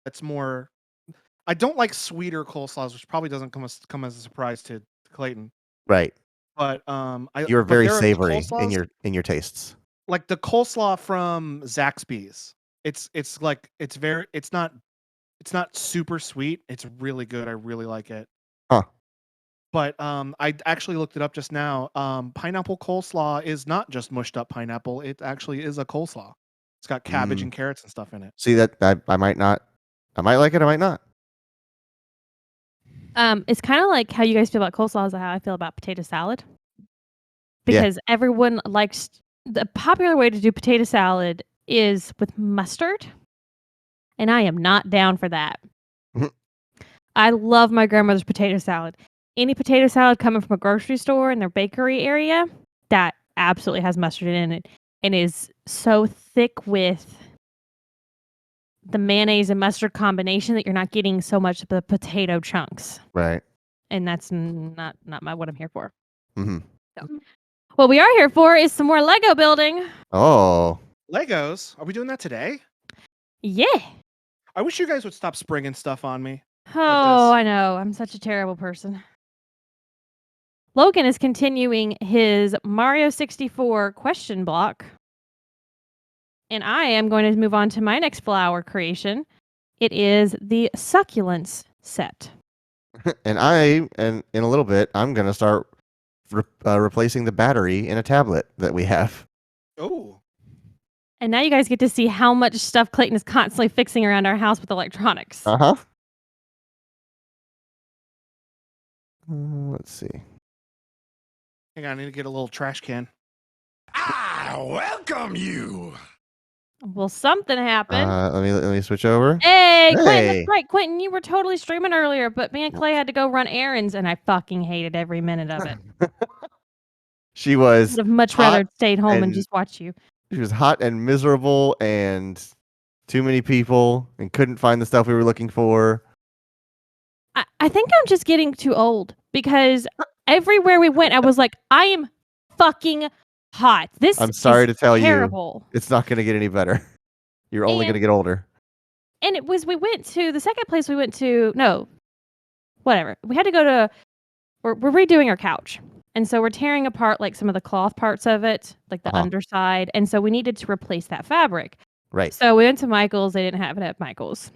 It's more I don't like sweeter coleslaws, which probably doesn't come as a surprise to Clayton. Right. But, You're but very there are the savory coleslaws in your tastes. like the coleslaw from Zaxby's It's like it's not super sweet. It's really good. I really like it. Huh. But, I actually looked it up just now. Pineapple coleslaw is not just mushed up pineapple, it actually is a coleslaw. It's got cabbage Mm. and carrots and stuff in it. See that I might not. I might like it. I might not. It's kind of like how you guys feel about coleslaw is how I feel about potato salad. Yeah. Because everyone likes the popular way to do potato salad is with mustard, and I am not down for that. I love my grandmother's potato salad. Any potato salad coming from a grocery store in their bakery area, that absolutely has mustard in it and is so thick with the mayonnaise and mustard combination that you're not getting so much of the potato chunks. Right. And that's not what I'm here for. Mm-hmm. So, what we are here for is some more Lego building. Oh. Legos? Are we doing that today? Yeah. I wish you guys would stop springing stuff on me. Oh, I know. I'm such a terrible person. Logan is continuing his Mario 64 question block. And I am going to move on to my next flower creation. It is the succulents set. And in a little bit, I'm going to start replacing the battery in a tablet that we have. Oh. And now you guys get to see how much stuff Clayton is constantly fixing around our house with electronics. Uh-huh. Let's see. Hang on, I need to get a little trash can. I welcome you. Well, something happened. Let me switch over. Hey, Quentin, Hey. that's right. Quentin, you were totally streaming earlier, but me and Clay had to go run errands, and I fucking hated every minute of it. She was Would have much rather stayed home and just watched you. She was hot and miserable and too many people and couldn't find the stuff we were looking for. I think I'm just getting too old because everywhere we went, I was like, I am fucking hot. This I'm sorry is to tell terrible. you, it's not going to get any better. You're only going to get older. And it was, we went to the second place we went to, no, whatever. We had to go to, we're redoing our couch. And so we're tearing apart like some of the cloth parts of it, like the underside. And so we needed to replace that fabric. Right. So we went to Michael's. They didn't have it at Michael's.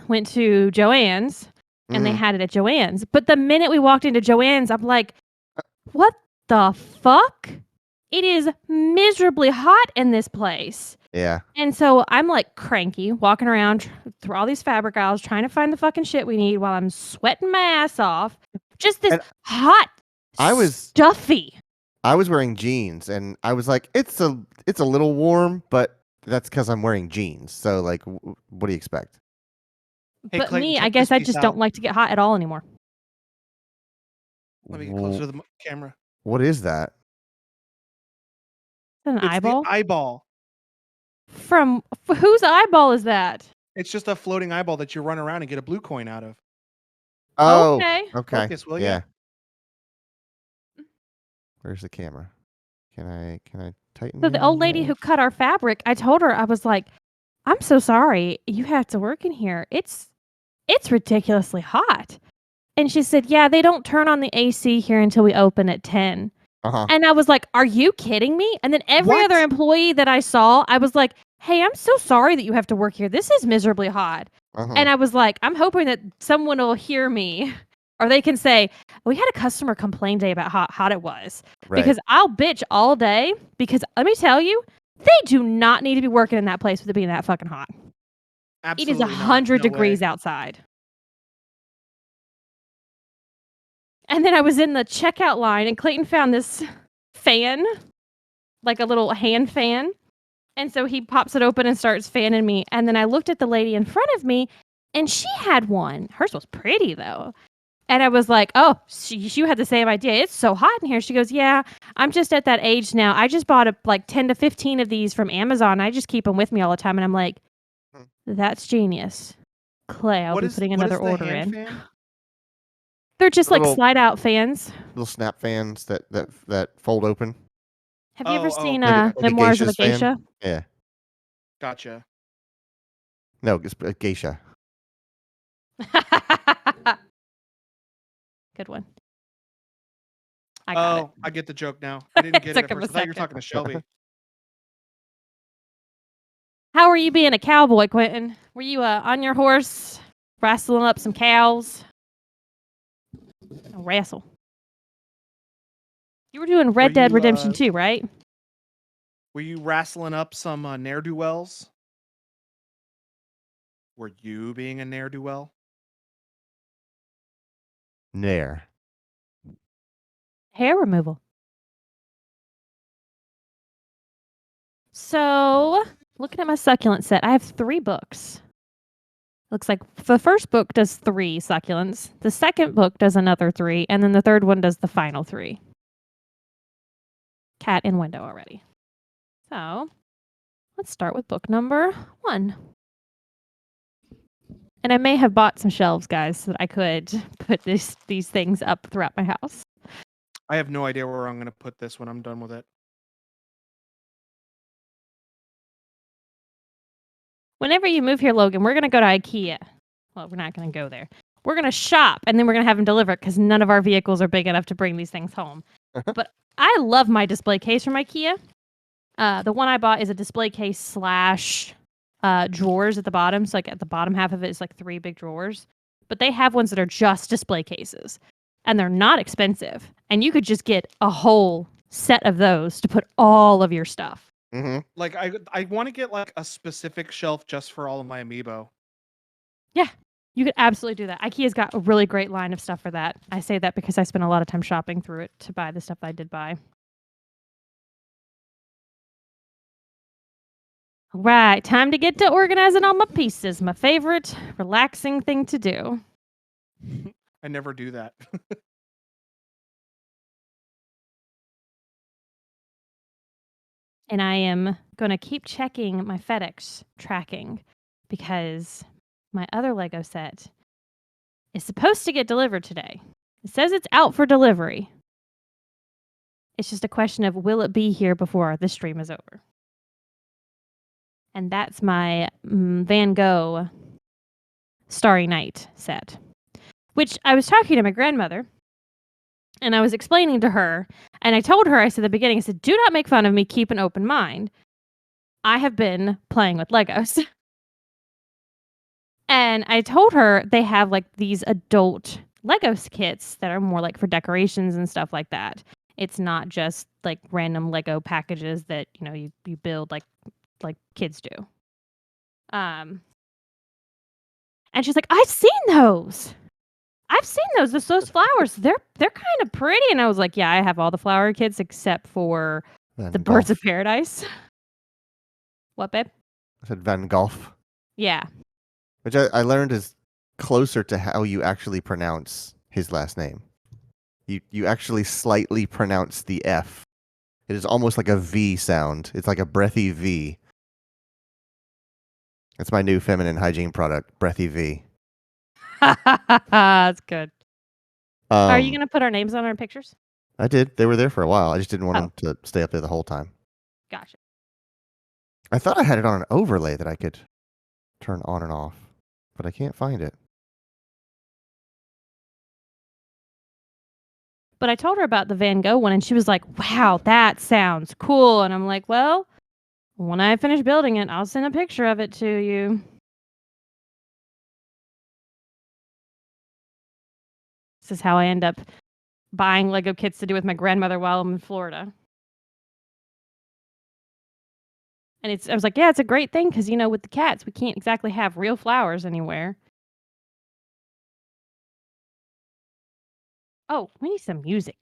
Went to Joann's and they had it at Joann's. But the minute we walked into Joann's, I'm like, what the fuck? It is miserably hot in this place. Yeah. And so I'm like cranky, walking around through all these fabric aisles, trying to find the fucking shit we need while I'm sweating my ass off. Just this hot, stuffy. I was wearing jeans and I was like, it's a little warm, but that's because I'm wearing jeans. So like, what do you expect? Hey, But Clayton, me, check I guess this I piece just out. don't like to get hot at all anymore. Let me get closer to the camera. What is that? An It's eyeball? the eyeball. From whose eyeball is that? It's just a floating eyeball that you run around and get a blue coin out of. Oh, Okay. okay. Focus, will ya? Yeah. Where's the camera? Can I tighten? So the old lady who cut our fabric, I told her, I was like, I'm so sorry. You have to work in here. It's ridiculously hot. And she said, yeah, they don't turn on the AC here until we open at 10. And I was like, are you kidding me? And then every other employee that I saw, I was like, hey, I'm so sorry that you have to work here. This is miserably hot. And I was like, I'm hoping that someone will hear me or they can say, we had a customer complain today about how hot it was. Right. Because I'll bitch all day because let me tell you, they do not need to be working in that place with it being that fucking hot. Absolutely It is not. 100 No degrees way. outside. And then I was in the checkout line and Clayton found this fan, like a little hand fan. And so he pops it open and starts fanning me. And then I looked at the lady in front of me and she had one. Hers was pretty though. And I was like, oh, you had the same idea. It's so hot in here. She goes, yeah, I'm just at that age now. I just bought like 10 to 15 of these from Amazon. I just keep them with me all the time. And I'm like, that's genius. Clay, I'll be putting another order in. Fan? They're just like slide out fans. Little snap fans that fold open. Have you ever seen like a Memoirs of a Geisha's fan? Geisha? Yeah. Gotcha. No, it's a geisha. Good one. I got it. I get the joke now. I didn't get it Took at him a first. I thought you were second. talking to Shelby. How are you being a cowboy, Quentin? Were you on your horse wrestling up some cows? Wrestle. You were doing Red Dead you, Redemption 2, right? Were you wrestling up some ne'er-do-wells? Were you being a ne'er-do-well? Nair. Hair removal. So, looking at my succulent set, I have 3 books. Looks like the first book does 3 succulents, the second book does another 3, and then the third one does the final 3. Cat in window already. So, let's start with book number 1. And I may have bought some shelves, guys, so that I could put these things up throughout my house. I have no idea where I'm going to put this when I'm done with it. Whenever you move here, Logan, we're going to go to IKEA. Well, we're not going to go there. We're going to shop, and then we're going to have them deliver it because none of our vehicles are big enough to bring these things home. But I love my display case from IKEA. The one I bought is a display case / drawers at the bottom. So like at the bottom half of it is like 3 big drawers. But they have ones that are just display cases. And they're not expensive. And you could just get a whole set of those to put all of your stuff. Mm-hmm. Like I want to get like a specific shelf just for all of my amiibo. You could absolutely do that. IKEA's got a really great line of stuff for that. I say that because I spent a lot of time shopping through it to buy the stuff I did buy. All right, time to get to organizing all my pieces. My favorite relaxing thing to do. I never do that. And I am going to keep checking my FedEx tracking because my other Lego set is supposed to get delivered today. It says it's out for delivery. It's just a question of will it be here before the stream is over. And that's my Van Gogh Starry Night set, which I was talking to my grandmother and I was explaining to her, and I told her, I said at the beginning, I said, do not make fun of me, keep an open mind. I have been playing with Legos. And I told her they have like these adult Legos kits that are more like for decorations and stuff like that. It's not just like random Lego packages that, you know, you build like kids do. And she's like, I've seen those. Those flowers. They're kind of pretty. And I was like, yeah, I have all the flower kits except for the Birds of Paradise. What, babe? I said Van Gogh, Yeah. which I learned is closer to how you actually pronounce his last name. You actually slightly pronounce the F. It is almost like a V sound. It's like a breathy V. It's my new feminine hygiene product, Breathy V. That's good. Are you Um, going to put our names on our pictures? I did. They were there for a while. I just didn't want Oh. them to stay up there the whole time. Gotcha. I thought I had it on an overlay that I could turn on and off, but I can't find it. But I told her about the Van Gogh one, and she was like, wow, that sounds cool. And I'm like, well, when I finish building it, I'll send a picture of it to you. This is how I end up buying Lego kits to do with my grandmother while I'm in Florida. And I was like, yeah, it's a great thing because, you know, with the cats, we can't exactly have real flowers anywhere. Oh, we need some music.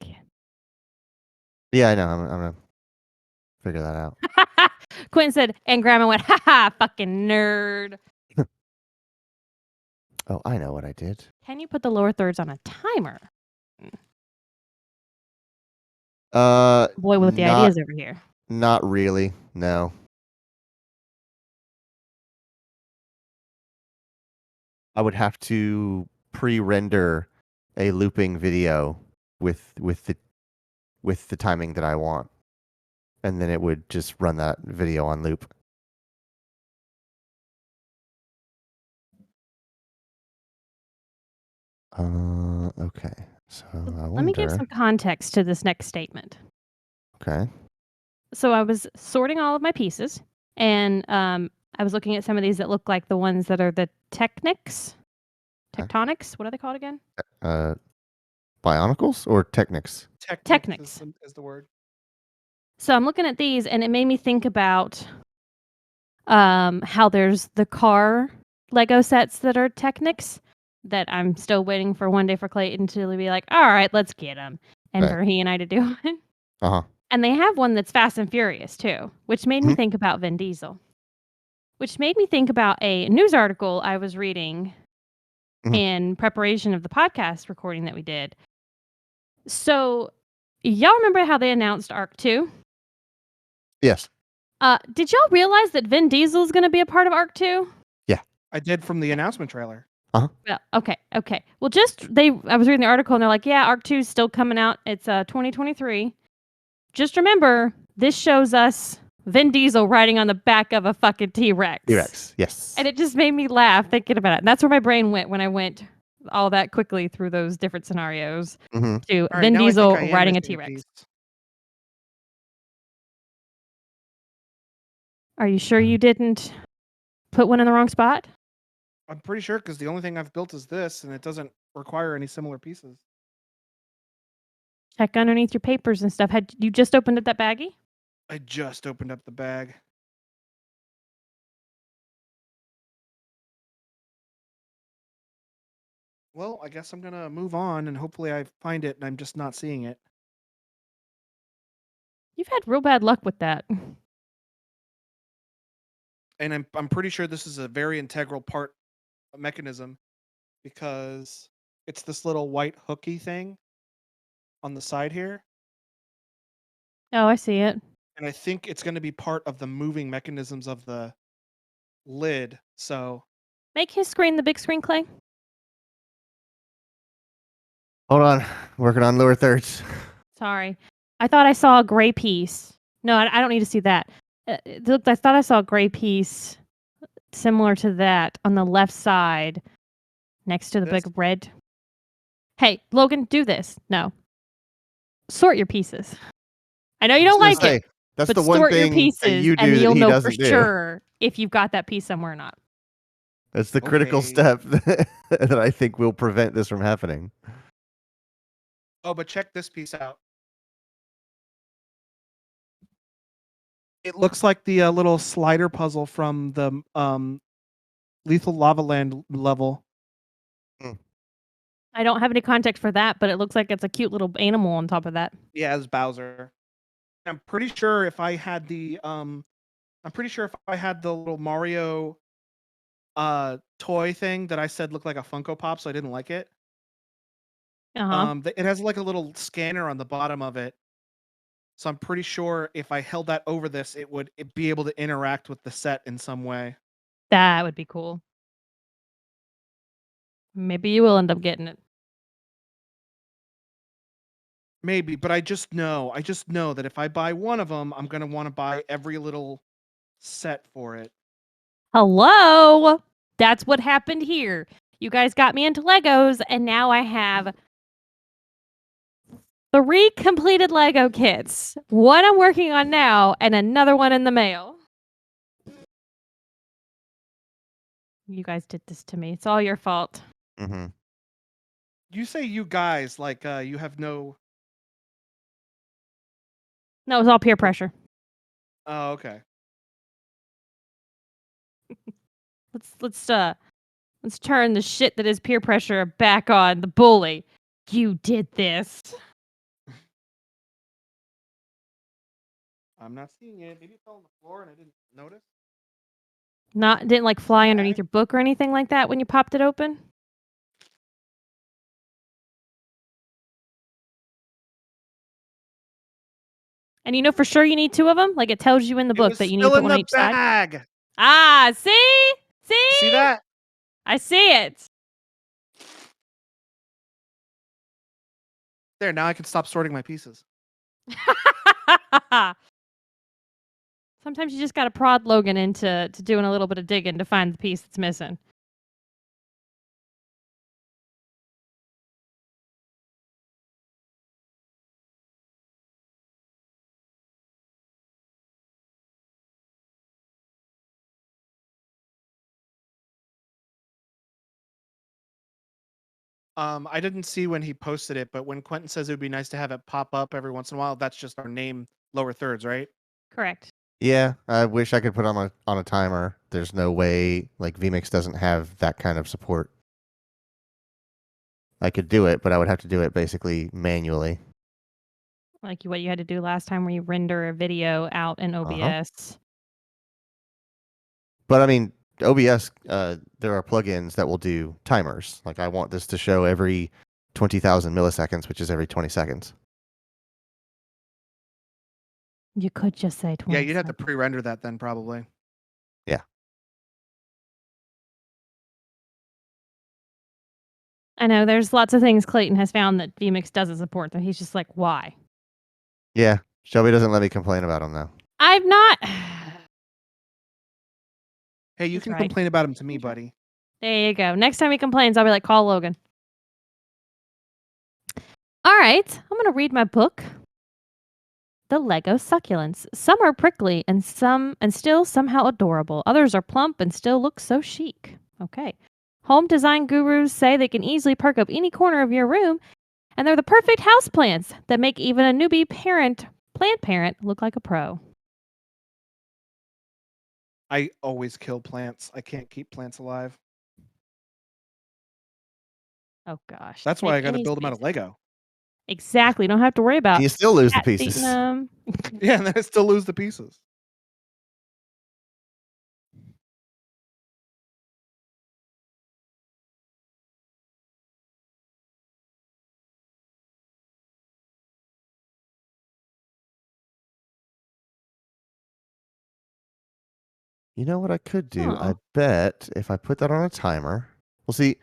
Yeah, I know. I'm gonna figure that out. Quentin said, and Grandma went, ha ha, fucking nerd. Oh, I know what I did. Can you put the lower thirds on a timer? Boy with the ideas over here. Not really. No. I would have to pre-render a looping video with the timing that I want, and then it would just run that video on loop. Okay. So I wonder. Let me give some context to this next statement. Okay. So I was sorting all of my pieces, and I I was looking at some of these that look like the ones that are the Technics. Huh? Tectonics? What are they called again? Bionicles or Technics? Technics. Is the word. So I'm looking at these, and it made me think about how there's the car Lego sets that are Technics that I'm still waiting for one day for Clayton to be like, all right, let's get them. And Right. for he and I to do it. Uh-huh. And they have one that's Fast and Furious too, which made me Mhm. think about Vin Diesel. Which made me think about a news article I was reading Mhm. in preparation of the podcast recording that we did. So, y'all remember how they announced Arc 2? Yes. Did y'all realize that Vin Diesel is going to be a part of Arc 2? I did from the announcement trailer. Well, okay. Well, I was reading the article and they're like, yeah, Arc 2 is still coming out. It's 2023. Just remember, this shows us Vin Diesel riding on the back of a fucking T-Rex. T-Rex. Yes. And it just made me laugh thinking about it. And that's where my brain went when I went all that quickly through those different scenarios Mm-hmm. to All right, Vin now I think Diesel I am riding a missing T-Rex. piece. Are you sure you didn't put one in the wrong spot? I'm pretty sure because the only thing I've built is this, and it doesn't require any similar pieces. Check underneath your papers and stuff. Had you just opened up that baggie? I just opened up the bag. Well, I guess I'm gonna move on, and hopefully I find it, and I'm just not seeing it. You've had real bad luck with that. And I'm pretty sure this is a very integral part mechanism because it's this little white hooky thing on the side here, Oh, I see it. and I think it's going to be part of the moving mechanisms of the lid. So Make his screen the big screen, Clay. Hold on. Working on lower thirds. Sorry. I thought I saw a gray piece. No, I don't need to see that. I thought I saw a gray piece similar to that on the left side next to the This? big red. Hey, Logan, do this. No. Sort your pieces. I know you don't like it, That's but the one sort your thing that pieces you do and that you'll he know for doesn't do. sure if you've got that piece somewhere or not. That's the critical Okay. step that I think will prevent this from happening. Oh, but check this piece out. It looks like the little slider puzzle from the Lethal Lava Land level. I don't have any context for that, but it looks like it's a cute little animal on top of that. Yeah, as Bowser. I'm pretty sure if I had the little Mario toy thing that I said looked like a Funko Pop, so I didn't like it. Uh-huh. It has like a little scanner on the bottom of it. So I'm pretty sure if I held that over this, it would be able to interact with the set in some way. That would be cool. Maybe you will end up getting it. Maybe, but I just know that if I buy one of them, I'm gonna want to buy every little set for it. Hello? That's what happened here. You guys got me into Legos, and now I have 3 completed Lego kits. One I'm working on now, and another one in the mail. You guys did this to me. It's all your fault. Mm-hmm. You say you guys like you have no. No, it was all peer pressure. Oh, okay. Let's turn the shit that is peer pressure back on the bully. You did this. I'm not seeing it. Maybe it fell on the floor and I didn't notice. Didn't like fly Bag? underneath your book or anything like that when you popped it open? And you know for sure you need 2 of them? Like it tells you in the It book was that you need to still put in one on the each side? bag. Ah, see? See that? I see it. There, now I can stop sorting my pieces. Sometimes you just got to prod Logan into doing a little bit of digging to find the piece that's missing. I didn't see when he posted it, but when Quentin says it would be nice to have it pop up every once in a while, that's just our name, lower thirds, right? Correct. Yeah, I wish I could put on a timer. There's no way, like vMix doesn't have that kind of support. I could do it, but I would have to do it basically manually. Like what you had to do last time where you render a video out in OBS. But I mean, OBS, there are plugins that will do timers. Like I want this to show every 20,000 milliseconds, which is every 20 seconds. You could just say 20. Yeah, you'd have to pre-render that then probably. Yeah. I know there's lots of things Clayton has found that vMix doesn't support that he's just like, why? Yeah. Shelby doesn't let me complain about them though. I'm not. Hey, you He's can right. complain about him to me, buddy. There you go. Next time he complains, I'll be like, call Logan. All right, I'm going to read my book, The Lego Succulents. Some are prickly and still somehow adorable. Others are plump and still look so chic. Okay. Home design gurus say they can easily perk up any corner of your room, and they're the perfect houseplants that make even a newbie plant parent look like a pro. I always kill plants. I can't keep plants alive. Oh gosh. That's why I Take got to any build them out space. of Lego. Exactly. Don't have to worry about And you still lose the cats eating pieces. them. Yeah, and then I still lose the pieces. You know what I could do? Huh. I bet if I put that on a timer, well, see,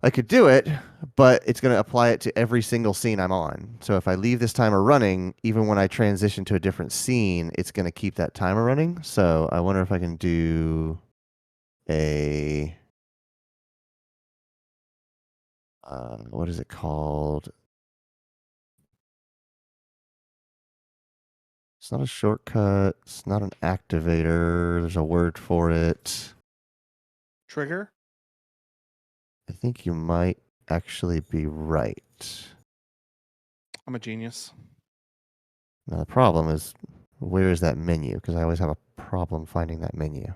I could do it, but it's going to apply it to every single scene I'm on. So if I leave this timer running, even when I transition to a different scene, it's going to keep that timer running. So I wonder if I can do a, what is it called? It's not a shortcut. It's not an activator. There's a word for it. Trigger? I think you might actually be right. I'm a genius. Now the problem is, where is that menu? Because I always have a problem finding that menu.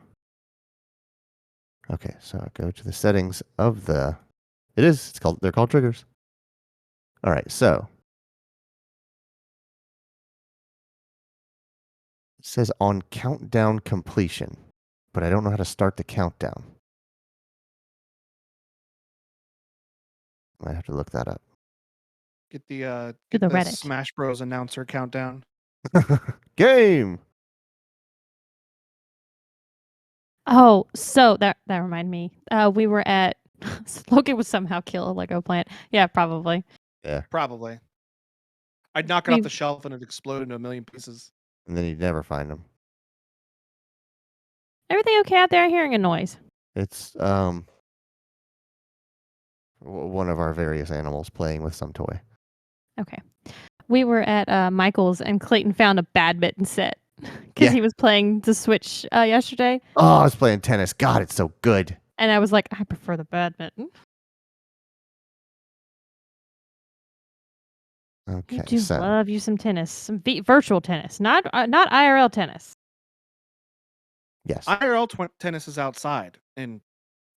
Okay, so I go to the settings of the. They're called triggers. All right, so it says on countdown completion, but I don't know how to start the countdown. Might have to look that up. Get the To get the the Reddit. Smash Bros announcer countdown. Game. Oh, so that reminded me. We were at Logan would somehow kill a Lego plant. Yeah, probably. Probably. I'd knock it off We- the shelf and it'd explode into a million pieces. And then you'd never find them. Everything okay out there? Hearing a noise. It's one of our various animals playing with some toy. Okay. We were at Michael's and Clayton found a badminton set because Yeah. he was playing the Switch yesterday. Oh, I was playing tennis. God, it's so good. And I was like, I prefer the badminton. Okay, You do so love you some tennis, some virtual tennis, not IRL tennis. yes. IRL tennis is outside. And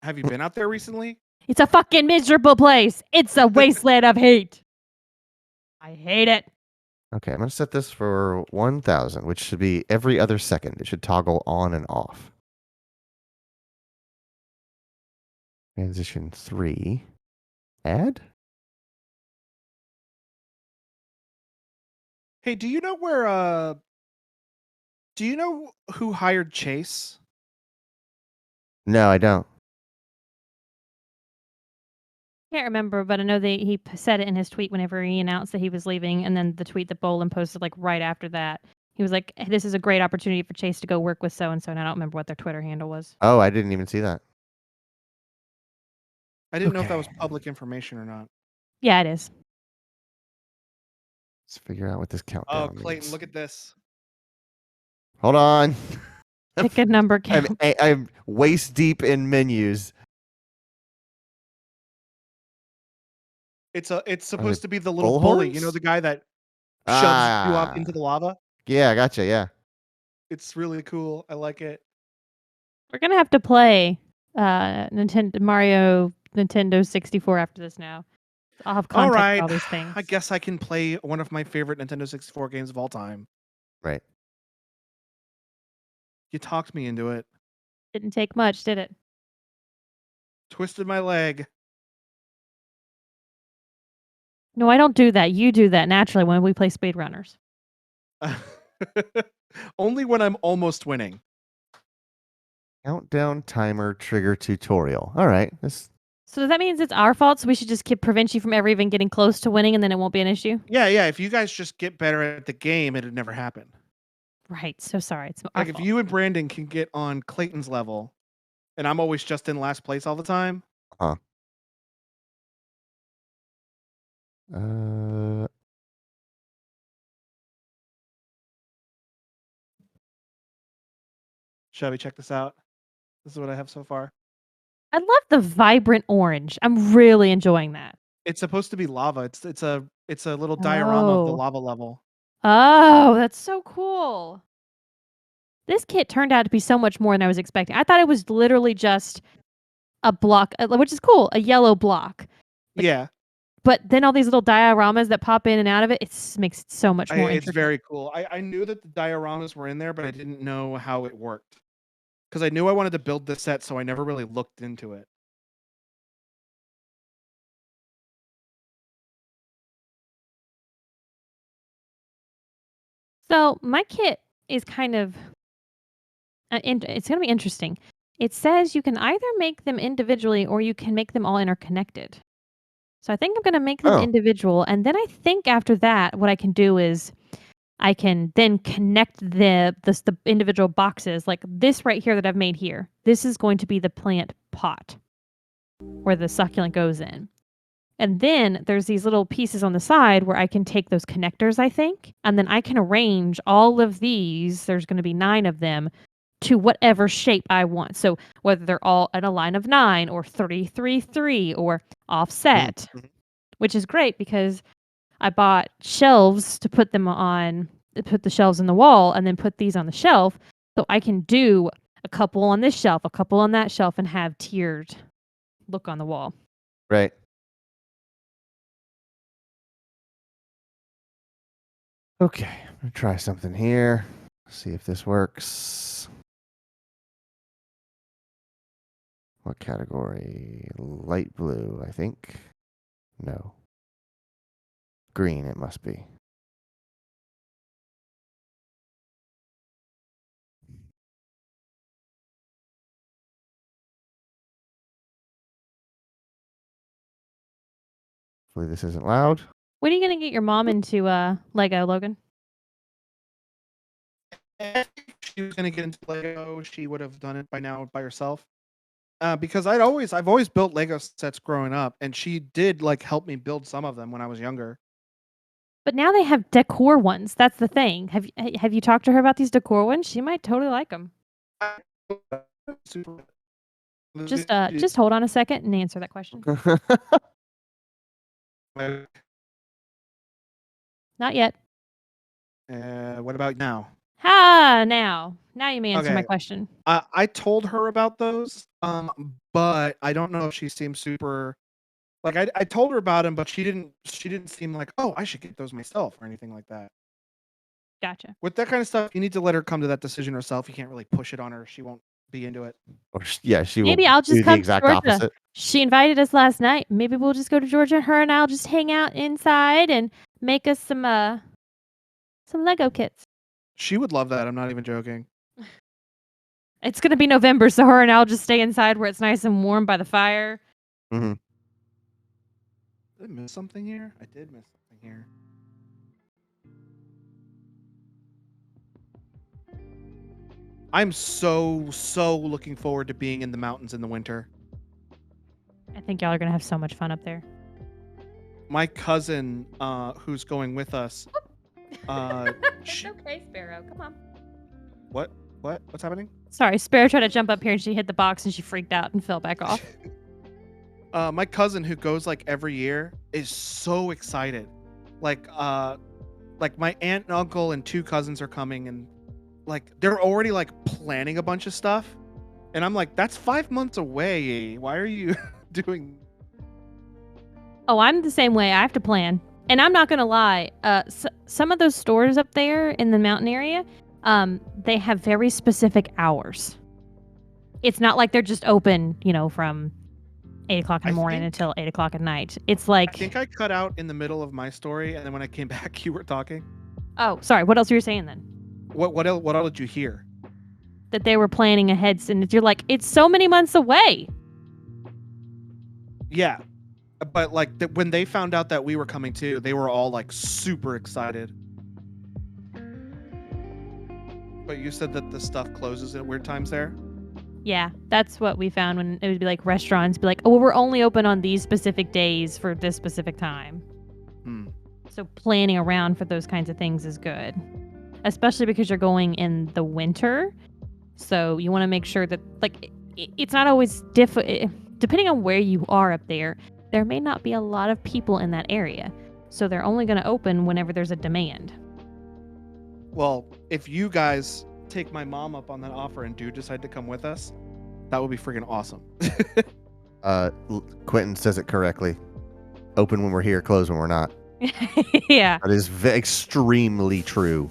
have you been out there recently? It's a fucking miserable place. It's a wasteland of hate. I hate it. Okay, I'm going to set this for 1,000, which should be every other second. It should toggle on and off. Transition 3. Add? Hey, do you know who hired Chase? No, I don't. Can't remember, but I know that he said it in his tweet whenever he announced that he was leaving, and then the tweet that Bolin posted like right after that. He was like, "This is a great opportunity for Chase to go work with so and so." And I don't remember what their Twitter handle was. Oh, I didn't even see that. I didn't know if that was Okay. public information or not. Yeah, it is. Let's figure out what this Oh, countdown Clayton, means. look at this. Hold on. Pick a number count. I'm waist deep in menus. It's supposed to be the little bull bully. You know, horns? the guy that shoves you up Ah, into the lava. yeah, I gotcha. Yeah. It's really cool. I like it. We're gonna have to play Nintendo Mario Nintendo 64 after this now. I'll have All context right, for all these things. I guess I can play one of my favorite Nintendo 64 games of all time. Right. You talked me into it. Didn't take much, did it? Twisted my leg. No, I don't do that. You do that naturally when we play speedrunners. Only when I'm almost winning. Countdown timer trigger tutorial. All right. So does that mean it's our fault? So we should just prevent you from ever even getting close to winning, and then it won't be an issue? Yeah. If you guys just get better at the game, it'd never happen. Right. So sorry. It's our Like if fault. you and Brandon can get on Clayton's level, and I'm always just in last place all the time. Uh, Chevy, check this out. This is what I have so far. I love the vibrant orange. I'm really enjoying that. It's supposed to be lava. It's a little diorama of the Oh. lava level. Oh, that's so cool. This kit turned out to be so much more than I was expecting. I thought it was literally just a block, which is cool, a yellow block. Yeah, But then all these little dioramas that pop in and out of it, makes it so much more it's interesting. very cool. I knew that the dioramas were in there, but I didn't know how it worked. Because I knew I wanted to build this set, so I never really looked into it. So my kit is kind of, it's going to be interesting. It says you can either make them individually or you can make them all interconnected. So I think I'm going to make them Oh. individual. And then I think after that, what I can do is I can then connect the individual boxes, like this right here that I've made here. This is going to be the plant pot where the succulent goes in. And then there's these little pieces on the side where I can take those connectors, I think, and then I can arrange all of these, there's going to be 9 of them, to whatever shape I want. So whether they're all in a line of 9 or 33-3 or offset, which is great because I bought shelves to put them on, put the shelves in the wall and then put these on the shelf. So I can do a couple on this shelf, a couple on that shelf, and have tiered look on the wall. right. Okay. I'm going to try something here. See if this works. What category? Light blue, I think. No. Green, it must be. Hopefully this isn't loud. When are you going to get your mom into Lego, Logan? If she was gonna get into Lego, she would have done it by now by herself. Because I've always built Lego sets growing up, and she did like help me build some of them when I was younger. But now they have decor ones. That's the thing. Have you talked to her about these decor ones? She might totally like them. Just hold on a second and answer that question. Not yet. What about now? Now you may answer my Okay. question. I told her about those, but I don't know if she seems super. Like I told her about them, but she didn't seem like, oh, I should get those myself or anything like that. Gotcha. With that kind of stuff, you need to let her come to that decision herself. You can't really push it on her. She won't be into it. Or yeah, she will Maybe I'll just do the come to exact Georgia. opposite. She invited us last night. Maybe we'll just go to Georgia. Her and I'll just hang out inside and make us some Lego kits. She would love that. I'm not even joking. It's gonna be November, so her and I'll just stay inside where it's nice and warm by the fire. Mm-hmm. Did I miss something here? I did miss something here. I'm so looking forward to being in the mountains in the winter. I think y'all are gonna have so much fun up there. My cousin, who's going with us, It's okay, Sparrow. Come on. what's happening? Sorry, Sparrow tried to jump up here and she hit the box and she freaked out and fell back off. My cousin who goes like every year is so excited. Like my aunt and uncle and 2 cousins are coming, and like they're already like planning a bunch of stuff. And I'm like, that's 5 months away. Why are you doing? Oh, I'm the same way. I have to plan. And I'm not going to lie. Some of those stores up there in the mountain area, they have very specific hours. It's not like they're just open, from 8 o'clock in the morning until 8 o'clock at night. It's like... I think I cut out in the middle of my story, and then when I came back, you were talking. Oh, sorry. What else were you saying then? What all did you hear? That they were planning ahead, and you're like, it's so many months away. Yeah. But like when they found out that we were coming too, they were all like super excited. But you said that the stuff closes at weird times there? Yeah, that's what we found when it would be like restaurants be like, oh, well, we're only open on these specific days for this specific time. So planning around for those kinds of things is good, especially because you're going in the winter. So you want to make sure that like it's not always depending on where you are up there. There may not be a lot of people in that area. So they're only going to open whenever there's a demand. Well, if you guys take my mom up on that offer and do decide to come with us, that would be freaking awesome. Quentin says it correctly. Open when we're here, close when we're not. Yeah. That is extremely true.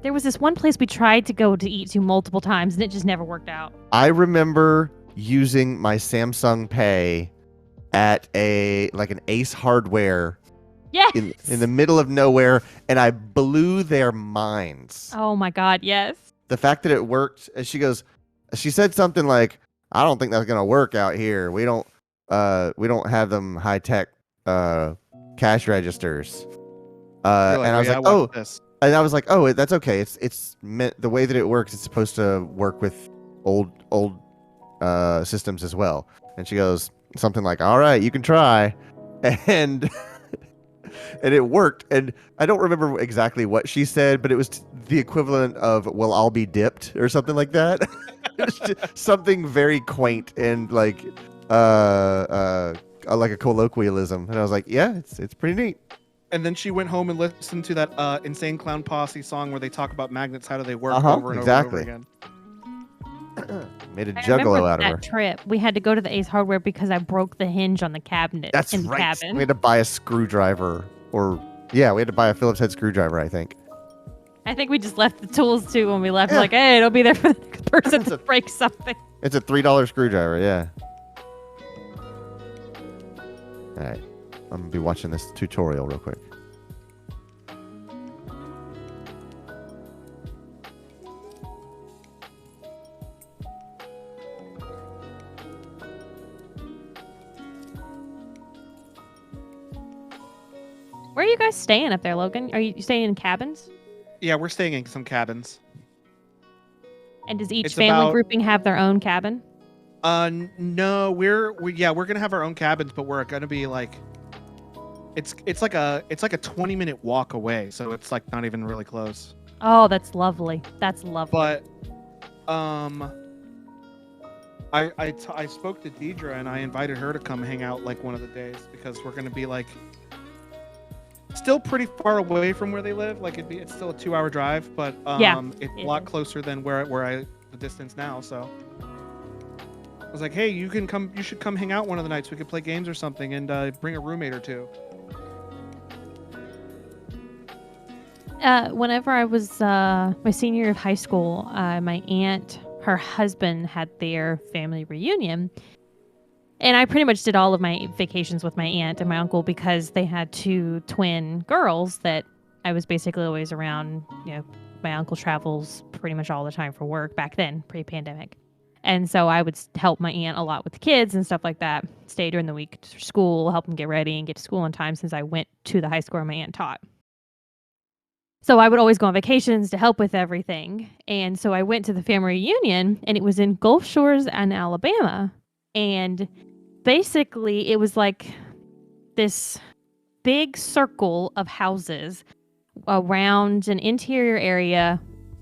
There was this one place we tried to go to eat to multiple times and it just never worked out. I remember using my Samsung Pay at an Ace Hardware Yes. in the middle of nowhere, and I blew their minds. Oh my God, yes. The fact that it worked, and she said something like, I don't think that's gonna work out here. We don't have them high tech cash registers. And I was like, oh, this. and I was like, oh, that's okay. It's meant the way that it works. It's supposed to work with old systems as well. And she goes something like, all right, you can try, and and it worked. And I don't remember exactly what she said, but it was the equivalent of, well, I'll be dipped or something like that. It's just something very quaint and like a colloquialism. And I was like, yeah, it's pretty neat. And then she went home and listened to that Insane Clown Posse song where they talk about magnets. How do they work over and exactly. over and over again? Made a I juggalo remember out of her. that trip. We had to go to the Ace Hardware because I broke the hinge on the cabinet That's in the right. cabin. We had to buy a screwdriver, we had to buy a Phillips head screwdriver, I think. I think we just left the tools too when we left. Like, hey, it'll be there for the next person to break something. It's a $3 screwdriver, yeah. All right, I'm gonna be watching this tutorial real quick. Where are you guys staying up there, Logan? Are you staying in cabins? Yeah, we're staying in some cabins. And does each It's family about- grouping have their own cabin? No, we're gonna have our own cabins, but we're gonna be like, it's like a 20-minute walk away, so it's like not even really close. Oh, that's lovely. That's lovely. But I spoke to Deidre and I invited her to come hang out like one of the days because we're gonna be like still pretty far away from where they live. Like it's still a 2-hour drive, but it's a lot closer than where the distance now. So I was like, hey, you should come hang out one of the nights. We could play games or something and bring a roommate or two. Whenever I was my senior year of high school, my aunt, her husband had their family reunion. And I pretty much did all of my vacations with my aunt and my uncle because they had 2 twin girls that I was basically always around. My uncle travels pretty much all the time for work back then, pre-pandemic. And so I would help my aunt a lot with the kids and stuff like that. Stay during the week for school, help them get ready and get to school on time since I went to the high school where my aunt taught. So I would always go on vacations to help with everything. And so I went to the family reunion and it was in Gulf Shores in Alabama. And basically it was like this big circle of houses around an interior area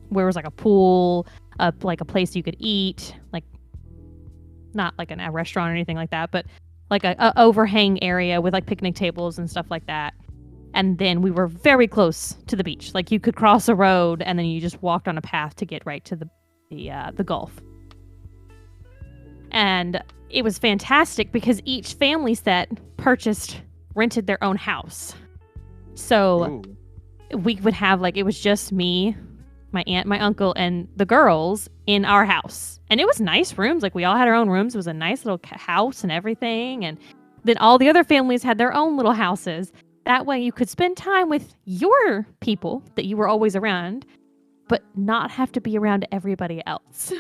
where it was like a pool, like a place you could eat, like not like a restaurant or anything like that, but like a overhang area with like picnic tables and stuff like that. And then we were very close to the beach. Like you could cross a road and then you just walked on a path to get right to the Gulf. And it was fantastic because each family set rented their own house. So we would have like, it was just me, my aunt, my uncle, and the girls in our house. And it was nice rooms. Like we all had our own rooms. It was a nice little house and everything. And then all the other families had their own little houses. That way you could spend time with your people that you were always around, but not have to be around everybody else.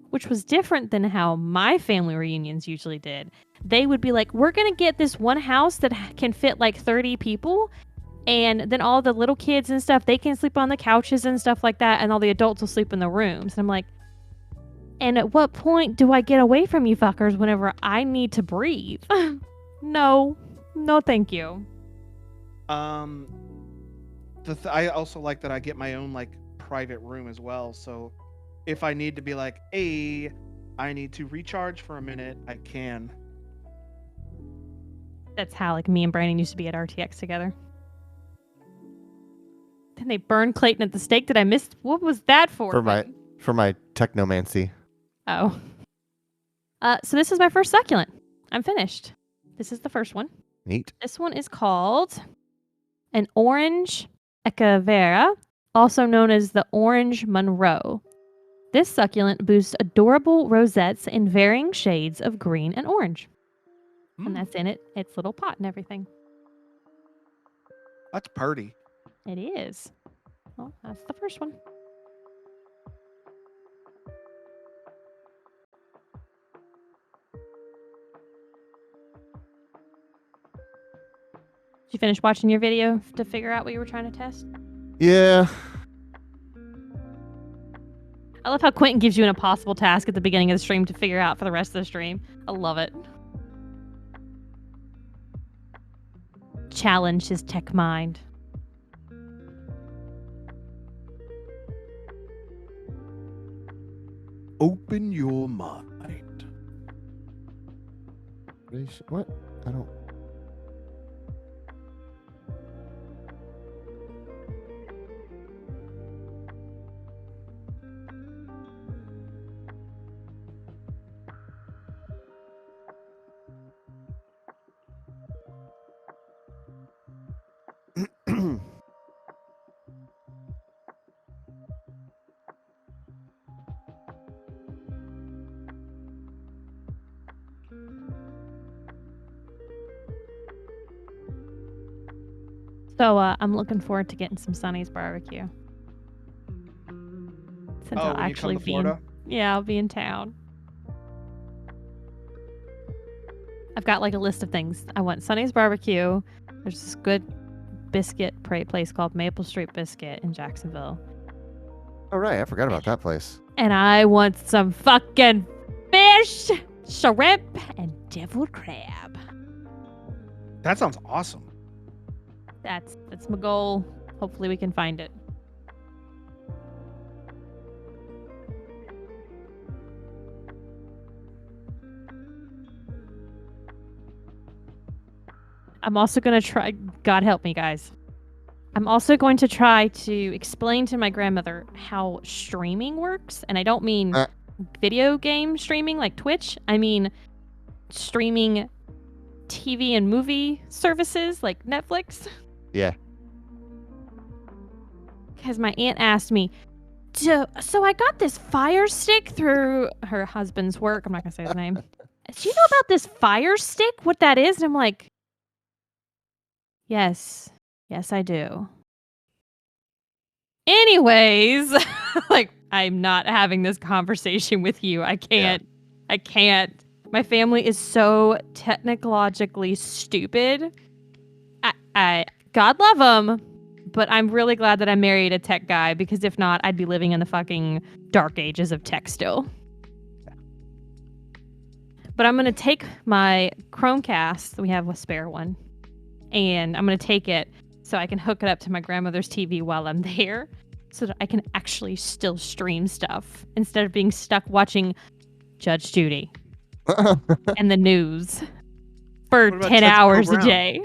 Which was different than how my family reunions usually did. They would be like, we're going to get this one house that can fit like 30 people. And then all the little kids and stuff, they can sleep on the couches and stuff like that. And all the adults will sleep in the rooms. And I'm like, and at what point do I get away from you fuckers whenever I need to breathe? No, thank you. I also like that I get my own like private room as well. So if I need to be like, hey, I need to recharge for a minute, I can. That's how like me and Brandon used to be at RTX together. Then they burned Clayton at the stake. Did I miss? What was that for? For my technomancy. Oh. So this is my first succulent. I'm finished. This is the first one. Neat. This one is called an orange echevera, also known as the orange Monroe. This succulent boosts adorable rosettes in varying shades of green and orange. And that's in its little pot and everything. That's pretty. It is. Well, that's the first one. Did you finish watching your video to figure out what you were trying to test? Yeah. I love how Quentin gives you an impossible task at the beginning of the stream to figure out for the rest of the stream. I love it. Challenge his tech mind. Open your mind. What? I don't. So I'm looking forward to getting some Sonny's barbecue. Since I'll when actually you come to be Florida? I'll be in town. I've got like a list of things. I want Sonny's barbecue. There's this good biscuit place called Maple Street Biscuit in Jacksonville. Oh, right. I forgot about that place. And I want some fucking fish, shrimp, and deviled crab. That sounds awesome. That's my goal. Hopefully we can find it. I'm also going to try, God help me guys. I'm also going to try to explain to my grandmother how streaming works. And I don't mean video game streaming like Twitch. I mean streaming TV and movie services like Netflix. Yeah. Because my aunt asked me, so I got this Fire Stick through her husband's work. I'm not going to say his name. Do you know about this Fire Stick? What that is? And I'm like, yes, I do. Anyways, like, I'm not having this conversation with you. I can't. My family is so technologically stupid. I God love them, but I'm really glad that I married a tech guy, because if not, I'd be living in the fucking dark ages of tech still. But I'm going to take my Chromecast, we have a spare one, and I'm going to take it so I can hook it up to my grandmother's TV while I'm there, so that I can actually still stream stuff instead of being stuck watching Judge Judy. and the news for What about 10 Judge Bill hours a Brown? day.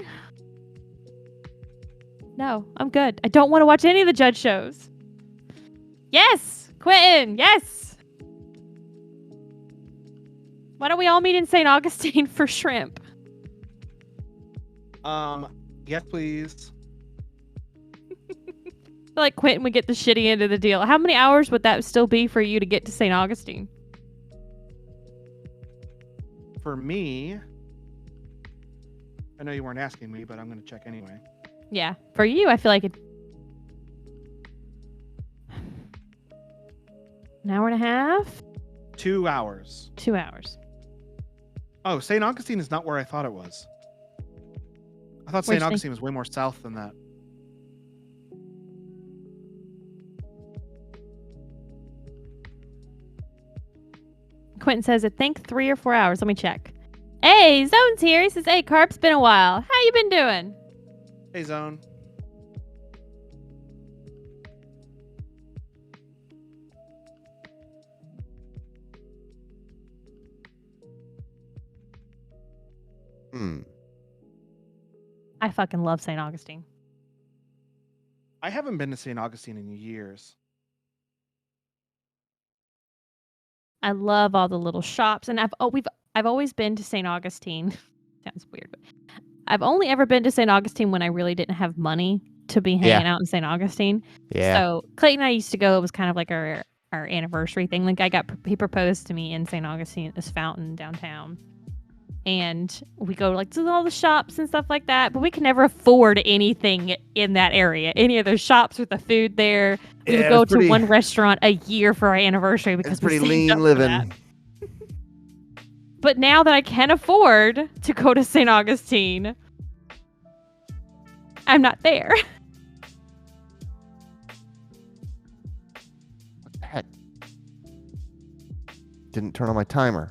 No, I'm good. I don't want to watch any of the judge shows. Yes, Quentin, yes. Why don't we all meet in St. Augustine for shrimp? Yes, please. I feel like Quentin would get the shitty end of the deal. How many hours would that still be for you to get to St. Augustine? For me, I know you weren't asking me, but I'm going to check anyway. Yeah, for you, I feel like it. An hour and a half? 2 hours. 2 hours. Oh, St. Augustine is not where I thought it was. I thought Where'd St. you think- Augustine was way more south than that. Quentin says, I think 3 or 4 hours. Let me check. Hey, Zone's here. He says, hey, Carp's been a while. How you been doing? Hey, Zone. Hmm. I fucking love St. Augustine. I haven't been to St. Augustine in years. I love all the little shops, and I've always been to St. Augustine. Sounds weird, but I've only ever been to St. Augustine when I really didn't have money to be hanging out in St. Augustine. Yeah. So Clayton and I used to go. It was kind of like our anniversary thing. Like he proposed to me in St. Augustine at this fountain downtown, and we go like to all the shops and stuff like that. But we could never afford anything in that area. Any of those shops with the food there. We would Yeah, go it's to pretty- one restaurant a year for our anniversary because It's we pretty saved up lean for that. living. But now that I can afford to go to St. Augustine, I'm not there. What the heck? Didn't turn on my timer.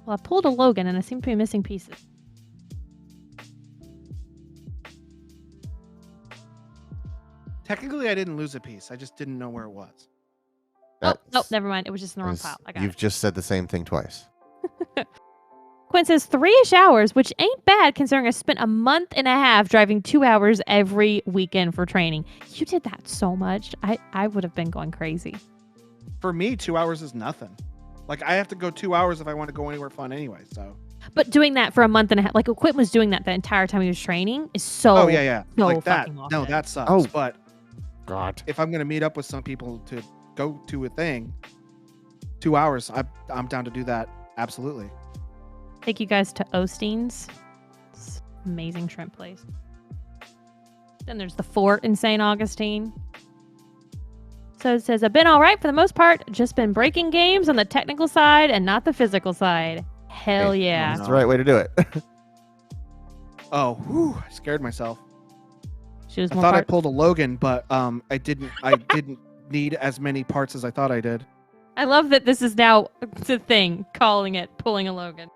Well, I pulled a Logan and I seem to be missing pieces. Technically, I didn't lose a piece. I just didn't know where it was. Oh, That's- never mind. It was just in the wrong that's- pile. I got You've it. just said the same thing twice. Quinn says 3-ish hours, which ain't bad considering I spent a month and a half driving 2 hours every weekend for training. You did that so much. I would have been going crazy. For me, 2 hours is nothing. Like, I have to go 2 hours if I want to go anywhere fun anyway, so. But doing that for a month and a half, like Quinn was doing that the entire time he was training, is so. Oh, yeah. so Like that. fucking No, awesome. that sucks. Oh. But God. if I'm going to meet up with some people to go to a thing, 2 hours, I'm down to do that. Absolutely. Take you guys to Osteen's. It's an amazing shrimp place. Then there's the fort in St. Augustine. So it says, I've been all right for the most part. Just been breaking games on the technical side and not the physical side. Hell Hey, yeah. That's the right way to do it. Oh, whew, I scared myself. She was I more thought I part- pulled a Logan, but I didn't need as many parts as I thought I did. I love that this is now the thing, calling it pulling a Logan.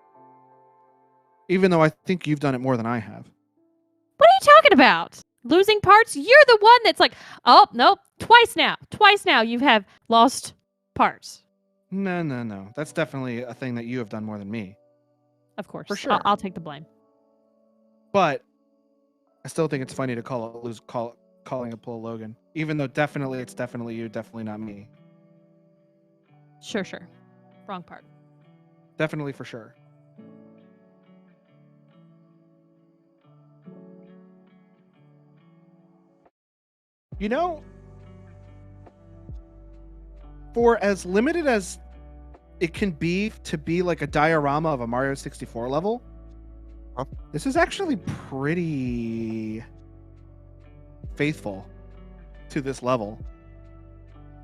Even though I think you've done it more than I have. What are you talking about? Losing parts? You're the one that's like, oh, nope, twice now. Twice now you have lost parts. No. That's definitely a thing that you have done more than me. Of course. For sure. I'll take the blame. But I still think it's funny to calling a pull Logan. Even though it's definitely you, definitely not me. Sure. Wrong part. Definitely for sure. You know, for as limited as it can be to be like a diorama of a Mario 64 level, Huh? this is actually pretty faithful to this level.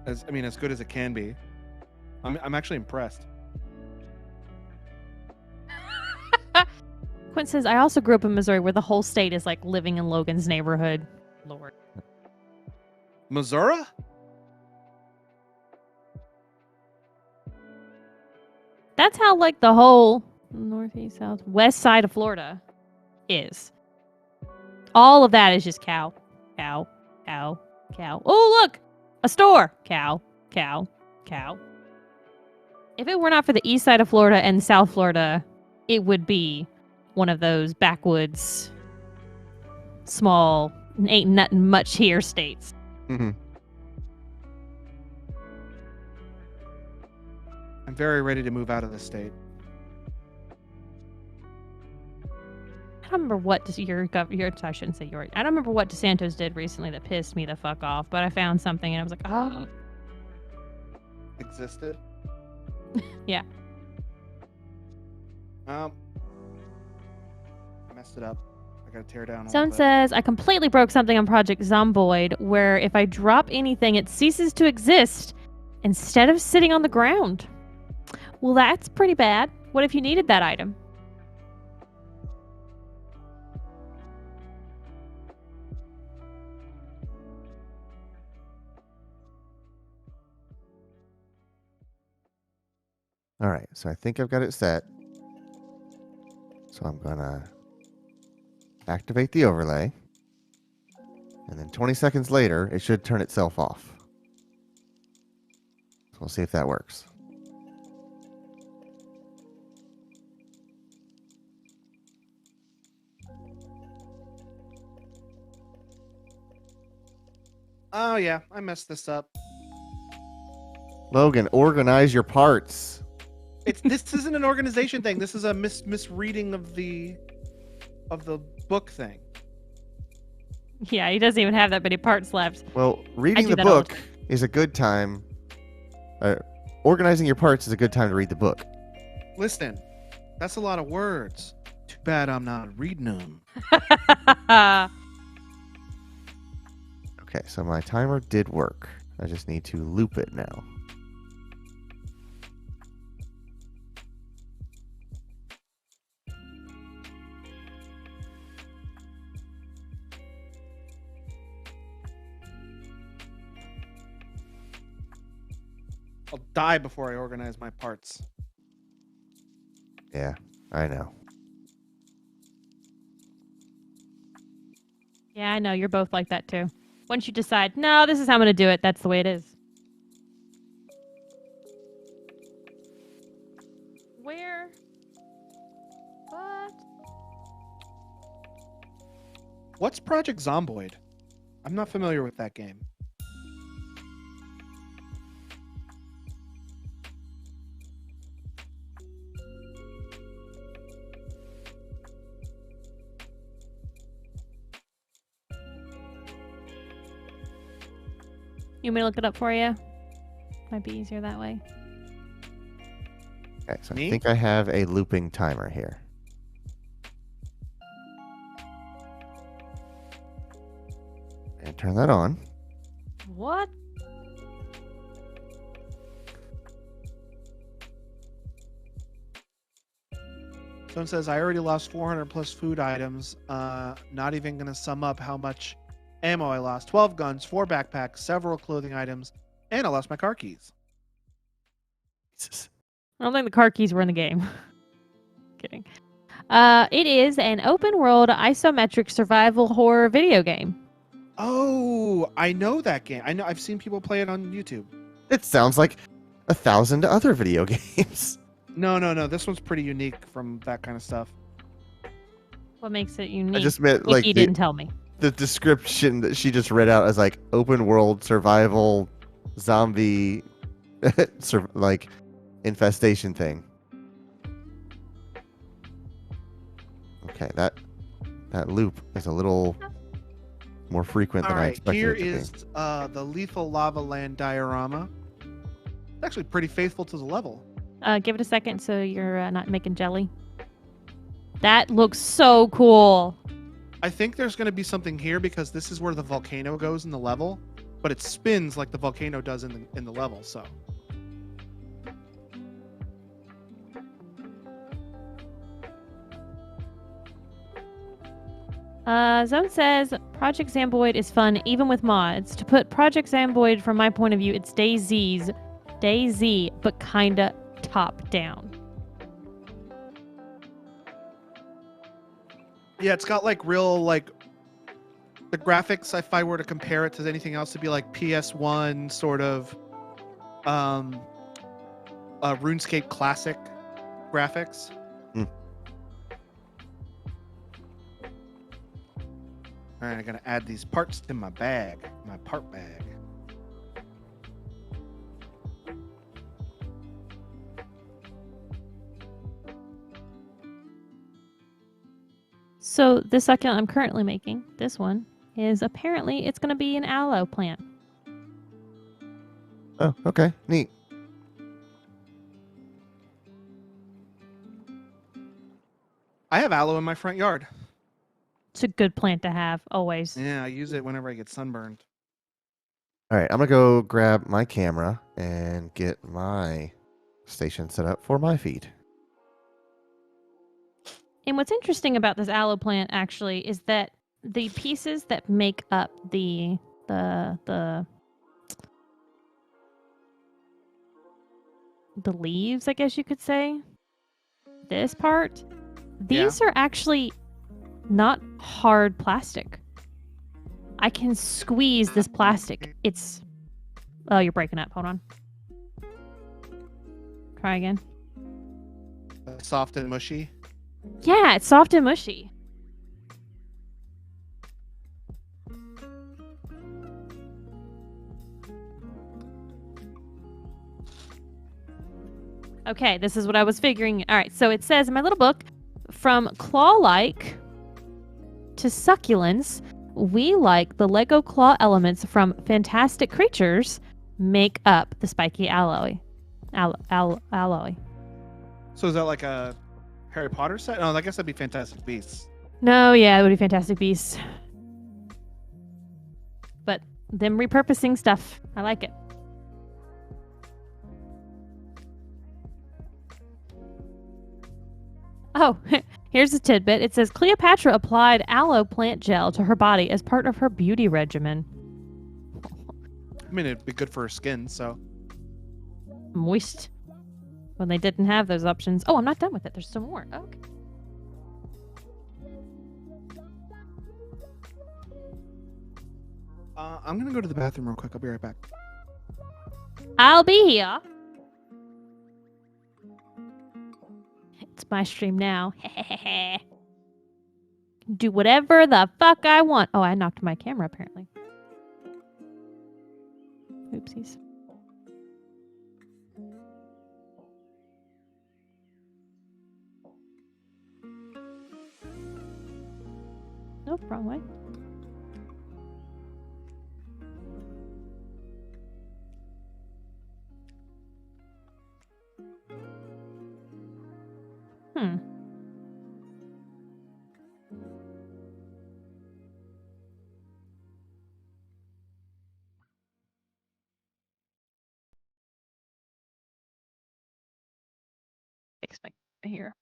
As good as it can be. I'm actually impressed. Quinn says, I also grew up in Missouri where the whole state is like living in Logan's neighborhood. Lord. Missouri? That's how like the whole northeast, south, west side of Florida is. All of that is just cow. Oh, look, a store. Cow. Cow. If it were not for the east side of Florida and South Florida, it would be one of those backwoods, small, ain't nothing much here states. Mm-hmm. I'm very ready to move out of the state. I don't remember what I shouldn't say your. I don't remember what DeSantis did recently that pissed me the fuck off, but I found something and I was like, oh. Existed. Yeah. I messed it up. I gotta tear down. all Someone of it. says, I completely broke something on Project Zomboid where if I drop anything, it ceases to exist instead of sitting on the ground. Well, that's pretty bad. What if you needed that item? All right, so I think I've got it set. So I'm gonna activate the overlay. And then 20 seconds later, it should turn itself off. So we'll see if that works. Oh yeah, I messed this up. Logan, organize your parts. This isn't an organization thing. This is a misreading of the book thing. Yeah, he doesn't even have that many parts left. Well, reading do the that all the book is a good time. Organizing your parts is a good time to read the book. Listen, that's a lot of words. Too bad I'm not reading them. Okay, so my timer did work. I just need to loop it now. I'll die before I organize my parts. Yeah, I know. Yeah, I know. You're both like that too. Once you decide, no, this is how I'm going to do it, that's the way it is. Where? What? What's Project Zomboid? I'm not familiar with that game. You want me to look it up for you? Might be easier that way. Okay, so Me? I think I have a looping timer here. And turn that on. What? Someone says, I already lost 400 plus food items. Not even going to sum up how much ammo I lost. 12 guns, 4 backpacks, several clothing items, and I lost my car keys. Jesus. I don't think the car keys were in the game. Kidding. It is an open world isometric survival horror video game. Oh, I know that game. I know. I've seen people play it on YouTube. It sounds like 1,000 other video games. No. This one's pretty unique from that kind of stuff. What makes it unique? I just meant Wiki like didn't tell me. the description that she just read out as like open world survival zombie like infestation thing. Okay, that loop is a little more frequent All than I right, expected here it to be. is the Lethal Lava Land diorama. It's actually pretty faithful to the level. Give it a second so you're not making jelly. That looks so cool. I think there's going to be something here because this is where the volcano goes in the level, but it spins like the volcano does in the level. So Zone says Project Zomboid is fun even with mods. To put Project Zomboid from my point of view, it's DayZ, but kinda top down. yeah, it's got like real like the graphics. If I were to compare it to anything else, it'd be like PS1 sort of um, RuneScape Classic graphics. Mm. All right, I gotta add these parts to my bag, my part bag. So the succulent I'm currently making, this one, is apparently it's going to be an aloe plant. Oh, okay. Neat. I have aloe in my front yard. It's a good plant to have, always. Yeah, I use it whenever I get sunburned. All right, I'm going to go grab my camera and get my station set up for my feed. And what's interesting about this aloe plant actually is that the pieces that make up the leaves, I guess you could say, this part, these are actually not hard plastic. I can squeeze this plastic. It's oh, you're breaking up. Hold on. Try again. Soft and mushy. Yeah, it's soft and mushy. Okay, this is what I was figuring. All right, so it says in my little book, from claw-like to succulents, we like the Lego claw elements from Fantastic Creatures make up the spiky alloy. Alloy. So is that like a Harry Potter set? No, I guess that'd be Fantastic Beasts. No, yeah, it would be Fantastic Beasts. But them repurposing stuff, I like it. Oh, here's a tidbit. It says Cleopatra applied aloe plant gel to her body as part of her beauty regimen. I mean, it'd be good for her skin, so. Moist. When they didn't have those options. Oh, I'm not done with it. There's some more. Okay. I'm gonna go to the bathroom real quick. I'll be right back. I'll be here. It's my stream now. Do whatever the fuck I want. Oh, I knocked my camera apparently. Oopsies. Nope, wrong way. Hmm. Fix my here.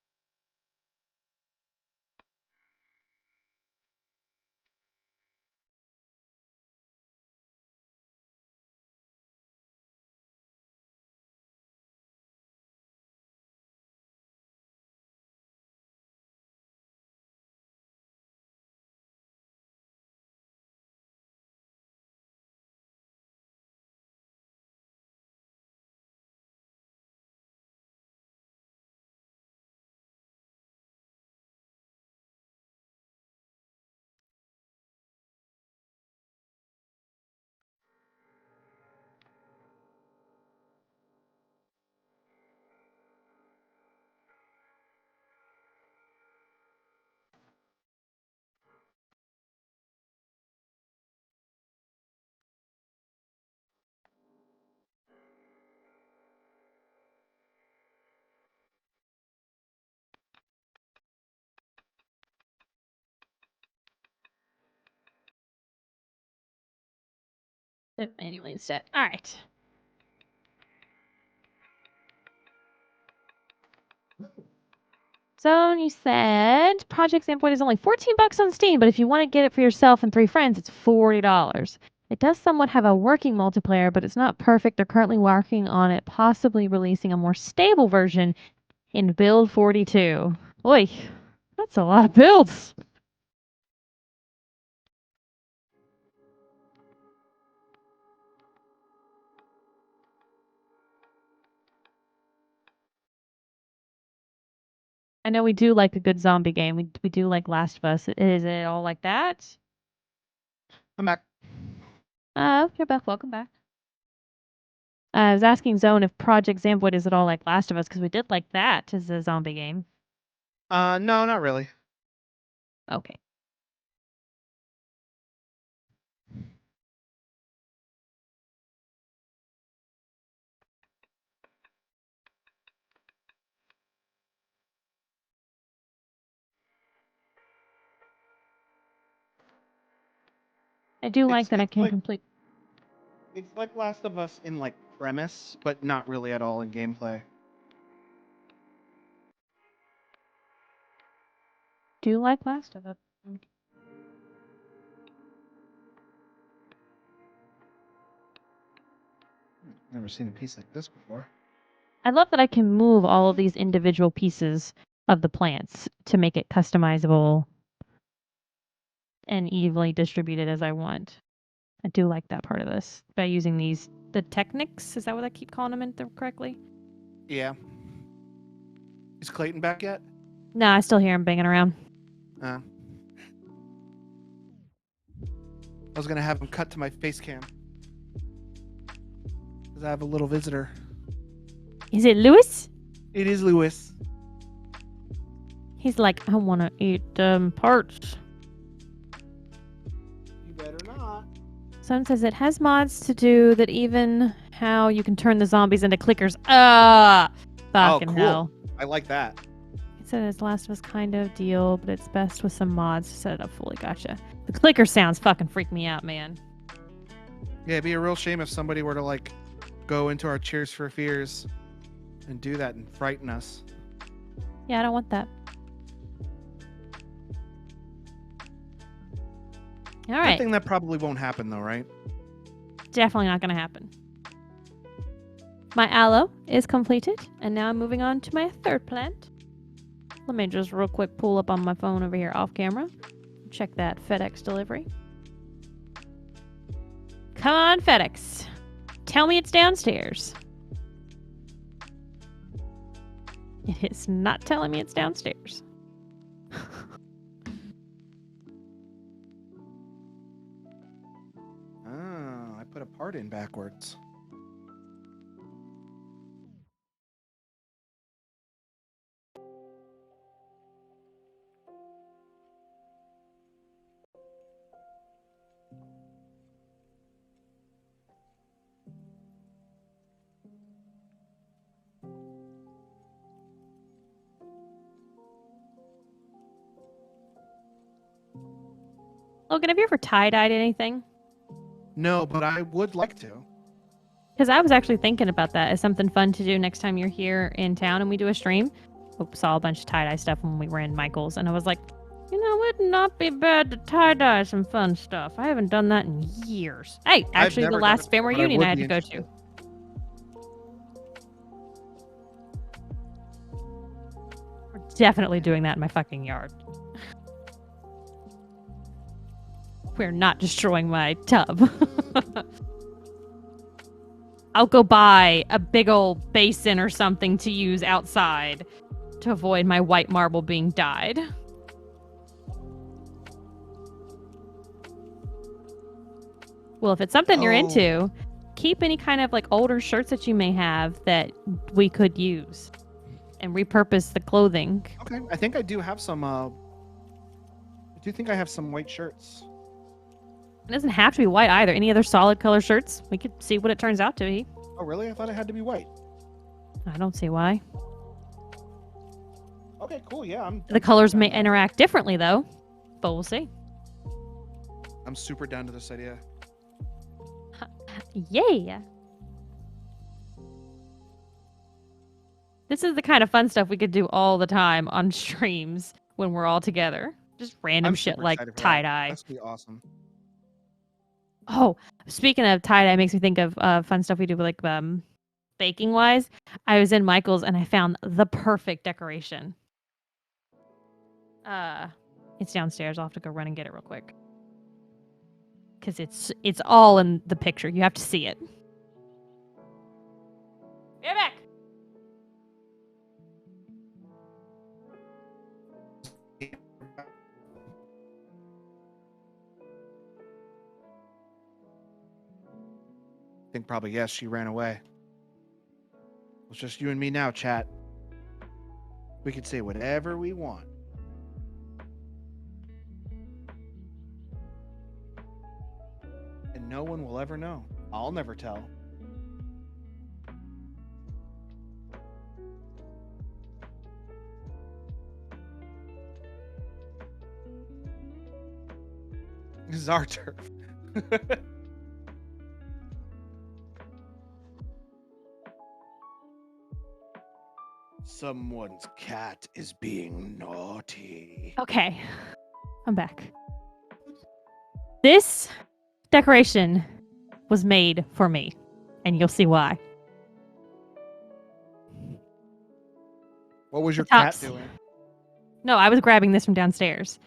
Manually instead. All right. So you said Project Standpoint is only $14 on Steam, but if you want to get it for yourself and 3 friends, it's $40. It does somewhat have a working multiplayer, but it's not perfect. They're currently working on it, possibly releasing a more stable version in build 42. Oy, that's a lot of builds. I know we do like a good zombie game. We do like Last of Us. Is it all like that? I'm back. You're back. Welcome back. I was asking Zone if Project Zomboid is at all like Last of Us because we did like that as a zombie game. No, not really. Okay. I do like that I can complete. It's like Last of Us in like premise, but not really at all in gameplay. Do like Last of Us. Never seen a piece like this before. I love that I can move all of these individual pieces of the plants to make it customizable and evenly distributed as I want. I do like that part of this by using the Technics. Is that what I keep calling them correctly? Yeah. Is Clayton back yet? No, I still hear him banging around. I was gonna have him cut to my face cam. Because I have a little visitor. Is it Lewis? It is Lewis. He's like, I want to eat parts. You better not. Someone says it has mods to do that, even how you can turn the zombies into clickers. Fucking cool. hell. I like that. It said it's Last of Us kind of deal, but it's best with some mods to set it up fully. Gotcha. The clicker sounds fucking freak me out, man. Yeah, it'd be a real shame if somebody were to like go into our Cheers for Fears and do that and frighten us. Yeah, I don't want that. All I right. think that probably won't happen though, right? Definitely not going to happen. My aloe is completed, and now I'm moving on to my third plant. Let me just real quick pull up on my phone over here off camera. Check that FedEx delivery. Come on, FedEx. Tell me it's downstairs. It is not telling me it's downstairs. Oh, I put a part in backwards. Logan, have you ever tie-dyed anything? No, but I would like to. Because I was actually thinking about that as something fun to do next time you're here in town and we do a stream. I saw a bunch of tie-dye stuff when we were in Michael's, and I was like, you know, it'd not be bad to tie-dye some fun stuff. I haven't done that in years. Hey, actually, the never done last it, family but I reunion would I had be to go to. interested. We're definitely doing that in my fucking yard. We're not destroying my tub. I'll go buy a big old basin or something to use outside to avoid my white marble being dyed. Well, if it's something you're into, keep any kind of like older shirts that you may have that we could use and repurpose the clothing. Okay, I think I do have some. I do think I have some white shirts. It doesn't have to be white either. Any other solid color shirts? We could see what it turns out to be. Oh, really? I thought it had to be white. I don't see why. Okay, cool. Yeah, The colors may down. interact differently though, but we'll see. I'm super down to this idea. Yeah. This is the kind of fun stuff we could do all the time on streams when we're all together. Just random I'm shit super like excited for that. tie-dye. That's gonna be awesome. Oh, speaking of tie-dye, makes me think of fun stuff we do like baking wise. I was in Michael's and I found the perfect decoration. It's downstairs. I'll have to go run and get it real quick. Cause it's all in the picture. You have to see it. Get back. think probably yes, she ran away. It's just you and me now, chat. We can say whatever we want. And no one will ever know. I'll never tell. This is our turf. Someone's cat is being naughty. Okay, I'm back. This decoration was made for me, and you'll see why. What was your The cat tops. doing? No, I was grabbing this from downstairs.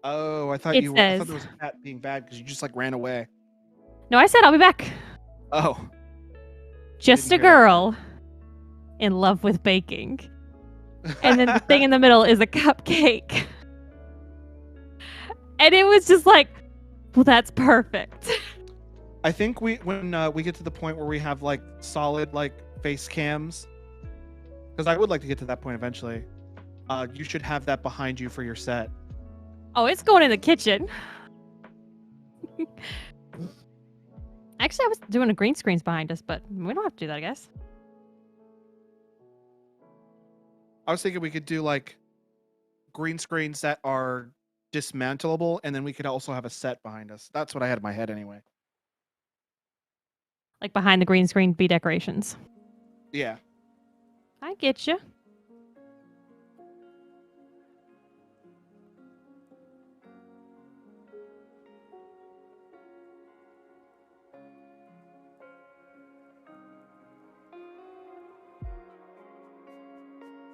Oh, I thought It I thought says- there was a cat being bad because you just like ran away. No, I said I'll be back. Oh, Just a Didn't hear that. girl in love with baking. And then the thing in the middle is a cupcake. And it was just like, well, that's perfect. I think when we get to the point where we have like solid like face cams, because I would like to get to that point eventually. You should have that behind you for your set. Oh, it's going in the kitchen. Actually, I was doing a green screens behind us, but we don't have to do that, I guess. I was thinking we could do like green screens that are dismantleable, and then we could also have a set behind us. That's what I had in my head anyway. Like behind the green screen be decorations. Yeah. I get you.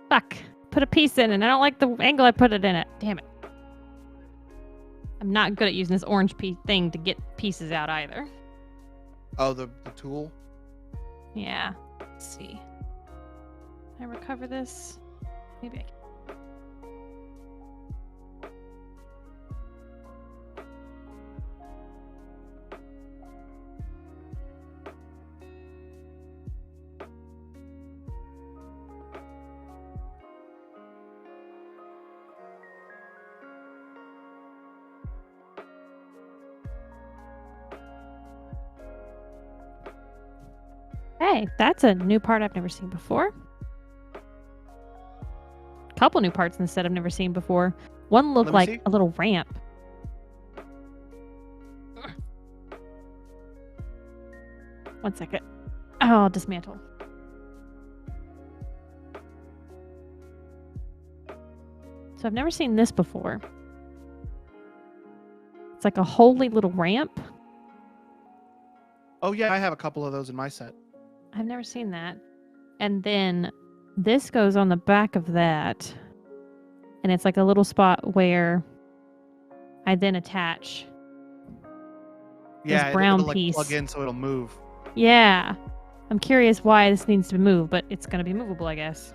Fuck. Put a piece in and I don't like the angle I put it in it. Damn it. I'm not good at using this orange thing to get pieces out either. Oh, the tool. Yeah. Let's see. Can I recover this? Maybe I can. Hey, that's a new part I've never seen before. Couple new parts in the set I've never seen before. One looked Let me like see. a little ramp. One second. Oh, dismantle. So I've never seen this before. It's like a holy little ramp. Oh yeah, I have a couple of those in my set. I've never seen that. And then this goes on the back of that. And it's like a little spot where I then attach. Yeah, brown it'll like piece. plug in so it'll move. Yeah. I'm curious why this needs to move, but it's going to be movable, I guess.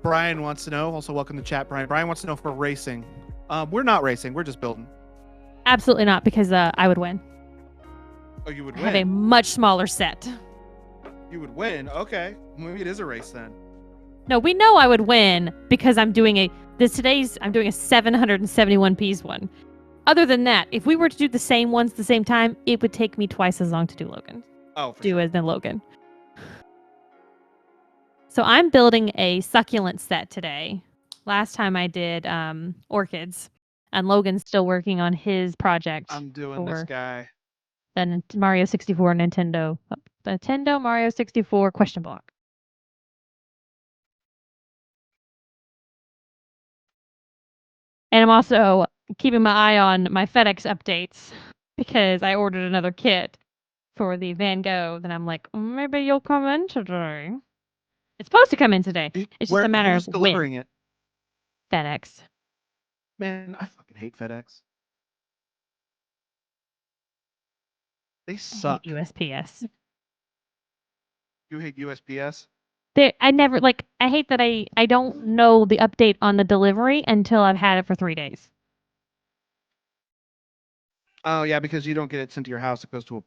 Brian wants to know. Also, welcome to chat, Brian. Brian wants to know if we're racing. We're not racing. We're just building. Absolutely not, because I would win. Oh, you would I have a win. much smaller set. You would win. Okay, maybe it is a race then. No, we know I would win because I'm doing a 771 piece one. Other than that, if we were to do the same ones at the same time, it would take me twice as long to do Logan. Oh, for Do sure. as than Logan. So I'm building a succulent set today. Last time I did orchids, and Logan's still working on his project. I'm doing this for- guy. The Mario 64 Nintendo Mario 64 question block. And I'm also keeping my eye on my FedEx updates because I ordered another kit for the Van Gogh. Then I'm like, maybe you'll come in today. It's supposed to come in today. It's just a matter who's of delivering when. it. FedEx. Man, I fucking hate FedEx. They I suck. hate USPS. You hate USPS? I hate that I don't know the update on the delivery until I've had it for 3 days. Oh yeah, because you don't get it sent to your house. It goes to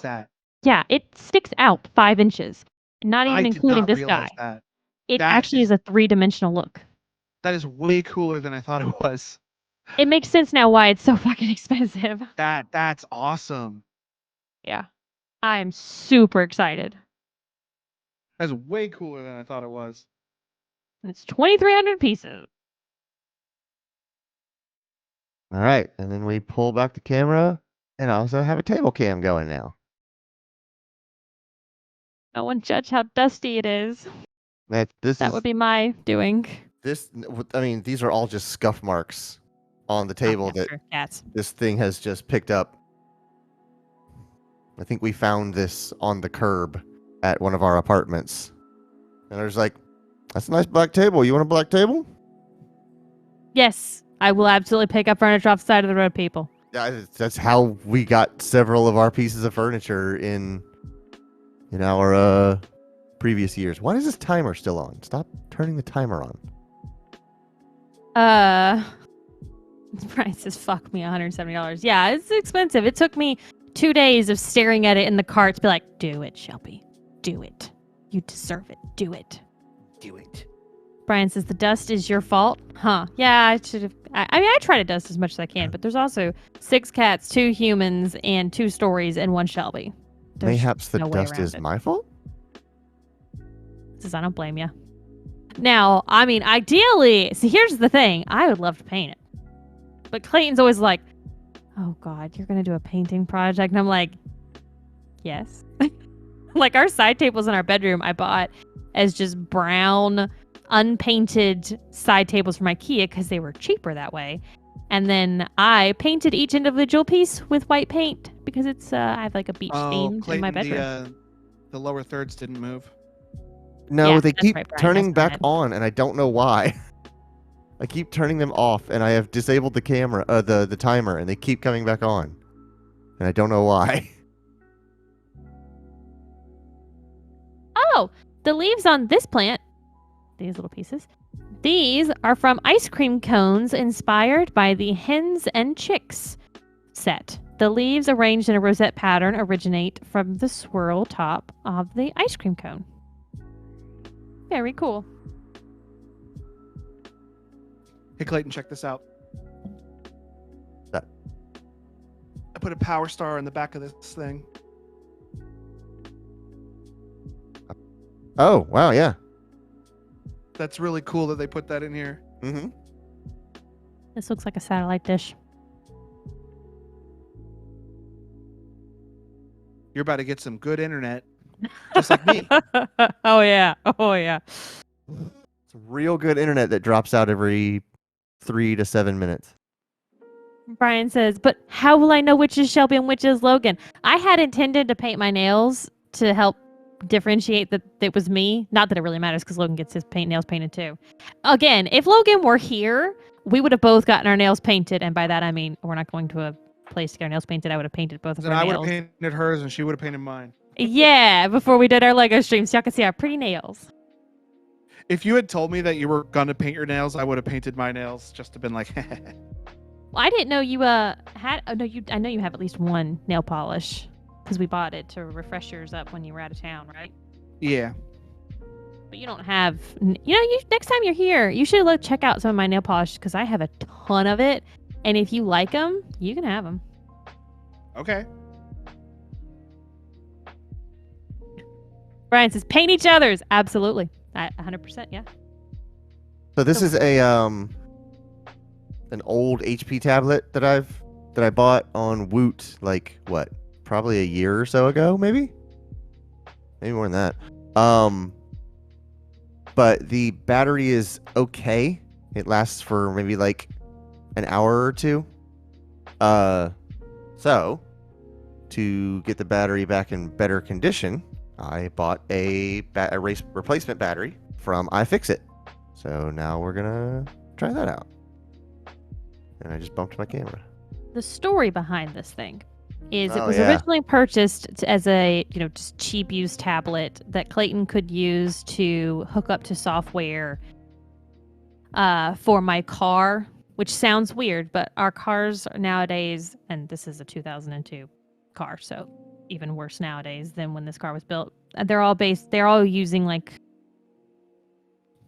that? Yeah, it sticks out 5 inches. Not even I did including not this guy. realize that. It That actually is a 3-dimensional look. That is way cooler than I thought it was. It makes sense now why it's so fucking expensive. That's awesome. Yeah. I am super excited. That's way cooler than I thought it was. It's 2,300 pieces. All right, and then we pull back the camera, and also have a table cam going now. No one judge how dusty it is. That would be my doing. I mean, these are all just scuff marks on the table that Cats. this thing has just picked up. I think we found this on the curb at one of our apartments. And there's like, that's a nice black table. You want a black table? Yes, I will absolutely pick up furniture off the side of the road, people. Yeah, that's how we got several of our pieces of furniture in our previous years. Why is this timer still on? Stop turning the timer on. Price says, fuck me, $170. Yeah, it's expensive. It took me 2 days of staring at it in the cart to be like, do it, Shelby. Do it. You deserve it. Do it. Do it. Brian says, the dust is your fault? Huh. Yeah, I should have. I mean, I try to dust as much as I can, but there's also 6 cats, 2 humans, and 2 stories, and 1 Shelby. There's Mayhaps the no way dust around is it. my fault? Says, I don't blame you. Now, I mean, ideally, see, here's the thing. I would love to paint it. But Clayton's always like, oh, God, you're going to do a painting project? And I'm like, yes. Like, our side tables in our bedroom, I bought as just brown, unpainted side tables from IKEA because they were cheaper that way. And then I painted each individual piece with white paint because it's I have like a beach theme in my bedroom. The lower thirds didn't move. No, Yeah, they that's keep right, Brian, turning that's back right. on, and I don't know why. I keep turning them off, and I have disabled the camera, the timer, and they keep coming back on, and I don't know why. Oh, the leaves on this plant, these little pieces, these are from ice cream cones inspired by the Hens and Chicks set. The leaves arranged in a rosette pattern originate from the swirl top of the ice cream cone. Very cool. Hey, Clayton, check this out. That. I put a power star in the back of this thing. Oh, wow, yeah. That's really cool that they put that in here. Mm-hmm. This looks like a satellite dish. You're about to get some good internet, just like me. Oh, yeah. Oh, yeah. It's real good internet that drops out every 3 to 7 minutes. Brian says, but how will I know which is Shelby and which is Logan? I had intended to paint my nails to help differentiate that it was me. Not that it really matters because Logan gets his nails painted too. Again, if Logan were here, we would have both gotten our nails painted. And by that, I mean, we're not going to a place to get our nails painted. I would have painted both of Then our I would have nails. painted hers, and she would have painted mine. Yeah, before we did our Lego stream, so y'all can see our pretty nails. If you had told me that you were gonna paint your nails, I would have painted my nails just to been like, Well, I didn't know you had. Oh no, I know you have at least one nail polish because we bought it to refresh yours up when you were out of town, right? yeah. But you don't have. You next time you're here, you should check out some of my nail polish because I have a ton of it, and if you like them, you can have them. Okay. Brian says, paint each other's. Absolutely. 100%, yeah. So this is a an old HP tablet that I bought on Woot probably a year or so ago, maybe more than that. But the battery is okay. It lasts for maybe an hour or two. So to get the battery back in better condition, I bought a replacement battery from iFixit. So now we're gonna try that out. And I just bumped my camera. The story behind this thing is it Oh, was yeah. originally purchased as a just cheap used tablet that Clayton could use to hook up to software for my car, which sounds weird, but our cars nowadays, and this is a 2002 car, so even worse nowadays than when this car was built. They're all using like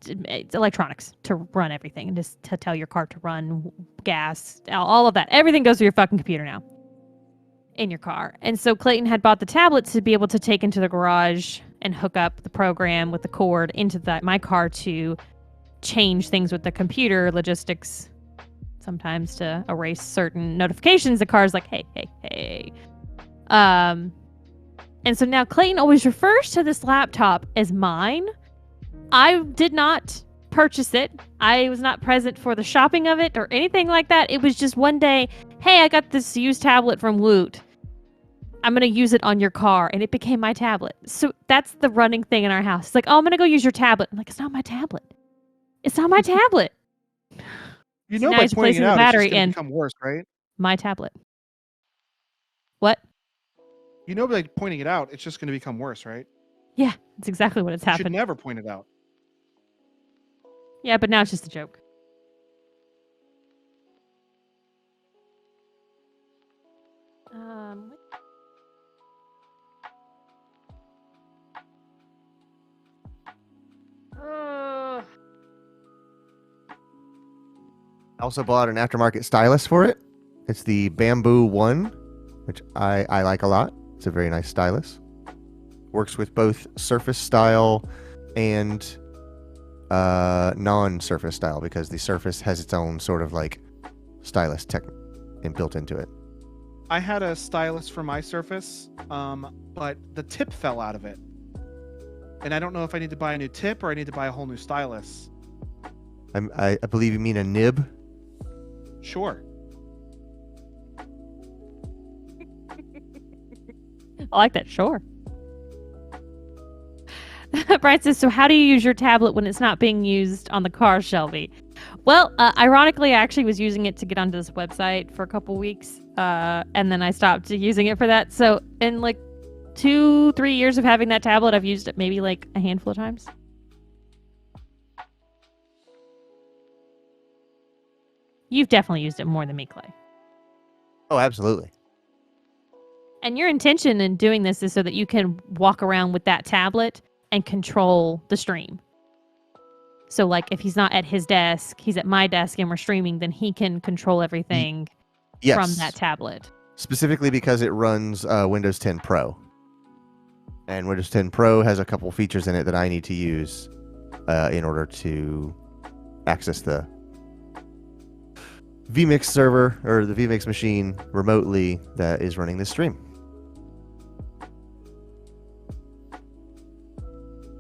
it's electronics to run everything and just to tell your car to run, gas, all of that. Everything goes through your fucking computer now in your car. And so Clayton had bought the tablet to be able to take into the garage and hook up the program with the cord into my car to change things with the computer logistics, sometimes to erase certain notifications. The car's like, hey. And so now Clayton always refers to this laptop as mine. I did not purchase it. I was not present for the shopping of it or anything like that. It was just one day, hey, I got this used tablet from Woot. I'm going to use it on your car. And it became my tablet. So that's the running thing in our house. It's like, oh, I'm going to go use your tablet. I'm like, it's not my tablet. It's not my tablet. You So know, now by he's pointing placing it the out, battery it's just gonna in. become worse, right? My tablet. What? You know, by pointing it out, it's just going to become worse, right? Yeah, that's exactly what has You should happened. never point it out. Yeah, but now it's just a joke. Um, uh, I also bought an aftermarket stylus for it. It's the Bamboo One, which I like a lot. It's a very nice stylus. Works with both surface style and non-surface style, because the surface has its own sort of like stylus tech built into it. I had a stylus for my Surface, but the tip fell out of it. And I don't know if I need to buy a new tip or I need to buy a whole new stylus. I believe you mean a nib. Sure. I like that. Sure. Brian says, so how do you use your tablet when it's not being used on the car, Shelby? Well, ironically, I actually was using it to get onto this website for a couple weeks, and then I stopped using it for that. So in like 2-3 years of having that tablet, I've used it maybe like a handful of times. You've definitely used it more than me, Clay. Oh, absolutely. And your intention in doing this is so that you can walk around with that tablet and control the stream. So, like, if he's not at his desk, he's at my desk and we're streaming, then he can control everything Yes. from that tablet. Specifically because it runs Windows 10 Pro. And Windows 10 Pro has a couple features in it that I need to use in order to access the vMix server or the vMix machine remotely that is running this stream.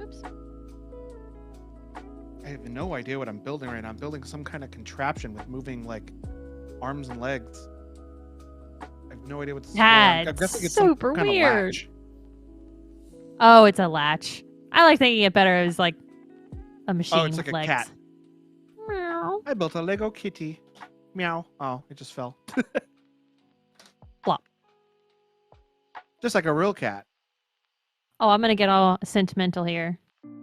Oops. I have no idea what I'm building right now. I'm building some kind of contraption with moving like arms and legs. I have no idea what this is. I'm That's guessing it's some super kind of weird. latch. Oh, it's a latch. I like thinking it better as like a machine Oh, it's with like a legs. cat. Meow. I built a Lego kitty. Meow. Oh, it just fell. Flop. Just like a real cat. Oh, I'm going to get all sentimental here.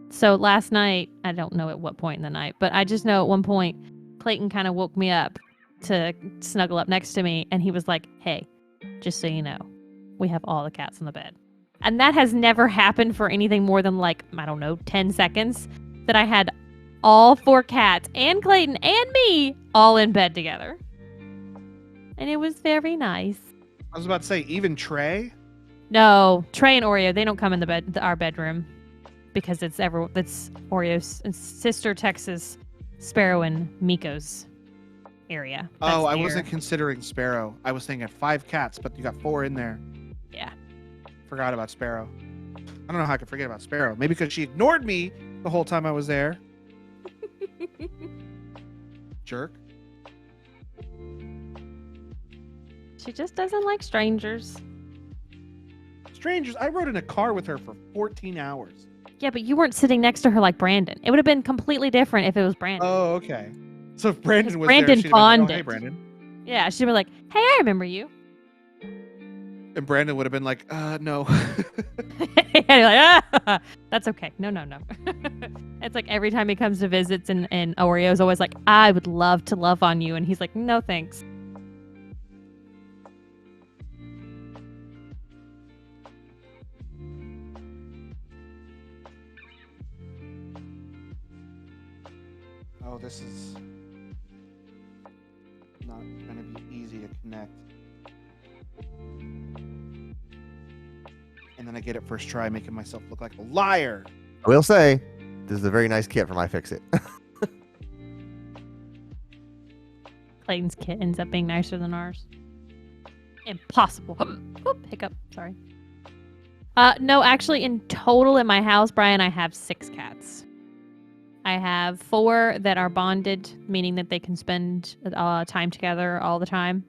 So last night, I don't know at what point in the night, but I just know at one point, Clayton kind of woke me up to snuggle up next to me. And he was like, hey, just so you know, we have all the cats on the bed. And that has never happened for anything more than like, I don't know, 10 seconds that I had all 4 cats and Clayton and me all in bed together. And it was very nice. I was about to say, even Trey. No, Trey and Oreo, they don't come in our bedroom because it's Oreo's sister Texas, Sparrow and Miko's area. Oh, I That's wasn't their- considering Sparrow. I was thinking 5 cats, but you got 4 in there. Yeah. Forgot about Sparrow. I don't know how I could forget about Sparrow. Maybe because she ignored me the whole time I was there. Jerk. She just doesn't like strangers. Strangers, I rode in a car with her for 14 hours. Yeah, but you weren't sitting next to her like Brandon. It would have been completely different if it was Brandon. Oh, okay. So if Brandon was Brandon there, she'd have been like, oh, hey, bonded. Brandon. Yeah, she'd be like, hey, I remember you. And Brandon would have been like, no. And you're like, ah, that's okay. No. It's like every time he comes to visits and Oreo's always like, I would love to love on you. And he's like, no, thanks. Oh, this is not gonna be easy to connect. And then I get it first try, making myself look like a liar. I will say, this is a very nice kit from iFixit. Clayton's kit ends up being nicer than ours. Impossible. Oop, hiccup. Sorry. No, actually, in total in my house, Brian, I have 6 cats. I have 4 that are bonded, meaning that they can spend time together all the time.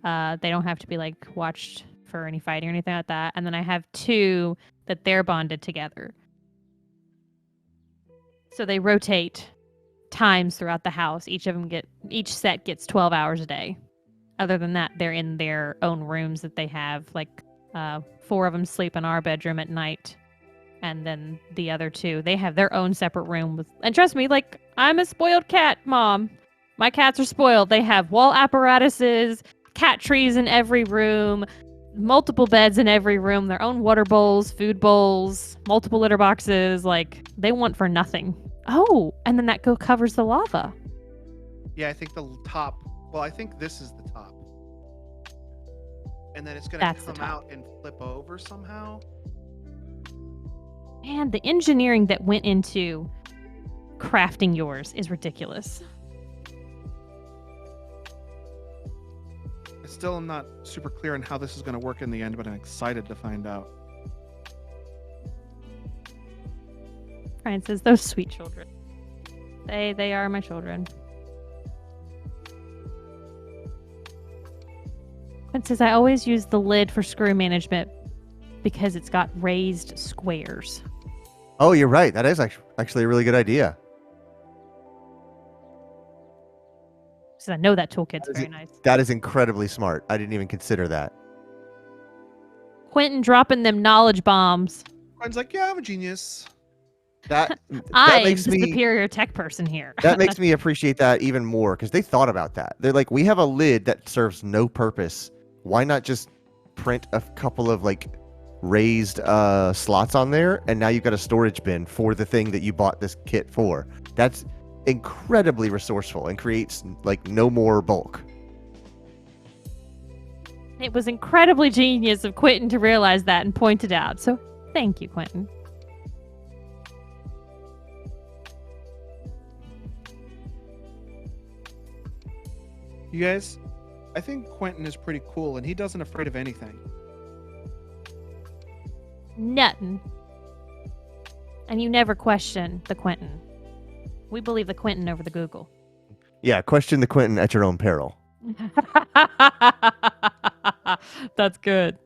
They don't have to be like watched for any fighting or anything like that. And then I have 2 that they're bonded together. So they rotate times throughout the house. Each set gets 12 hours a day. Other than that, they're in their own rooms that they have. Like 4 of them sleep in our bedroom at night. And then the other 2, they have their own separate room. And trust me, like, I'm a spoiled cat mom. My cats are spoiled. They have wall apparatuses, cat trees in every room, multiple beds in every room, their own water bowls, food bowls, multiple litter boxes. Like, they want for nothing. Oh, and then that covers the lava. Yeah, I think the top. Well, I think this is the top. And then it's gonna That's the come top. out and flip over somehow. Man, the engineering that went into crafting yours is ridiculous. I still am not super clear on how this is gonna work in the end, but I'm excited to find out. Brian says, those sweet children. They are my children. Quinn says, I always use the lid for screw management because it's got raised squares. Oh, you're right. That is actually a really good idea. Because I know that toolkit's That is very it. nice. That is incredibly smart. I didn't even consider that. Quentin dropping them knowledge bombs. Quinn's like, yeah, I'm a genius. That I'm makes the me superior tech person here. that makes me appreciate that even more because they thought about that. They're like, we have a lid that serves no purpose. Why not just print a couple of like raised slots on there, and now you've got a storage bin for the thing that you bought this kit for. That's incredibly resourceful and creates like no more bulk. It was incredibly genius of Quentin to realize that and point it out. So thank you, Quentin. You guys, I think Quentin is pretty cool, and he doesn't afraid of anything. Nothing. And you never question the Quentin. We believe the Quentin over the Google. Yeah, question the Quentin at your own peril. That's good.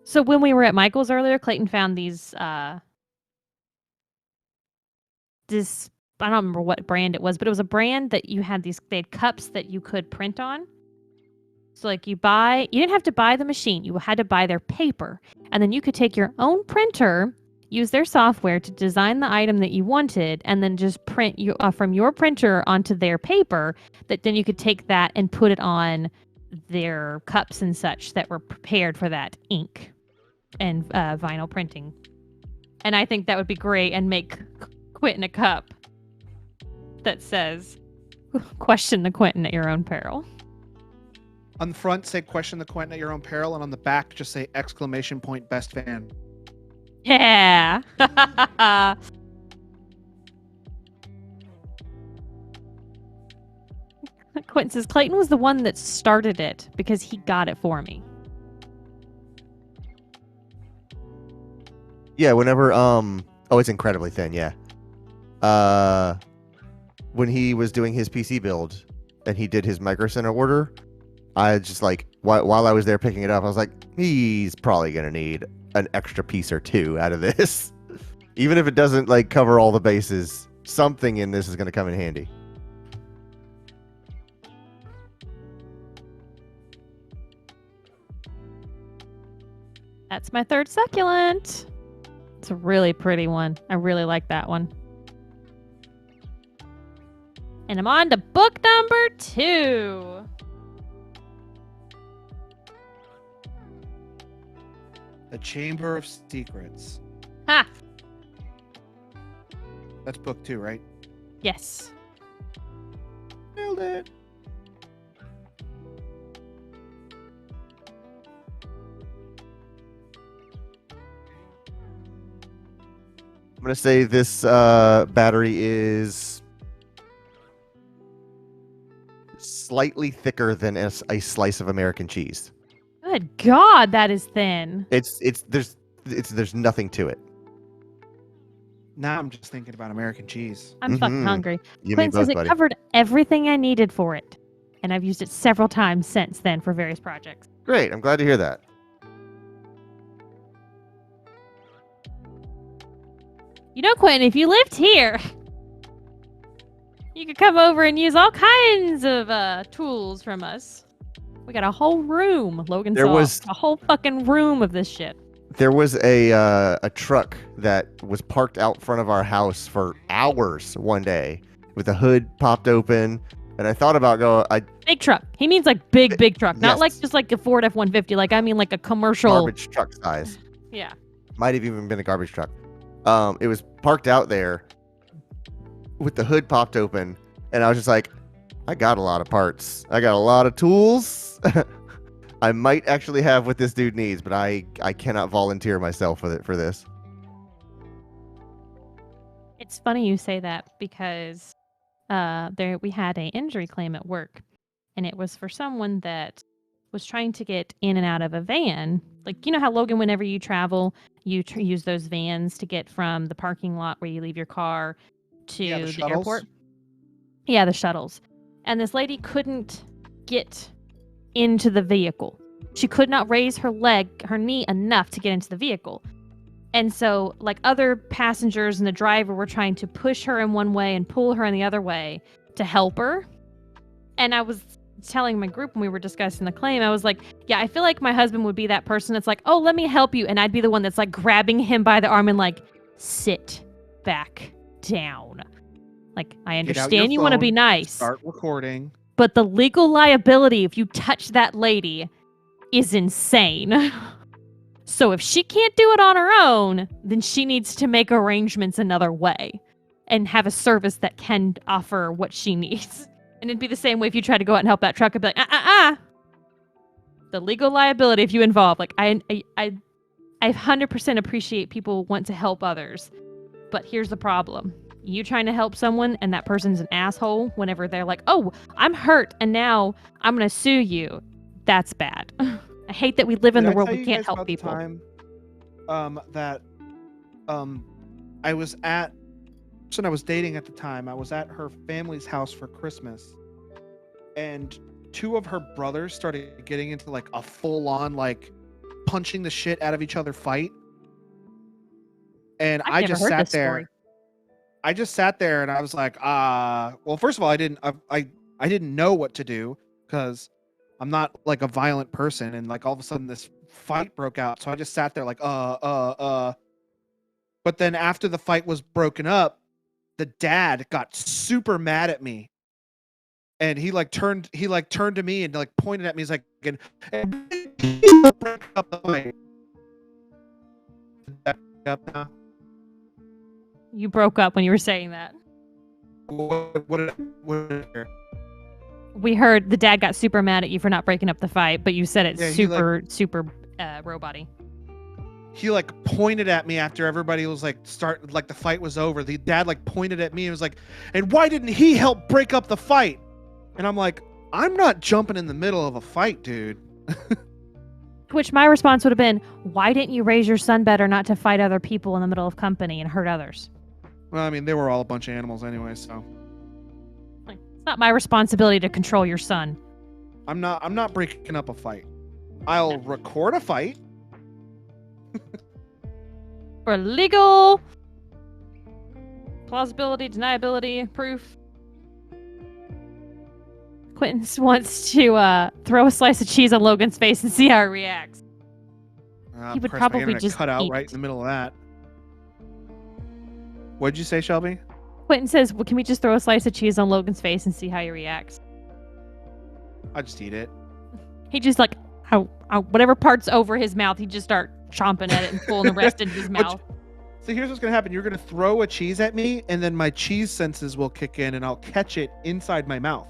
So when we were at Michael's earlier, Clayton found these this, I don't remember what brand it was, but it was a brand that you had they had cups that you could print on. So like you didn't have to buy the machine, you had to buy their paper. And then you could take your own printer, use their software to design the item that you wanted, and then just print from your printer onto their paper, that then you could take that and put it on their cups and such that were prepared for that ink and vinyl printing. And I think that would be great, and make Quentin a cup that says, question the Quentin at your own peril. On the front, say question the Quentin at your own peril, and on the back, just say exclamation point best fan. Yeah. Quentin says Clayton was the one that started it because he got it for me. Yeah, whenever oh, it's incredibly thin, yeah. When he was doing his PC build and he did his Micro Center order, I just like while I was there picking it up, I was like, he's probably gonna need an extra piece or two out of this. Even if it doesn't like cover all the bases, something in this is gonna come in handy. That's my third succulent. It's a really pretty one. I really like that one. And I'm on to book number 2. The Chamber of Secrets. Ha! That's book 2, right? Yes. Nailed it. I'm gonna say this battery is slightly thicker than a slice of American cheese. Good God, that is thin. There's nothing to it. Now I'm just thinking about American cheese. I'm fucking Mhm. hungry. You Quentin mean both, says it buddy? covered everything I needed for it, and I've used it several times since then for various projects. Great. I'm glad to hear that. You know, Quentin, if you lived here, you could come over and use all kinds of tools from us. We got a whole room, Logan There saw. was- A whole fucking room of this shit. There was a truck that was parked out front of our house for hours one day with the hood popped open, and I thought about Big truck. He means like big truck, not Yes. like just like a Ford F-150. Like I mean like a commercial. garbage truck size. Yeah. Might have even been a garbage truck. It was parked out there with the hood popped open, and I was just like, I got a lot of parts. I got a lot of tools. I might actually have what this dude needs, but I cannot volunteer myself for this. It's funny you say that because we had an injury claim at work, and it was for someone that was trying to get in and out of a van. Like, you know how, Logan, whenever you travel, you use those vans to get from the parking lot where you leave your car to Yeah, the the shuttles. airport? Yeah, the shuttles. And this lady couldn't get into the vehicle. She could not raise her knee enough to get into the vehicle. And so, like, other passengers and the driver were trying to push her in one way and pull her in the other way to help her. And I was telling my group when we were discussing the claim, I was like, yeah, I feel like my husband would be that person that's like, oh, let me help you. And I'd be the one that's like grabbing him by the arm and like, sit back down. Like, I Get out your understand you want to be phone, nice, Start recording. but the legal liability if you touch that lady is insane. So if she can't do it on her own, then she needs to make arrangements another way and have a service that can offer what she needs. And it'd be the same way if you try to go out and help that truck and be like, The legal liability if you involve. Like, I 100% appreciate people want to help others. But here's the problem. You trying to help someone and that person's an asshole whenever they're like, oh, I'm hurt and now I'm going to sue you. That's bad. I hate that we live in Did the I world tell we you can't guys help about the people. time, that I was at person I was dating at the time. I was at her family's house for Christmas, and two of her brothers started getting into like a full-on like punching the shit out of each other fight. And I've I never just heard sat this there. story. I just sat there and I was like, well, first of all, I didn't know what to do because I'm not like a violent person, and like all of a sudden this fight broke out. So I just sat there like, But then after the fight was broken up, the dad got super mad at me. And he turned to me and like pointed at me. He's like, break up the fight. Up now? You broke up when you were saying that. What We heard the dad got super mad at you for not breaking up the fight, but you said it's Yeah, he, super robot-y. he like pointed at me after everybody was like the fight was over. The dad like pointed at me and was like, and why didn't he help break up the fight? And I'm like, I'm not jumping in the middle of a fight, dude. To which my response would have been, why didn't you raise your son better not to fight other people in the middle of company and hurt others? Well, I mean, they were all a bunch of animals anyway, so Like, it's not my responsibility to control your son. I'm not breaking up a fight. I'll record a fight. For legal plausibility, deniability, proof. Quentin wants to throw a slice of cheese on Logan's face and see how he reacts. He would Christ, my probably internet just cut out eat right it. in the middle of that. What'd you say, Shelby? Quentin says, well, can we just throw a slice of cheese on Logan's face and see how he reacts? I just eat it. He just like, whatever part's over his mouth, he just start chomping at it and pulling the rest into his Which- mouth. So here's what's gonna happen. You're gonna throw a cheese at me, and then my cheese senses will kick in, and I'll catch it inside my mouth.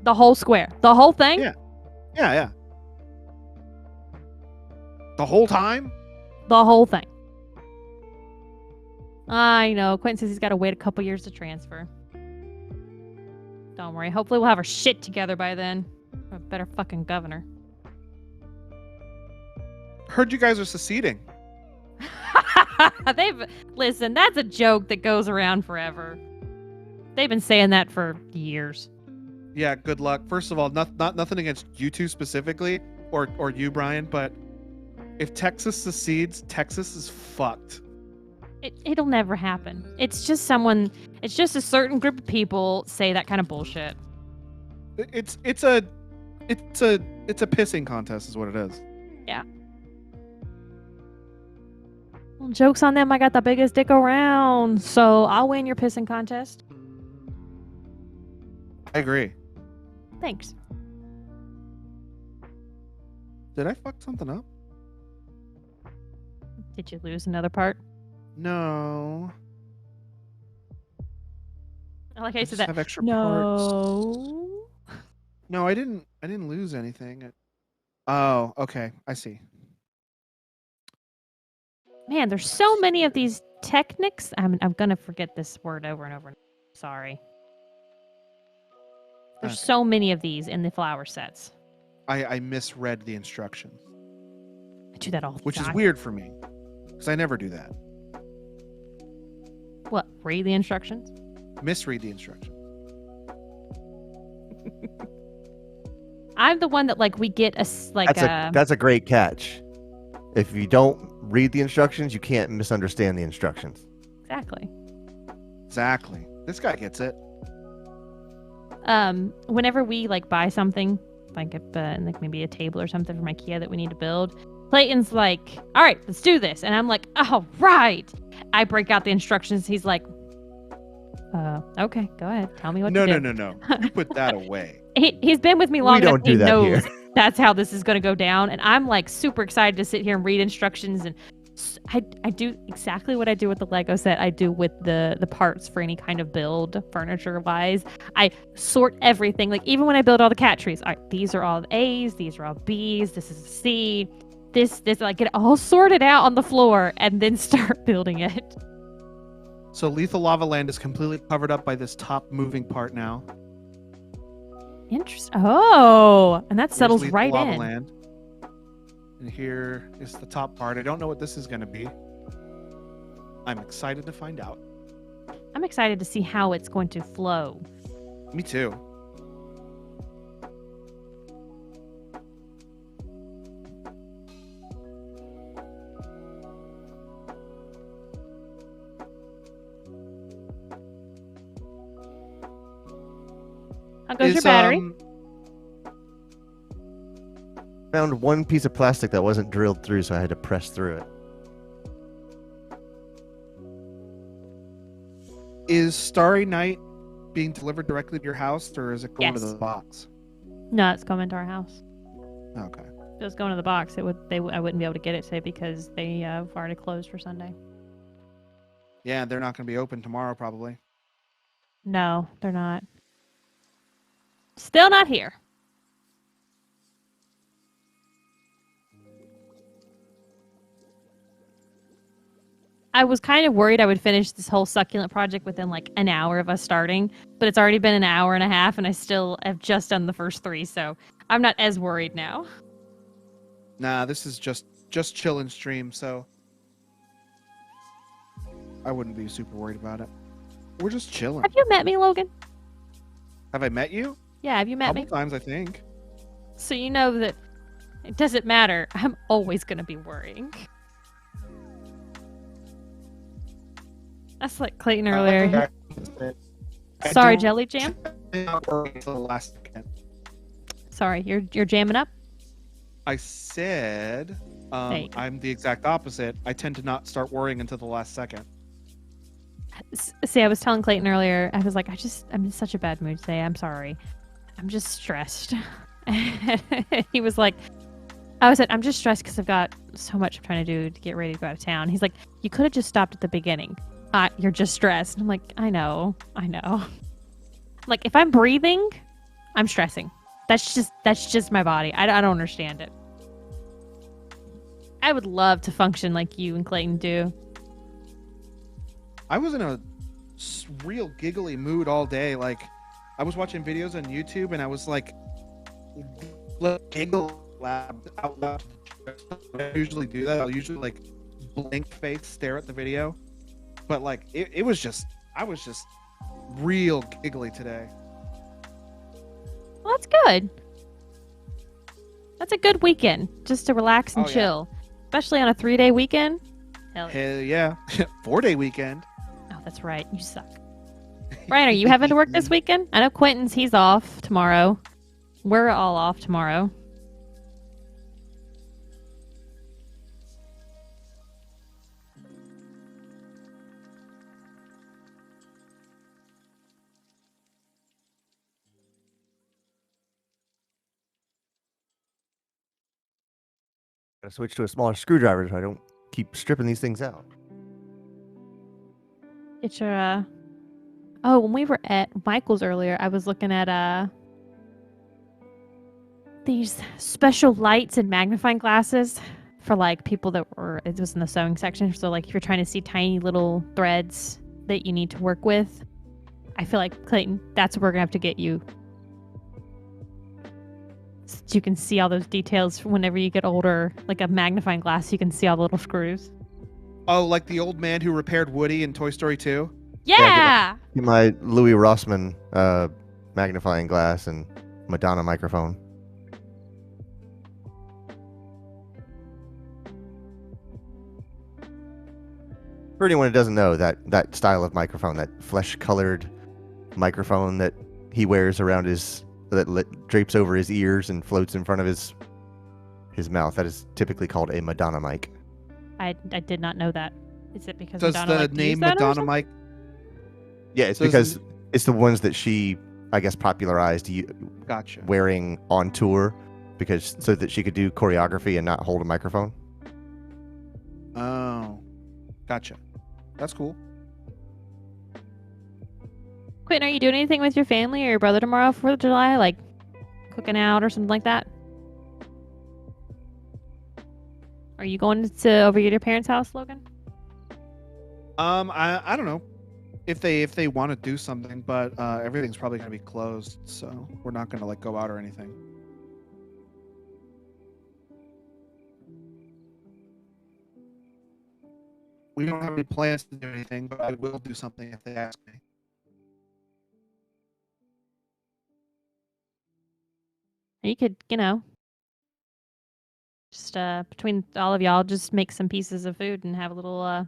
The whole square. The whole thing? Yeah. Yeah. The whole time? The whole thing. I know. Quentin says he's got to wait a couple years to transfer. Don't worry. Hopefully we'll have our shit together by then. A better fucking governor. Heard you guys are seceding. Listen, that's a joke that goes around forever. They've been saying that for years. Yeah, good luck. First of all, nothing against you two specifically, or you, Brian, but if Texas secedes, Texas is fucked. It'll never happen. It's just a certain group of people say that kind of bullshit. It's a pissing contest is what it is. Yeah. Well, joke's on them. I got the biggest dick around, so I'll win your pissing contest. I agree. Thanks. Did I fuck something up? Did you lose another part? No. I like how I you just said that. have extra parts. No. No, I didn't lose anything. Oh, okay. I see. Man, there's so many of these techniques. I'm gonna forget this word over and over. Sorry. There's Okay. so many of these in the flower sets. I misread the instructions, I do that all the which is time. weird for me because I never do that. What? Read the instructions? Misread the instructions. I'm the one that we get That's a great catch. If you don't read the instructions, you can't misunderstand the instructions. exactly. Exactly. This guy gets it. Whenever we buy something maybe a table or something from IKEA that we need to build, Clayton's like, all right, let's do this, and I'm like, all right. I break out the instructions. He's like, okay, go ahead, tell me what to do. No. You put that away. He's been with me long We enough. don't do He that knows here. that's how this is going to go down, and I'm super excited to sit here and read instructions. And I do exactly what I do with the Lego set. I do with the parts for any kind of build, furniture wise. I sort everything. Even when I build all the cat trees, all right, these are all A's, these are all B's, this is a C, this get it all sorted out on the floor, and then start building it. So Lethal Lava Land is completely covered up by this top moving part now. Interesting. Oh, and that Here's settles Lethal right Lava in. Land. And here is the top part. I don't know what this is going to be. I'm excited to find out. I'm excited to see how it's going to flow. Me too. How goes your battery? Found one piece of plastic that wasn't drilled through, so I had to press through it. Is Starry Night being delivered directly to your house, or is it going to Yes. the box? No, it's coming to our house. Okay. If it was going to the box, I wouldn't be able to get it today because they have already closed for Sunday. Yeah, they're not going to be open tomorrow, probably. No, they're not. Still not here. I was kind of worried I would finish this whole succulent project within an hour of us starting, but it's already been an hour and a half, and I still have just done the first 3, so I'm not as worried now. Nah, this is just chill and stream, so I wouldn't be super worried about it. We're just chilling. Have you met me, Logan? Have I met you? Yeah, have you A met couple me? times, I think. So you know that it doesn't matter. I'm always going to be worrying. That's like Clayton earlier. I Sorry, don't- Jelly Jam. Not worry until the last second. Sorry, you're jamming up. I said There you go. I'm the exact opposite. I tend to not start worrying until the last second. See, I was telling Clayton earlier. I was like, I'm in such a bad mood today. I'm sorry. I'm just stressed. And he was like, I said, I'm just stressed because I've got so much I'm trying to do to get ready to go out of town. He's like, you could have just stopped at the beginning. You're just stressed. And I'm like, I know. Like, if I'm breathing, I'm stressing. That's just my body. I don't understand it. I would love to function like you and Clayton do. I was in a real giggly mood all day. Like, I was watching videos on YouTube and I was like, giggle out loud. I usually do that. I'll usually like blink face, stare at the video. But like, I was just real giggly today. Well, that's good. That's a good weekend just to relax and chill, especially on a 3-day weekend. Hell yeah. 4-day weekend. Oh, that's right. You suck. Brian, are you having to work this weekend? I know Quentin's, he's off tomorrow. We're all off tomorrow. Gotta switch to a smaller screwdriver so I don't keep stripping these things out. Get your when we were at Michael's earlier, I was looking at these special lights and magnifying glasses for like people that were, it was in the sewing section. So like if you're trying to see tiny little threads that you need to work with, I feel like, Clayton, that's what we're gonna have to get you. So that you can see all those details whenever you get older, like a magnifying glass, you can see all the little screws. Oh, like the old man who repaired Woody in Toy Story 2? Yeah! Get my Louis Rossmann magnifying glass and Madonna microphone. For anyone who doesn't know, that style of microphone, that flesh-colored microphone that he wears around that drapes over his ears and floats in front of his mouth, that is typically called a Madonna mic. I did not know that. Is it because Does Madonna the liked to use name that or Madonna something? mic? Yeah, it's So is because it's the ones that she, I guess, popularized Gotcha. wearing on tour, so that she could do choreography and not hold a microphone. Oh, gotcha. That's cool. Quentin, are you doing anything with your family or your brother tomorrow for July? Like cooking out or something like that? Are you going to over at your parents' house, Logan? I don't know if they want to do something, but everything's probably gonna be closed, so we're not gonna like go out or anything. We don't have any plans to do anything, but I will do something if they ask me. You could, just between all of y'all, just make some pieces of food and have a little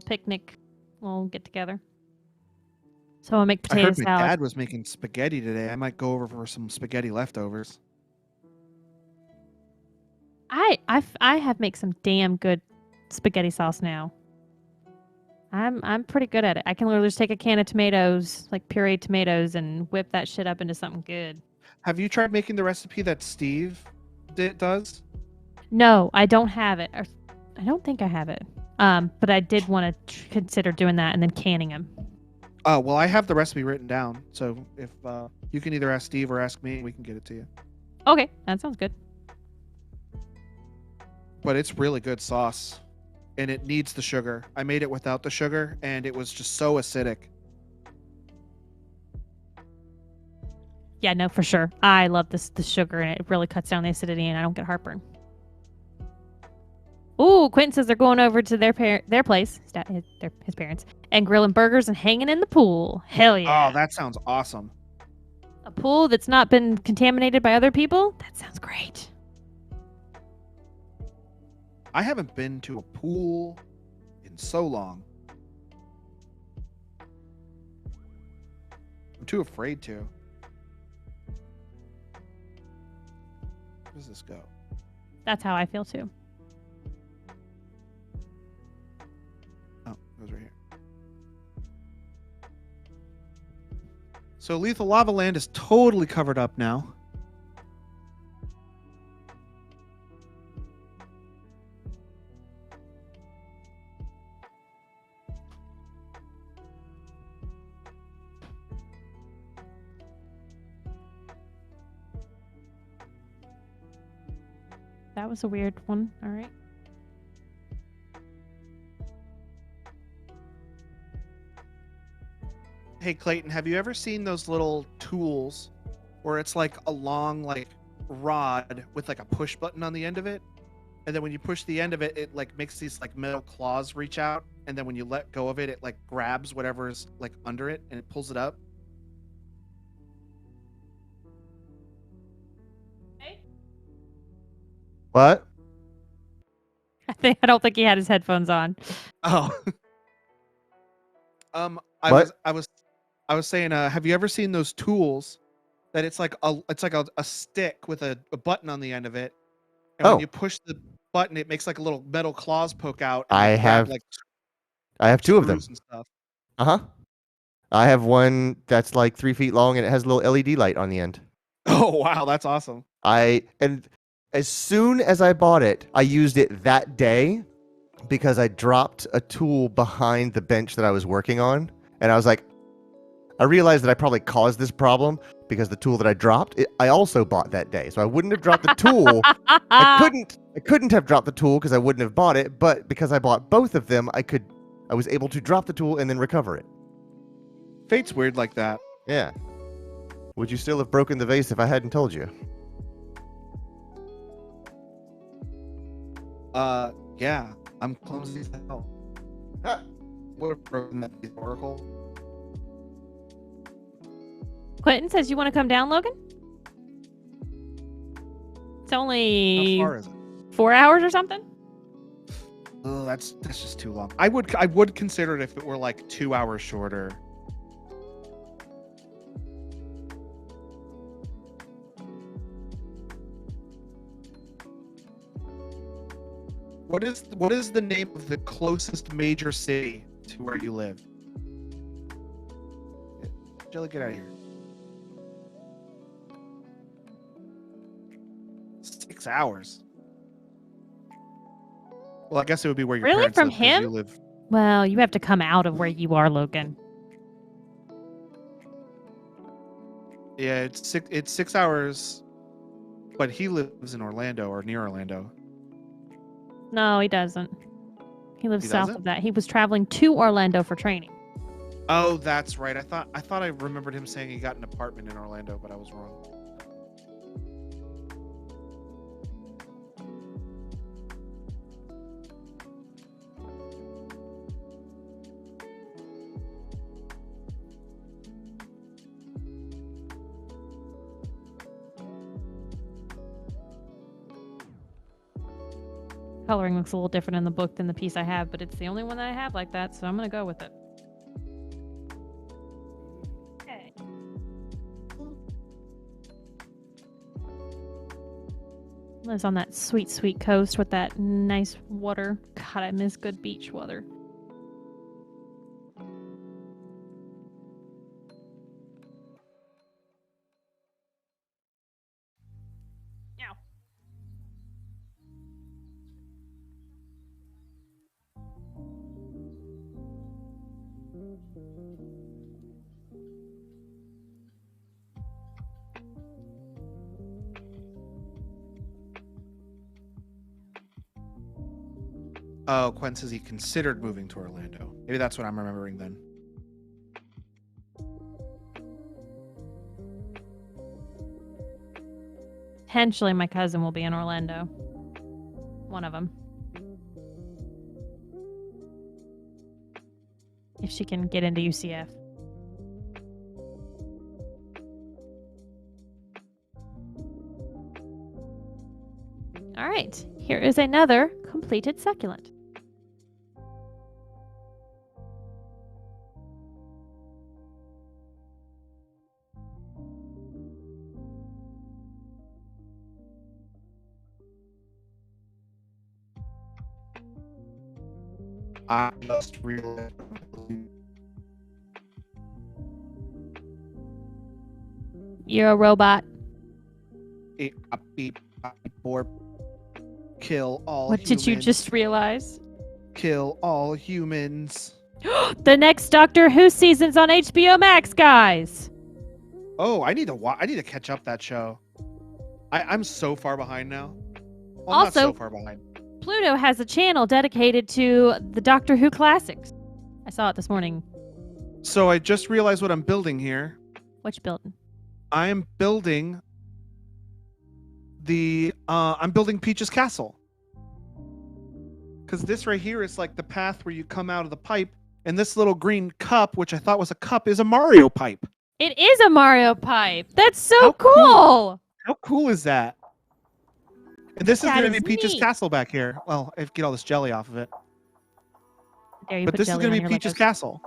picnic, little get together. So I'll make I potato heard my salad. dad was making spaghetti today. I might go over for some spaghetti leftovers. I have make some damn good spaghetti sauce now. I'm pretty good at it. I can literally just take a can of tomatoes, like pureed tomatoes, and whip that shit up into something good. Have you tried making the recipe that Steve does? No, I don't have it. Or, I don't think I have it. But I did want to consider doing that and then canning them. Oh, well, I have the recipe written down. So if you can either ask Steve or ask me, we can get it to you. Okay, that sounds good. But it's really good sauce. And it needs the sugar. I made it without the sugar, and it was just so acidic. Yeah, no, for sure. I love the sugar, and it really cuts down the acidity, and I don't get heartburn. Ooh, Quentin says they're going over to their place, his parents, and grilling burgers and hanging in the pool. Hell yeah! Oh, that sounds awesome. A pool that's not been contaminated by other people? That sounds great. I haven't been to a pool in so long. I'm too afraid to. Where does this go? That's how I feel too. Oh, it goes right here. So Lethal Lava Land is totally covered up now. That was a weird one. All right. Hey Clayton, have you ever seen those little tools where it's like a long like rod with like a push button on the end of it? And then when you push the end of it, it like makes these like metal claws reach out, and then when you let go of it, it like grabs whatever's like under it and it pulls it up. What? I don't think he had his headphones on. Oh. I What? was saying, have you ever seen those tools that it's like a stick with a button on the end of it, and Oh. when you push the button, it makes like a little metal claws poke out. And I like, grab, have like I have two of them. screws and stuff. Uh-huh. I have one that's like 3 feet long and it has a little LED light on the end. Oh wow, that's awesome. And as soon as I bought it, I used it that day because I dropped a tool behind the bench that I was working on, and I realized that I probably caused this problem because the tool that I dropped, I also bought that day. So I wouldn't have dropped the tool. I couldn't have dropped the tool because I wouldn't have bought it, but because I bought both of them, I was able to drop the tool and then recover it. Fate's weird like that. Yeah. Would you still have broken the vase if I hadn't told you? Yeah, I'm clumsy as hell. Would have broken that piece of oracle. Quentin says you want to come down, Logan? It's How only far is it? 4 hours or something. Oh, that's just too long. I would consider it if it were like 2 hours shorter. What is the name of the closest major city to where you live? Jelly, get out of here. 6 hours. Well, I guess it would be where your Really? parents From live, 'cause him? you live. Well, you have to come out of where you are, Logan. Yeah, it's 6 hours, but he lives in Orlando or near Orlando. No, he doesn't. He lives He south doesn't? of that. He was traveling to Orlando for training. Oh, that's right. I thought I remembered him saying he got an apartment in Orlando, but I was wrong. Coloring looks a little different in the book than the piece I have, but it's the only one that I have like that, so I'm gonna go with it. Okay. Lives on that sweet, sweet coast with that nice water. God, I miss good beach weather. Ow. Oh, Quen says he considered moving to Orlando. Maybe that's what I'm remembering then. Potentially my cousin will be in Orlando. One of them. If she can get into UCF. All right, here is another completed succulent. I just realized. You're a robot. Beep, beep, beep, borp. Kill all What humans. did you just realize? Kill all humans. The next Doctor Who season's on HBO Max, guys. Oh, I need to catch up that show. I'm so far behind now. Well, I'm not Also- so far behind. Pluto has a channel dedicated to the Doctor Who classics. I saw it this morning. So I just realized what I'm building here. What you building? I am building I'm building Peach's castle. Because this right here is like the path where you come out of the pipe, and this little green cup, which I thought was a cup, is a Mario pipe. It is a Mario pipe. That's so How cool. cool. How cool is that? And this is That going to is be Peach's neat. castle back here. Well, if get all this jelly off of it. There, you But put this is jelly going on to be your Peach's Legos. castle.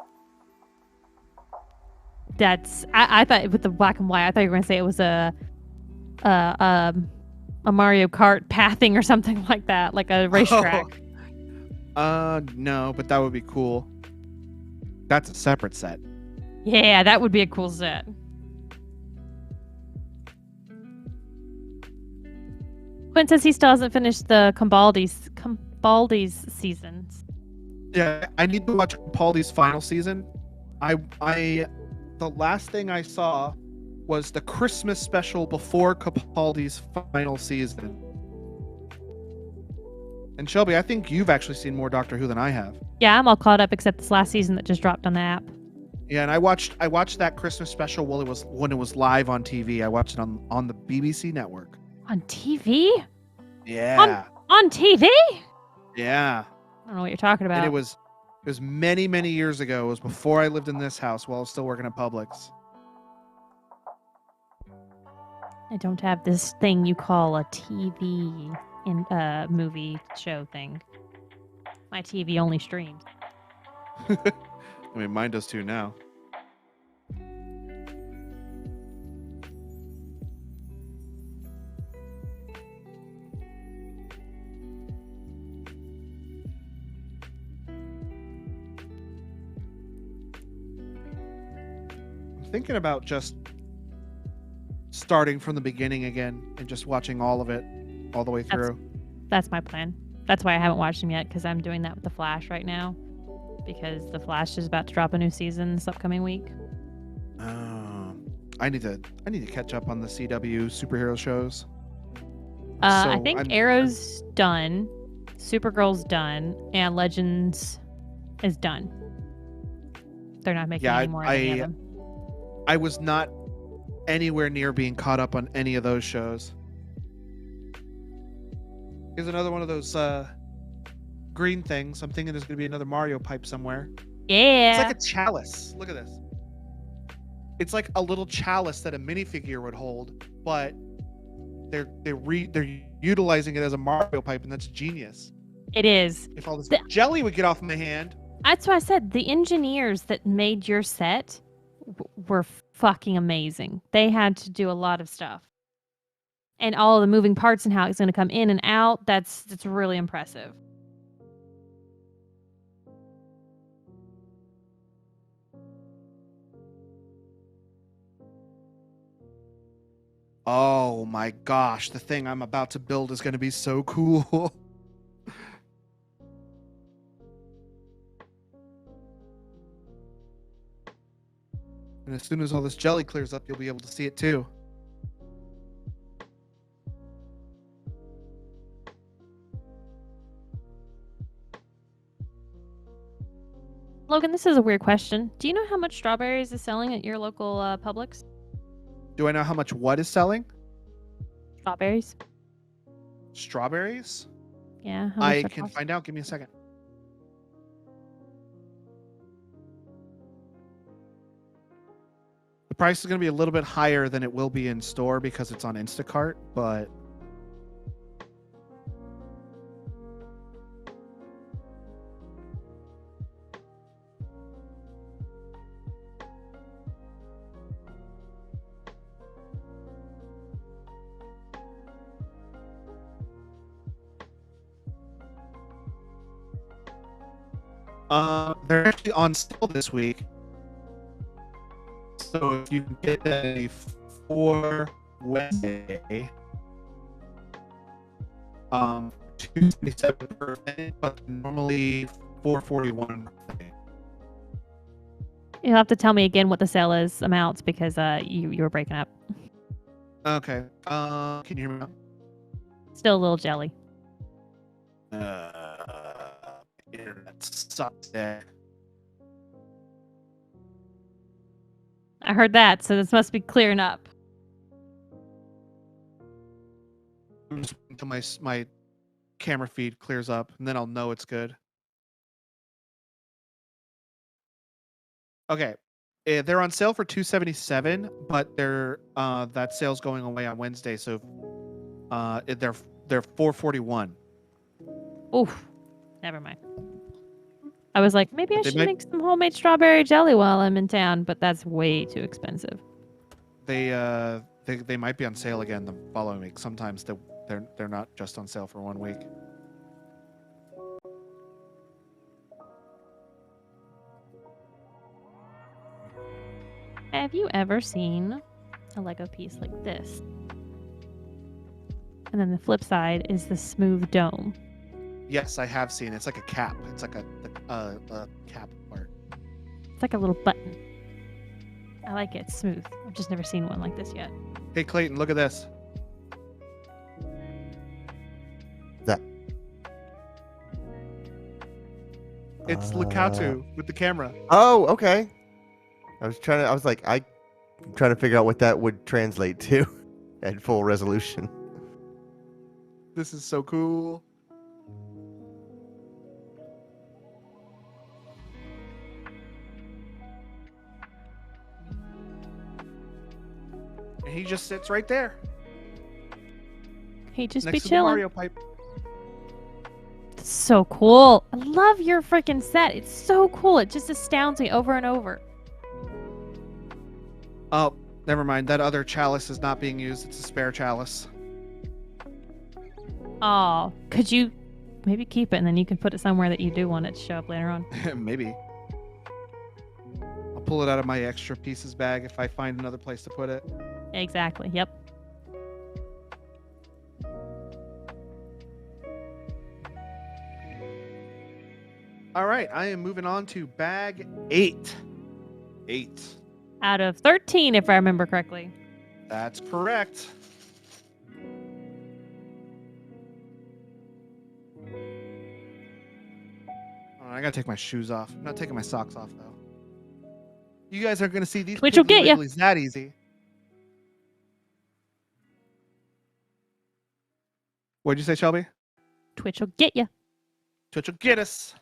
That's. I thought with the black and white. I thought you were gonna say it was a Mario Kart pathing or something like that, like a racetrack. No, but that would be cool. That's a separate set. Yeah, that would be a cool set. Quinn says he still hasn't finished the Cambaldi's seasons. Yeah, I need to watch Capaldi's final season. The last thing I saw was the Christmas special before Capaldi's final season. And Shelby, I think you've actually seen more Doctor Who than I have. Yeah, I'm all caught up except this last season that just dropped on the app. Yeah, and I watched that Christmas special when it was live on TV. I watched it on the BBC network. On TV? Yeah. On TV? Yeah. I don't know what you're talking about. And it was many, many years ago. It was before I lived in this house while I was still working at Publix. I don't have this thing you call a TV in movie show thing. My TV only streams. I mean, mine does too now. I'm thinking about just starting from the beginning again and just watching all of it all the way through. That's my plan. That's why I haven't watched them yet, because I'm doing that with The Flash right now. Because The Flash is about to drop a new season this upcoming week. I need to catch up on the CW superhero shows. I So think I'm- Arrow's done, Supergirl's done, and Legends is done. They're not making Yeah, any more of any of them. I was not anywhere near being caught up on any of those shows. Here's another one of those green things. I'm thinking there's going to be another Mario pipe somewhere. Yeah. It's like a chalice. Look at this. It's like a little chalice that a minifigure would hold, but they're utilizing it as a Mario pipe, and that's genius. It is. If all this The- jelly would get off my hand. That's why I said the engineers that made your set were fucking amazing. They had to do a lot of stuff. And all of the moving parts and how it's going to come in and out, that's really impressive. Oh my gosh, the thing I'm about to build is going to be so cool. And as soon as all this jelly clears up, you'll be able to see it too. Logan, this is a weird question. Do you know how much strawberries is selling at your local Publix? Do I know how much what is selling? Strawberries? Strawberries? Yeah. How much I they're can costing? find out. Give me a second. The price is going to be a little bit higher than it will be in store because it's on Instacart, but they're actually on sale this week. So if you can get that before Wednesday, $277 but normally $441. You'll have to tell me again what the sale is amounts because you were breaking up. Okay. Can you hear me now? Still a little jelly. Internet sucks. Eh? I heard that, so this must be clearing up. I'm just waiting until my camera feed clears up, and then I'll know it's good. Okay, they're on sale for $277, but they're that sale's going away on Wednesday, so they're $441. Oof. Never mind. I was like, maybe I But they should might- make some homemade strawberry jelly while I'm in town, but that's way too expensive. They might be on sale again the following week. Sometimes they're not just on sale for 1 week. Have you ever seen a Lego piece like this? And then the flip side is the smooth dome. Yes, I have seen. It's like a cap. It's like a cap part. It's like a little button. I like it. It's smooth. I've just never seen one like this yet. Hey Clayton, look at this. It's Lucatu with the camera. Oh, okay. I was like, I'm trying to figure out what that would translate to at full resolution. This is so cool. And he just sits right there He just next be to the chilling. Mario pipe. It's so cool. I love your freaking set. It's so cool. It just astounds me over and over. Oh, never mind. That other chalice is not being used. It's a spare chalice. Oh, could you maybe keep it and then you can put it somewhere that you do want it to show up later on? Maybe. I'll pull it out of my extra pieces bag if I find another place to put it. Exactly. Yep. All right, I am moving on to bag 8. 8. Out of 13, if I remember correctly. That's correct. Oh, I gotta take my shoes off. I'm not taking my socks off though. You guys aren't gonna see these Twitch will Piggly get ya. Wigglies that easy. What'd you say, Shelby? Twitch will get you. Twitch will get us.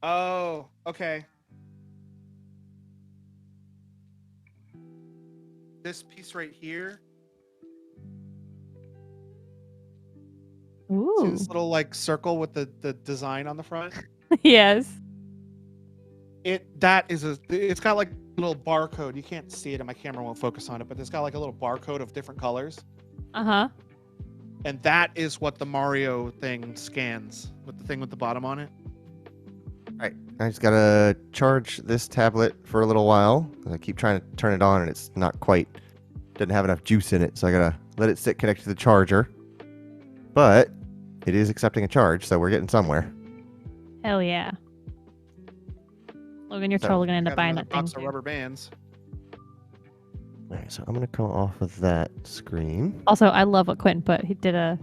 Oh, okay. This piece right here. See Ooh. this little like circle with the design on the front? Yes. It's got like a little barcode. You can't see it and my camera won't focus on it, but it's got like a little barcode of different colors. Uh-huh. And that is what the Mario thing scans with the thing with the bottom on it. Alright, I just gotta charge this tablet for a little while. I keep trying to turn it on and it's not quite, doesn't have enough juice in it, so I gotta let it sit connected to the charger. But it is accepting a charge, so we're getting somewhere. Hell yeah. Logan, you're So, totally gonna end up Got buying another that thing box of too. rubber bands. Alright, so I'm gonna come off of that screen. Also, I love what Quentin put. He did a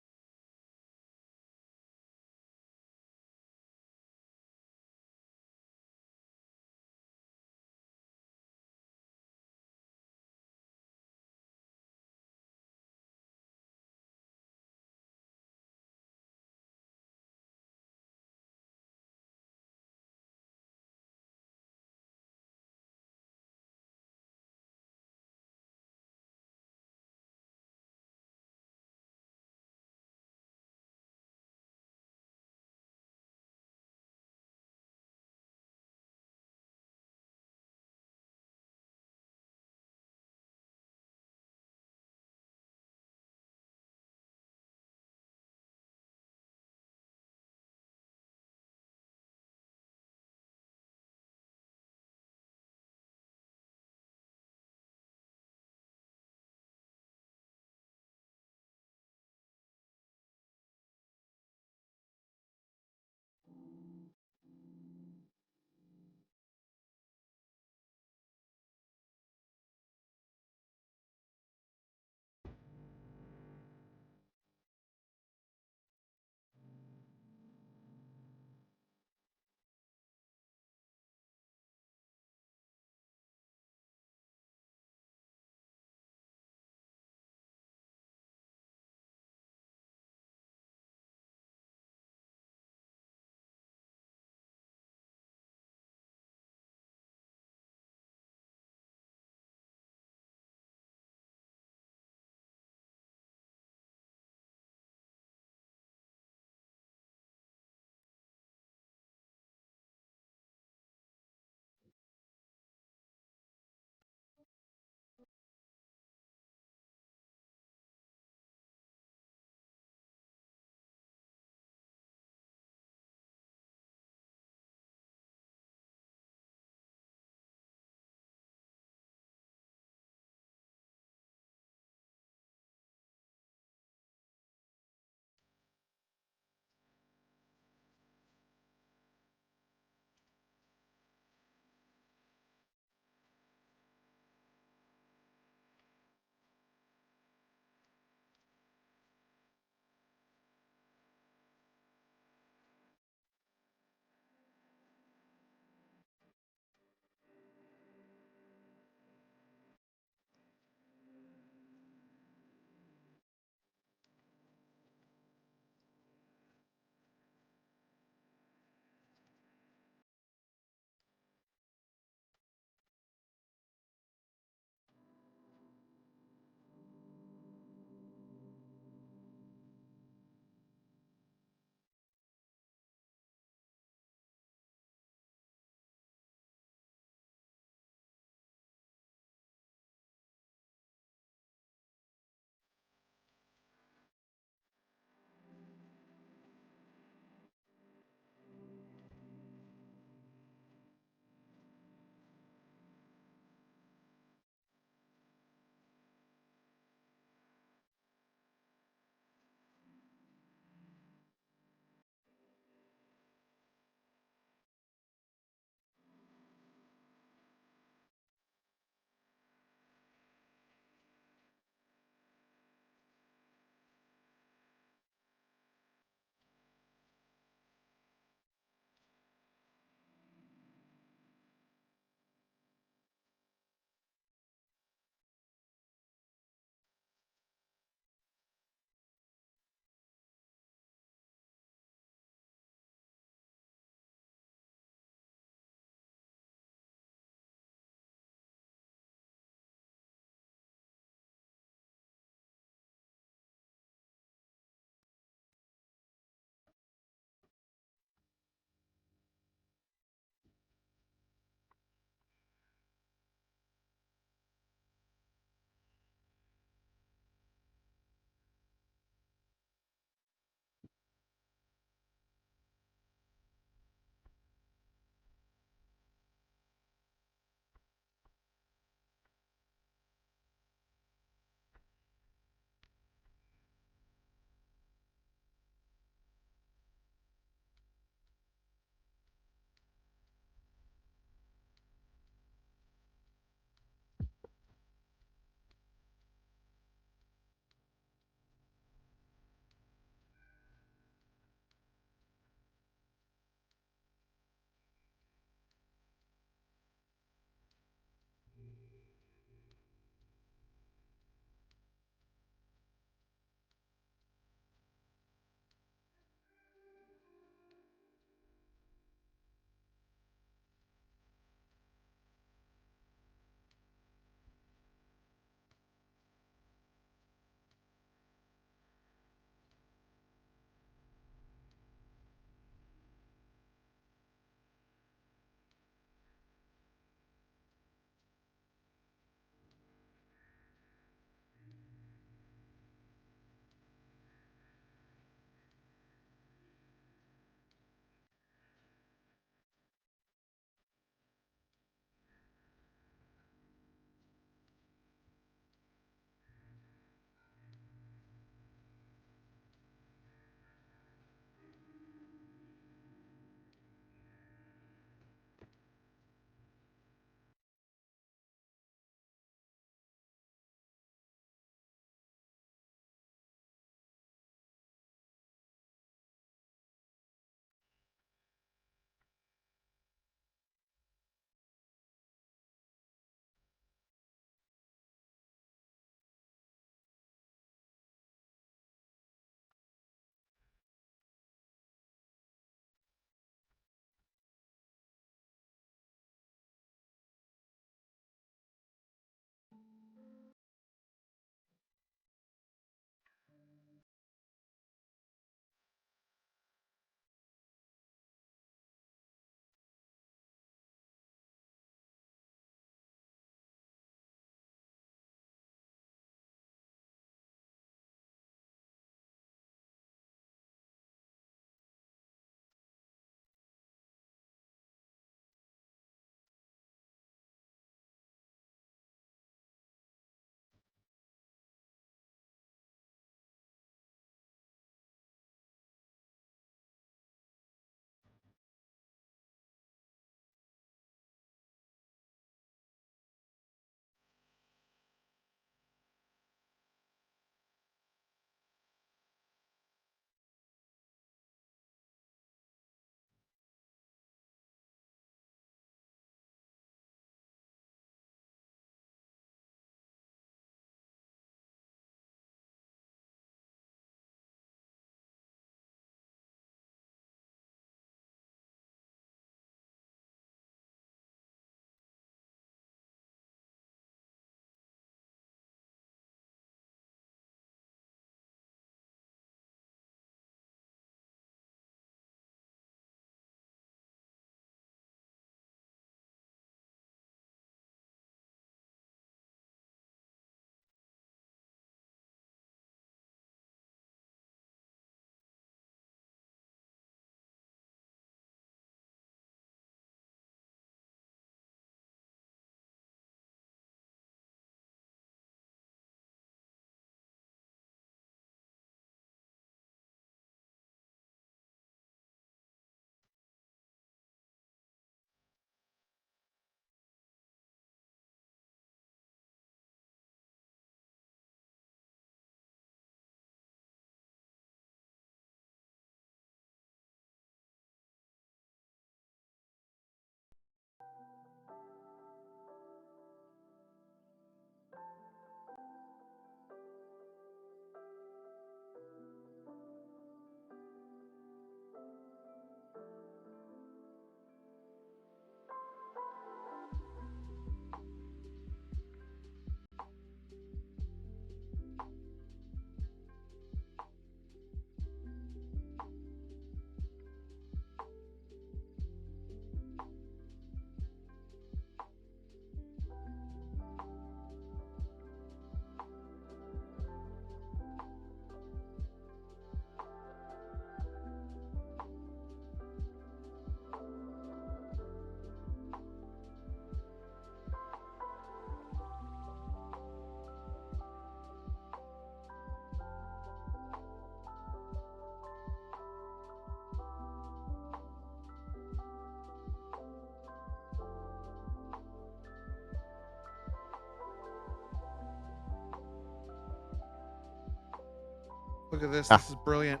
Look at this. Ah. This is brilliant.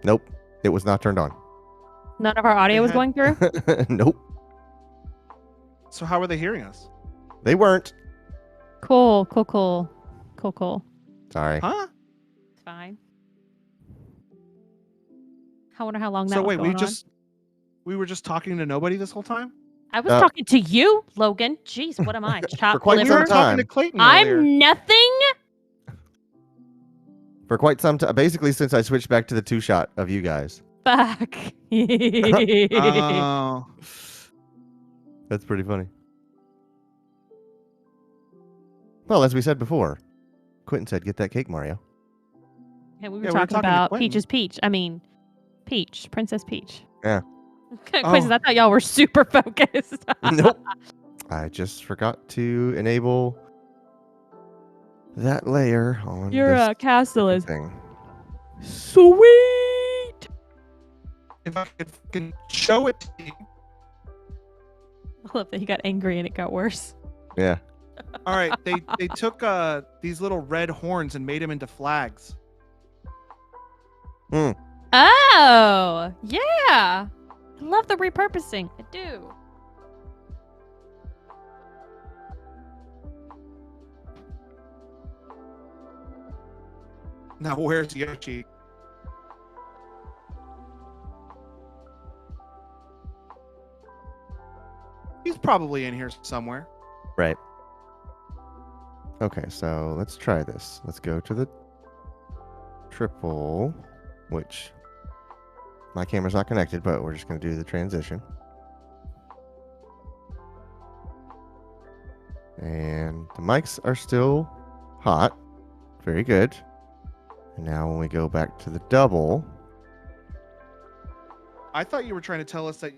Nope. It was not turned on. None of our audio They was had- going through. Nope. So how are they hearing us? They weren't. Cool. Sorry. Huh? It's fine. I wonder how long that So was wait, going on. we were just talking to nobody this whole time? I was talking to you, Logan. Jeez, what am I? Chopped quite We some were liver? time. talking to Clayton earlier. I'm nothing. For quite some time. Basically, since I switched back to the 2-shot of you guys. Fuck. Oh. That's pretty funny. Well, as we said before, Quentin said, "Get that cake, Mario." And we were Yeah, we were talking talking to about Quentin. Peach's Peach. I mean, Peach, Princess Peach. Yeah. Quizzes, I thought y'all were super focused. Nope. I just forgot to enable that layer on Your this castle is thing. sweet. If I could fucking show it to you. I love that he got angry and it got worse. Yeah. All right, they took these little red horns and made them into flags. Oh, yeah. I love the repurposing. I do. Now where's Yoshi? He's probably in here somewhere. Right. Okay, so let's try this. Let's go to the triple, which my camera's not connected, but we're just going to do the transition. And the mics are still hot. Very good. And now when we go back to the double, I thought you were trying to tell us that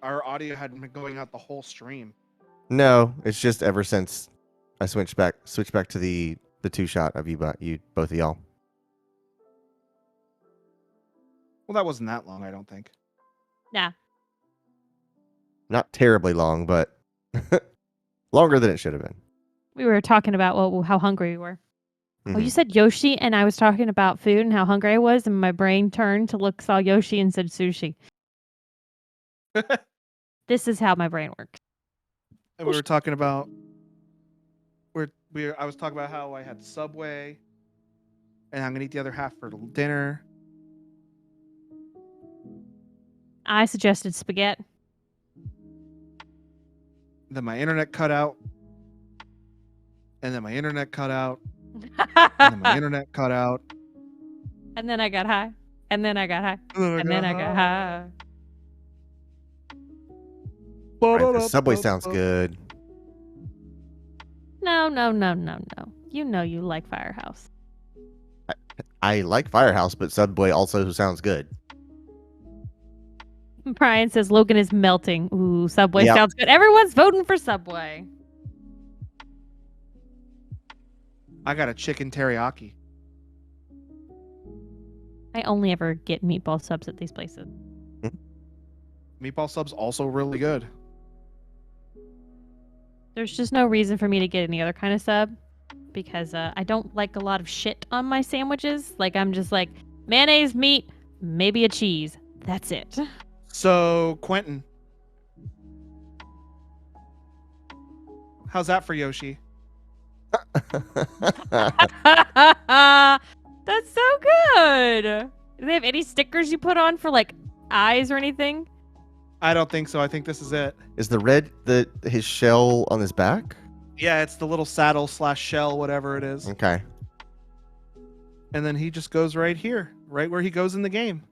our audio hadn't been going out the whole stream. no, it's just ever since I switched back to the 2-shot of you both of y'all. Well, that wasn't that long, I don't think. Nah. Not terribly long, but longer than it should have been. We were talking about how hungry we were. Oh, Mhm. you said Yoshi, and I was talking about food and how hungry I was, and my brain turned to saw Yoshi and said sushi. This is how my brain works. And we were talking about I was talking about how I had Subway and I'm gonna eat the other half for dinner. I suggested spaghetti. Then my internet cut out. And then my internet cut out. And then my internet cut out. And then I got high. And then I got high. And then I got high. Right, the Subway sounds good. No. You know you like Firehouse. I like Firehouse, but Subway also sounds good. Brian says Logan is melting. Ooh, Subway Yep. sounds good. Everyone's voting for Subway. I got a chicken teriyaki. I only ever get meatball subs at these places. Meatball sub's also really good. There's just no reason for me to get any other kind of sub because I don't like a lot of shit on my sandwiches. Like, I'm just like, mayonnaise, meat, maybe a cheese. That's it. So, Quentin. How's that for Yoshi? That's so good. Do they have any stickers you put on for like eyes or anything? I don't think so. I think this is it. Is the red his shell on his back? Yeah, it's the little saddle / shell, whatever it is. Okay. And then he just goes right here, right where he goes in the game.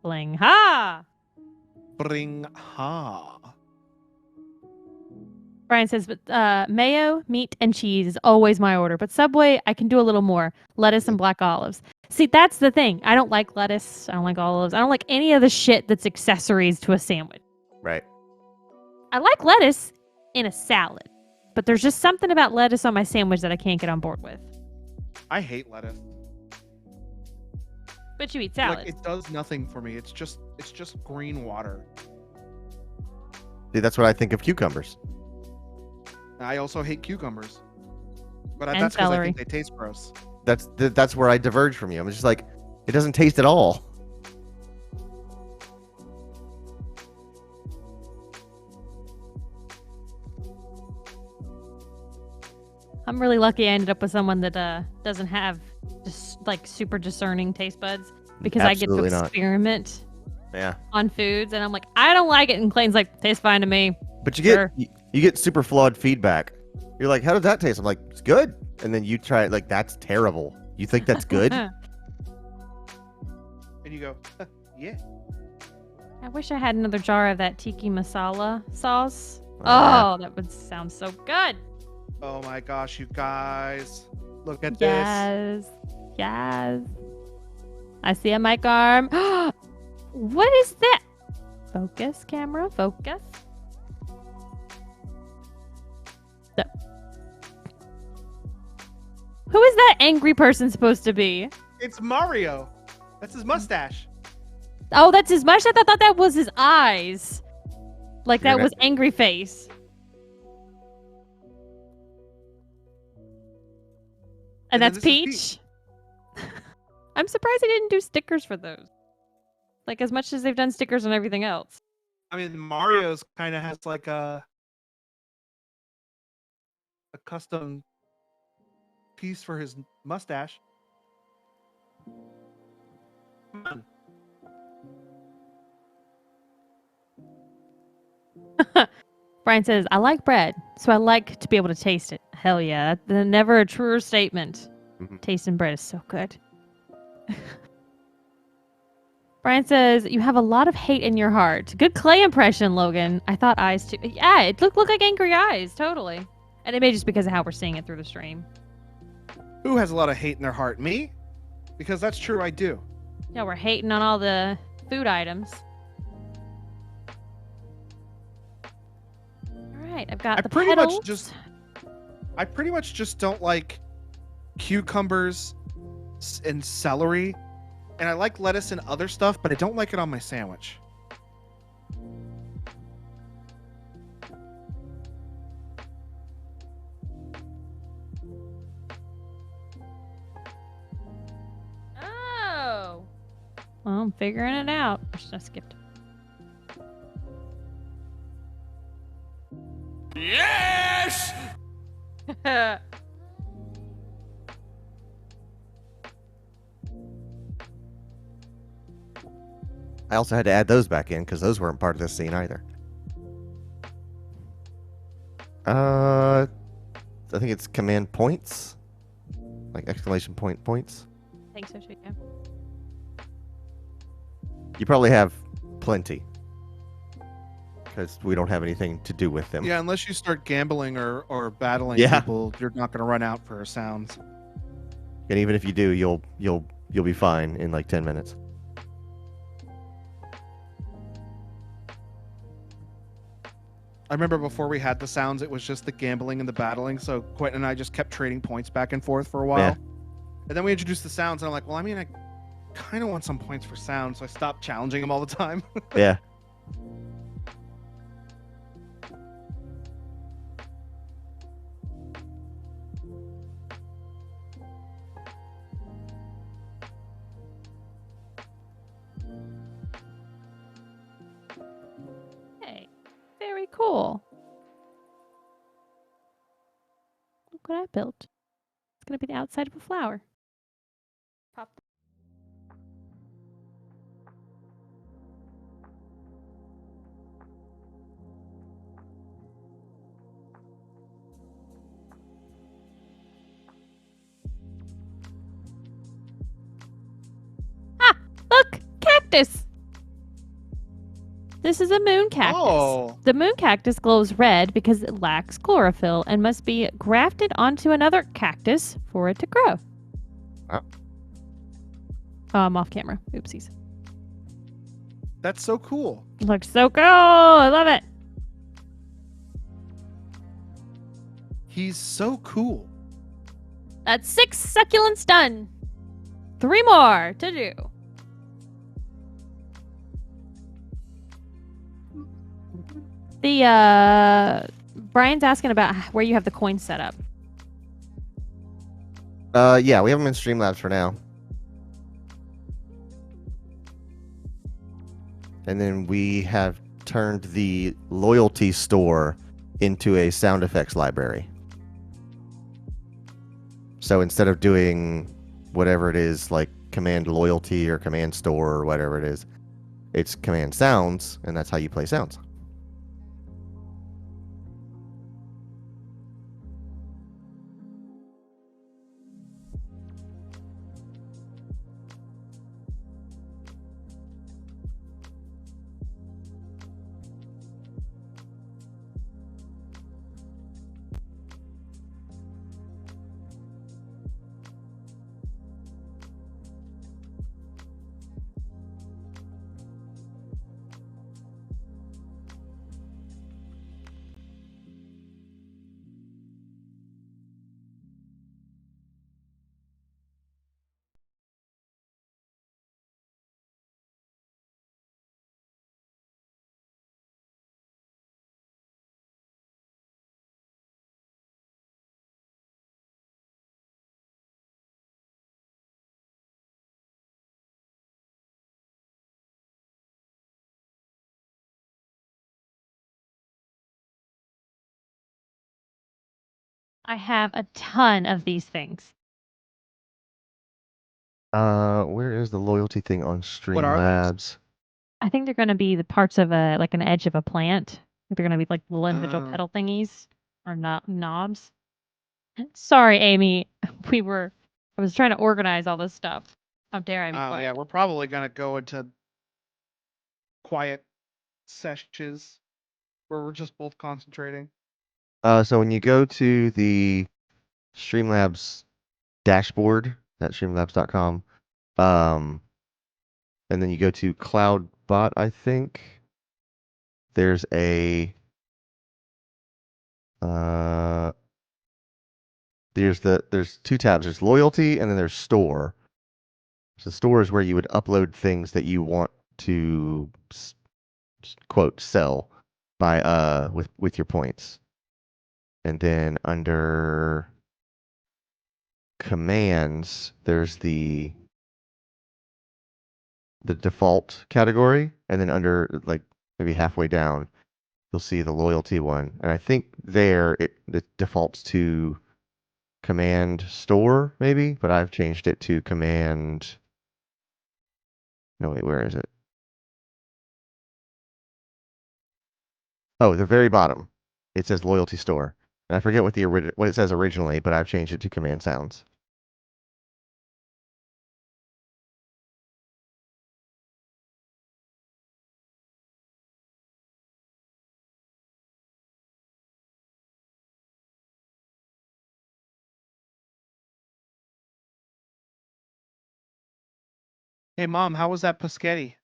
Bling ha! Bring ha. Brian says, but mayo, meat, and cheese is always my order. But Subway, I can do a little more. Lettuce and black olives. See, that's the thing. I don't like lettuce. I don't like olives. I don't like any of the shit that's accessories to a sandwich. Right. I like lettuce in a salad. But there's just something about lettuce on my sandwich that I can't get on board with. I hate lettuce. But you eat salad. Like, it does nothing for me. It's just green water. See, that's what I think of cucumbers. I also hate cucumbers. But And that's because I celery. think they taste gross. That's where I diverge from you. I'm just like, it doesn't taste at all. I'm really lucky I ended up with someone that doesn't have just like super discerning taste buds because Absolutely I get to not. experiment Yeah. on foods and I'm like, I don't like it, and Clayton's like, tastes fine to me. But you Sure. get you get super flawed feedback. You're like, how does that taste? I'm like, it's good. And then you try it, like, that's terrible. You think that's good? And you go, yeah. I wish I had another jar of that tiki masala sauce. Yeah. Oh, that would sound so good. Oh my gosh, you guys. Look at this. Yes. Yes. I see a mic arm. What is that? Focus, camera, focus. So- Who is that angry person supposed to be? It's Mario. That's his mustache. Oh, that's his mustache? I thought that was his eyes. Like You're that gonna- was angry face. And And then that's this is Peach. I'm surprised they didn't do stickers for those. Like as much as they've done stickers on everything else. I mean, Mario's kind of has like a custom piece for his mustache. Come on. Brian says, I like bread, so I like to be able to taste it. Hell yeah. That's never a truer statement. Mhm. Tasting bread is so good. Brian says, you have a lot of hate in your heart. Good Clay impression, Logan. I thought eyes too. Yeah, it looked like angry eyes, totally. And it may just because of how we're seeing it through the stream. Who has a lot of hate in their heart? Me? Because that's true, I do. Yeah, we're hating on all the food items. All right, I've got I the pretty much petals. I pretty much just don't like cucumbers and celery, and I like lettuce and other stuff, but I don't like it on my sandwich. Oh. Well, I'm figuring it out. I skipped. Yes! I also had to add those back in because those weren't part of this scene either. I think it's command points, like exclamation point points. I think so too, yeah. You probably have plenty because we don't have anything to do with them. Yeah, unless you start gambling or battling Yeah. people, you're not going to run out for sounds. And even if you do, you'll be fine in like 10 minutes. I remember before we had the sounds, it was just the gambling and the battling. So Quentin and I just kept trading points back and forth for a while. Yeah. And then we introduced the sounds, and I'm like, well, I mean, I kind of want some points for sound, so I stopped challenging him all the time. Yeah. Hey, very cool. Look what I built. It's gonna be the outside of a flower. Pop. Ah! Look! Cactus! This is a moon cactus. Oh. The moon cactus glows red because it lacks chlorophyll and must be grafted onto another cactus for it to grow. Oh. Oh, I'm off camera. Oopsies. That's so cool. Looks so cool. I love it. He's so cool. That's 6 succulents done. 3 more to do. The Brian's asking about where you have the coin set up. Yeah, we have them in Streamlabs for now. And then we have turned the loyalty store into a sound effects library. So instead of doing whatever it is, like command loyalty or command store or whatever it is, it's command sounds, and that's how you play sounds. I have a ton of these things. Where is the loyalty thing on What are Streamlabs? I think they're going to be the parts of a like an edge of a plant. They're going to be like little individual Oh. petal thingies or not knobs. Sorry, Amy. I was trying to organize all this stuff. How dare I be Oh quiet? yeah, we're probably gonna go into quiet sessions where we're just both concentrating. So when you go to the Streamlabs dashboard at streamlabs.com, and then you go to CloudBot, I think there's a there's two tabs. There's loyalty and then there's store. So store is where you would upload things that you want to quote sell by with your points. And then under commands, there's the default category, and then under like maybe halfway down, you'll see the loyalty one. And I think there it defaults to command store maybe, but I've changed it to command. No, wait, where is it? Oh, the very bottom. It says loyalty store. And I forget what what it says originally, but I've changed it to command sounds. Hey mom, how was that Paschetti?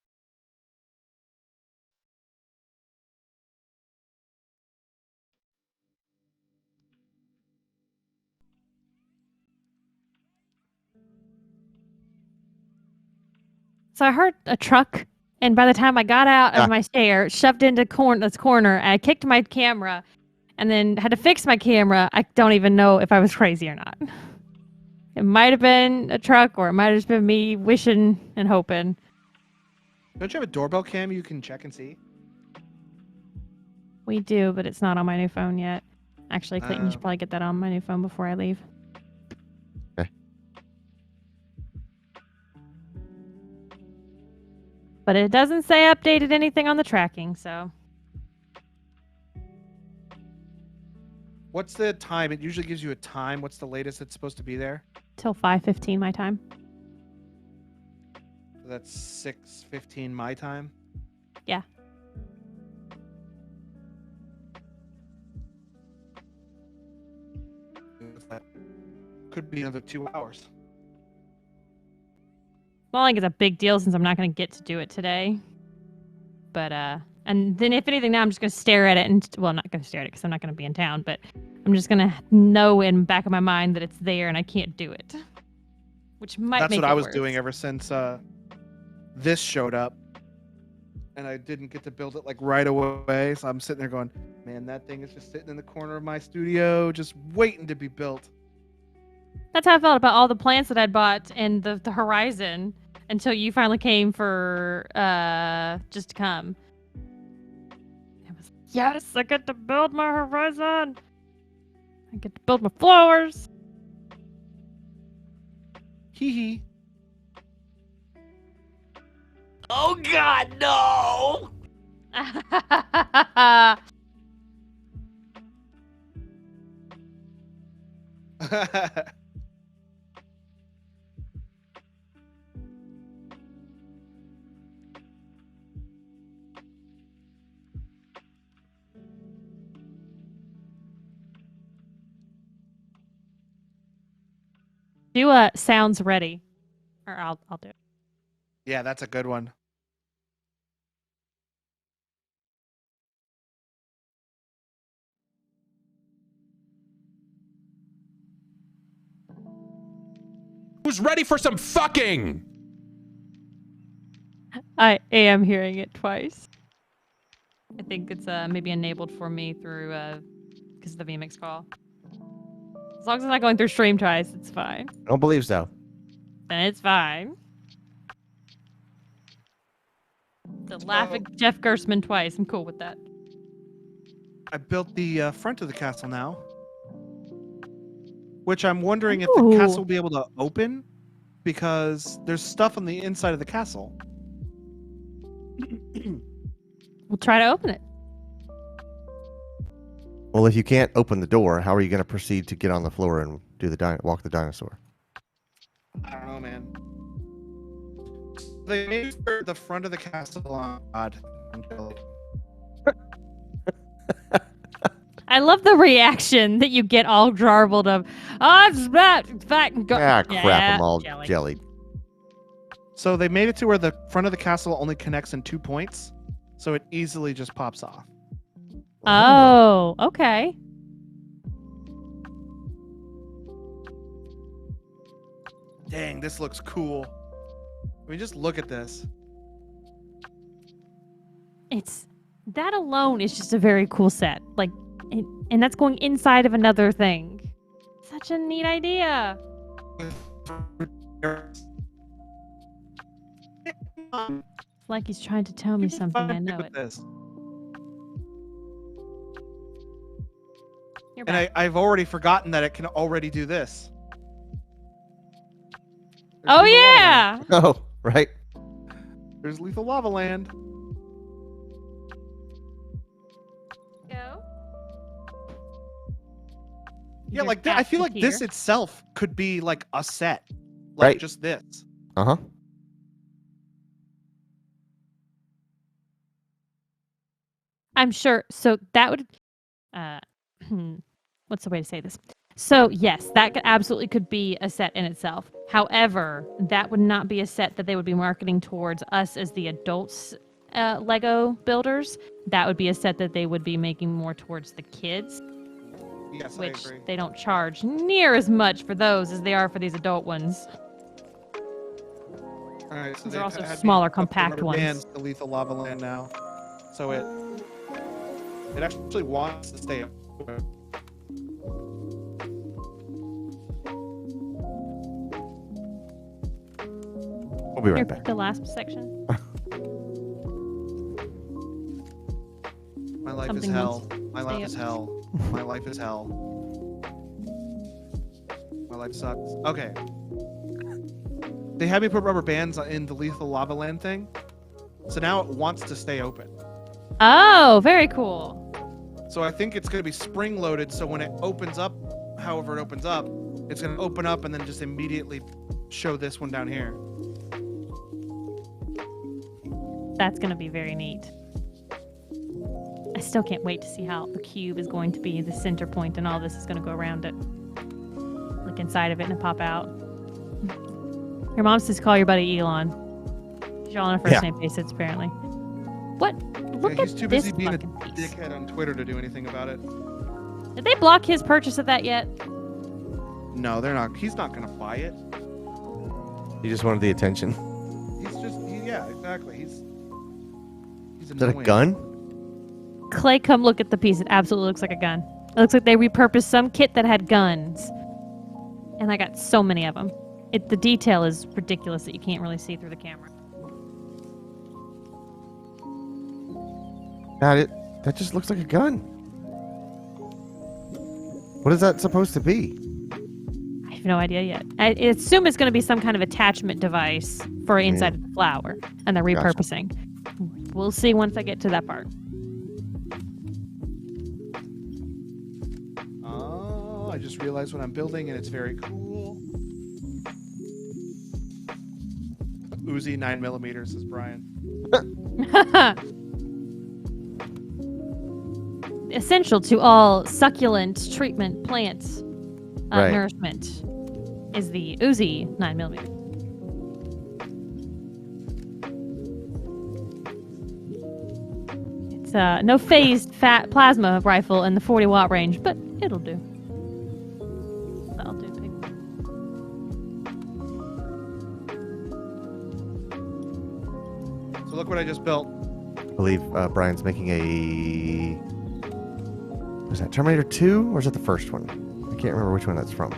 So I heard a truck, and by the time I got out of Ah. my chair, shoved into this corner, I kicked my camera, and then had to fix my camera. I don't even know if I was crazy or not. It might have been a truck, or it might have just been me wishing and hoping. Don't you have a doorbell cam you can check and see? We do, but it's not on my new phone yet. Actually, Clayton, you Oh. should probably get that on my new phone before I leave. Okay. But it doesn't say updated anything on the tracking, so. What's the time? It usually gives you a time. What's the latest it's supposed to be there? Till 5:15 my time. So that's 6:15 my time. Yeah. That could be another 2 hours. Well, I think it's a big deal since I'm not going to get to do it today. But, and then if anything, now I'm just going to stare at it and, well, not going to stare at it because I'm not going to be in town, but I'm just going to know in the back of my mind that it's there and I can't do it. Which might That's make what it I was worse. doing ever since this showed up. And I didn't get to build it like right away. So I'm sitting there going, man, that thing is just sitting in the corner of my studio, just waiting to be built. That's how I felt about all the plants that I'd bought and the horizon until you finally came for just to come. It was yes, I get to build my horizon. I get to build my flowers. Hee hee. Oh God, no! Do sounds ready, or I'll do it. Yeah, that's a good one. Who's ready for some fucking? I am hearing it twice. I think it's maybe enabled for me through because of the vMix call. As long as it's not going through stream twice, it's fine. I don't believe so. Then it's fine. To laugh at Jeff Gersman twice, I'm cool with that. I built the front of the castle now. Which I'm wondering if the Ooh. castle will be able to open because there's stuff on the inside of the castle. We'll try to open it. Well, if you can't open the door, how are you going to proceed to get on the floor and do the walk the dinosaur? I don't know, man. They made the front of the castle on God. I love the reaction that you get all jarbled of, oh, it's that fat and Ah, crap, I'm all jelly. jellied. So they made it to where the front of the castle only connects in 2 points, so it easily just pops off. Oh, okay. Dang, this looks cool. I mean, just look at this. It's that alone is just a very cool set. Like, and that's going inside of another thing. Such a neat idea. It's like he's trying to tell me something. I know it. This. You're And back. I've already forgotten that it can already do this. There's Oh Lethal Lava yeah. Oh, right. Land. There's Lethal Lava Land. Go. Yeah, Your like I feel like this here. itself could be like a set. Like Right. just this. Uh-huh. I'm sure. So that would, what's the way to say this? So yes, that absolutely could be a set in itself. However, that would not be a set that they would be marketing towards us as the adults, Lego builders. That would be a set that they would be making more towards the kids, Yes, which I agree. they don't charge near as much for those as they are for these adult ones. All right, so These are they've also had me smaller, hook the compact rubber ones. bands to Lethal Lava Land now, so it actually wants to stay open. We'll be Here, right back. the last section. My life Something is hell. wants My stay life is up. hell. My life is hell. My life sucks. Okay. They had me put rubber bands in the Lethal Lava Land thing, so now it wants to stay open. Oh, very cool. So I think it's going to be spring loaded, so when it opens up, however it opens up, it's going to open up and then just immediately show this one down here. That's going to be very neat. I still can't wait to see how the cube is going to be the center point and all this is going to go around it. Look inside of it and pop out. Your mom says call your buddy Elon. Y'all on a first Yeah. name basis, apparently. What? Look Yeah, he's at too this busy being a fucking piece. dickhead on Twitter to do anything about it. Did they block his purchase of that yet? No, they're not. He's not going to buy it. You just wanted the attention. He's just, yeah, exactly. He's Is that a annoying. gun? Clay, come look at the piece. It absolutely looks like a gun. It looks like they repurposed some kit that had guns And I got so many of them. The detail is ridiculous that you can't really see through the camera. That just looks like a gun. What is that supposed to be? I have no idea yet. I assume it's going to be some kind of attachment device for inside of the flower, and they're Gotcha. repurposing. We'll see once I get to that part. Oh, I just realized what I'm building, and it's very cool. Uzi 9mm, says Brian. Essential to all succulent treatment plants Right. nourishment is the Uzi 9mm. It's no phased fat plasma rifle in the 40-watt range, but it'll do. That'll do, babe. So look what I just built. I believe Brian's making a... Was that Terminator 2 or is that the first one? I can't remember which one that's from.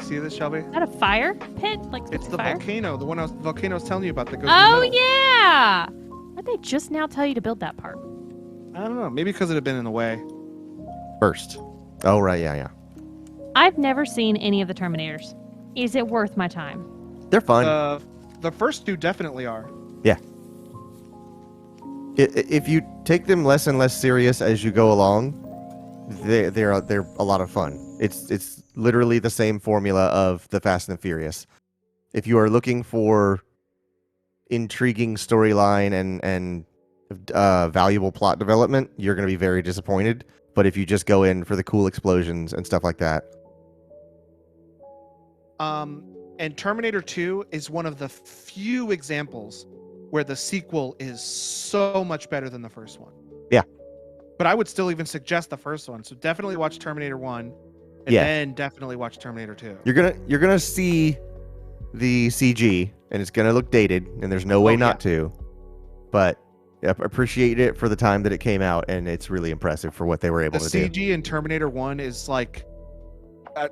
See this, Shelby? Is that a fire pit? Like It's the fire? volcano, the volcano I was telling you about that goes Oh, in the middle. yeah! Why'd they just now tell you to build that part? I don't know. Maybe because it had been in the way. First. Oh, right. Yeah. I've never seen any of the Terminators. Is it worth my time? They're fun. The first two definitely are. If you take them less and less serious as you go along, they're a lot of fun. It's literally the same formula of the Fast and the Furious. If you are looking for intriguing storyline and valuable plot development, you're going to be very disappointed. But if you just go in for the cool explosions and stuff like that, And Terminator 2 is one of the few examples where the sequel is so much better than the first one. Yeah. But I would still even suggest the first one. So definitely watch Terminator 1 and Yeah. then definitely watch Terminator 2. you're gonna see the CG and it's gonna look dated, and there's no way Oh, not to. But appreciate it for the time that it came out, and it's really impressive for what they were able The to do. CG in Terminator 1 is like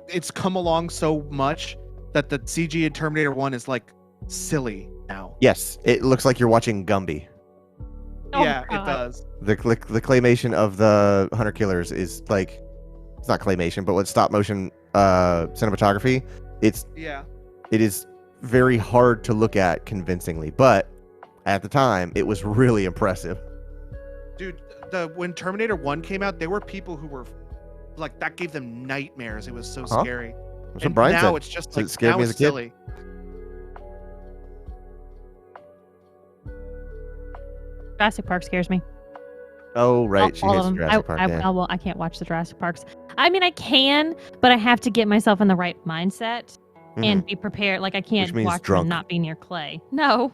it's come along so much that the CG in Terminator 1 is like silly now. Yes, it looks like you're watching Gumby. Oh, Yeah, God. it does. The claymation of the hunter killers is like, it's not claymation, but with stop motion cinematography, Yeah. it is very hard to look at convincingly, but at the time it was really impressive. Dude, when Terminator 1 came out, there were people who were like that gave them nightmares. It was so Huh? scary. That's what And Brian now said. it's just So it like scared now me it's as a kid. silly. Jurassic Park scares me. Oh right, she All hates of them. Jurassic Park. Yeah. I can't watch the Jurassic Parks. I mean, I can, but I have to get myself in the right mindset and be prepared. Like, I can't means watch them drunk. and not be near Clay. No.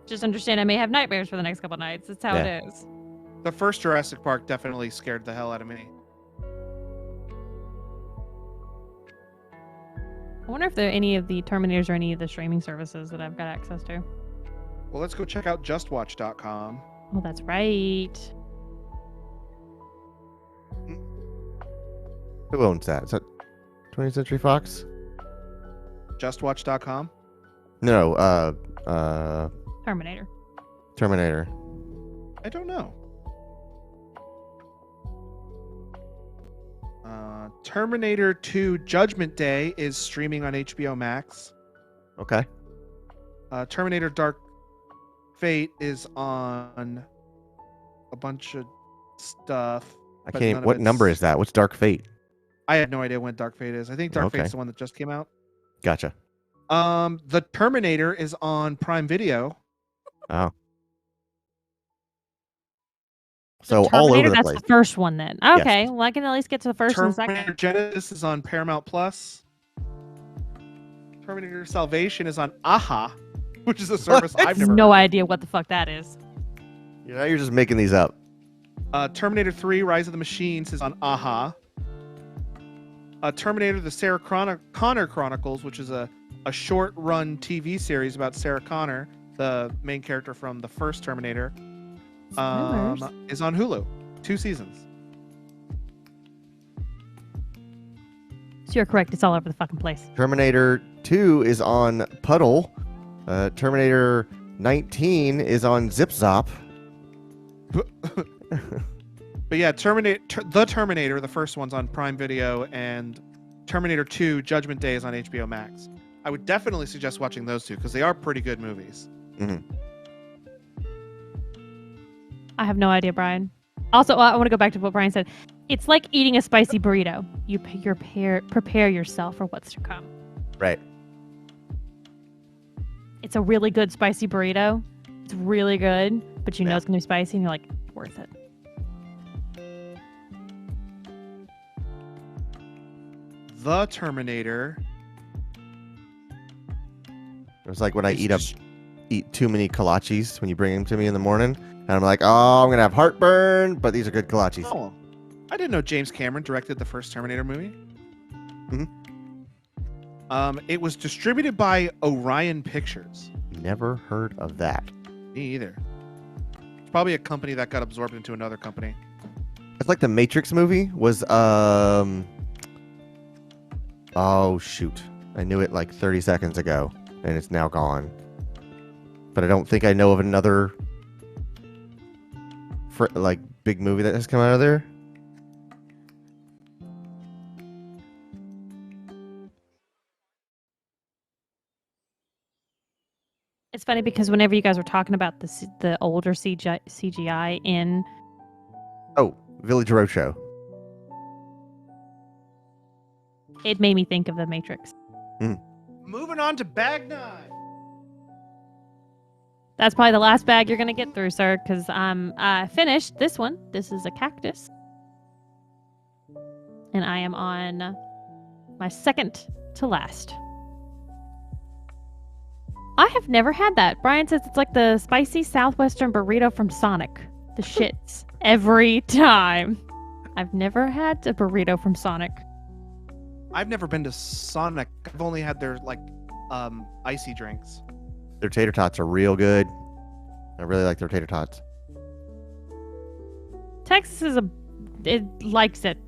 Just understand I may have nightmares for the next couple nights. That's how it is. The first Jurassic Park definitely scared the hell out of me. I wonder if there are any of the Terminators or any of the streaming services that I've got access to. Well, let's go check out justwatch.com. Oh, that's right. Who owns that? Is that 20th Century Fox? Justwatch.com. No, Terminator. Terminator. I don't know. Terminator 2 Judgment Day is streaming on HBO Max. Okay. Terminator Dark Fate is on a bunch of stuff. I But can't. none of What number it's- is that? What's Dark Fate? I have no idea when Dark Fate is. I think Dark Okay. Fate's the one that just came out. Gotcha. The Terminator is on Prime Video. Oh. The So all over Terminator, the that's place. the first one then. Okay, well, I can at least get to the first and Terminator second. Genesis is on Paramount Plus. Terminator Salvation is on AHA, which is a service What? I've never No heard idea what the fuck that is. Now you're just making these up. of. Terminator 3 Rise of the Machines is on AHA. Terminator the Sarah Connor Chronicles, which is a short-run TV series about Sarah Connor, the main character from the first Terminator, Spoilers. is on Hulu. 2 seasons. you're correct. It's all over the fucking place. Terminator 2 is on Puddle. Terminator 19 is on Zip Zop. But yeah, the Terminator, the first one's on Prime Video, and Terminator 2 Judgment Day is on HBO Max. I would definitely suggest watching those two because they are pretty good movies. I have no idea, Brian. Also, I want to go back to what Brian said. It's like eating a spicy burrito. You prepare yourself for what's to come. Right. It's a really good spicy burrito. It's really good, but you know Yeah. it's going to be spicy, and you're like, worth it. The Terminator. It was like when I is eat too many kolaches when you bring them to me in the morning, and I'm like, oh, I'm gonna have heartburn, but these are good kolaches. Oh, I didn't know James Cameron directed the first Terminator movie. It was distributed by Orion Pictures. Never heard of that. Me either. It's probably a company that got absorbed into another company. It's like the Matrix movie was oh shoot. I knew it like 30 seconds ago and it's now gone. But I don't think I know of another like big movie that has come out of there. It's funny because whenever you guys were talking about the older CGI in Oh, Village Roadshow. it made me think of the Matrix. Moving on to Bag 9. That's probably the last bag you're gonna get through, sir, because I finished this one. This is a cactus, and I am on my second to last. I have never had that. Brian says it's like the spicy southwestern burrito from Sonic. The shits every time. I've never had a burrito from Sonic. I've never been to Sonic. I've only had their icy drinks. Their tater tots are real good. I really like their tater tots. Texas it likes it.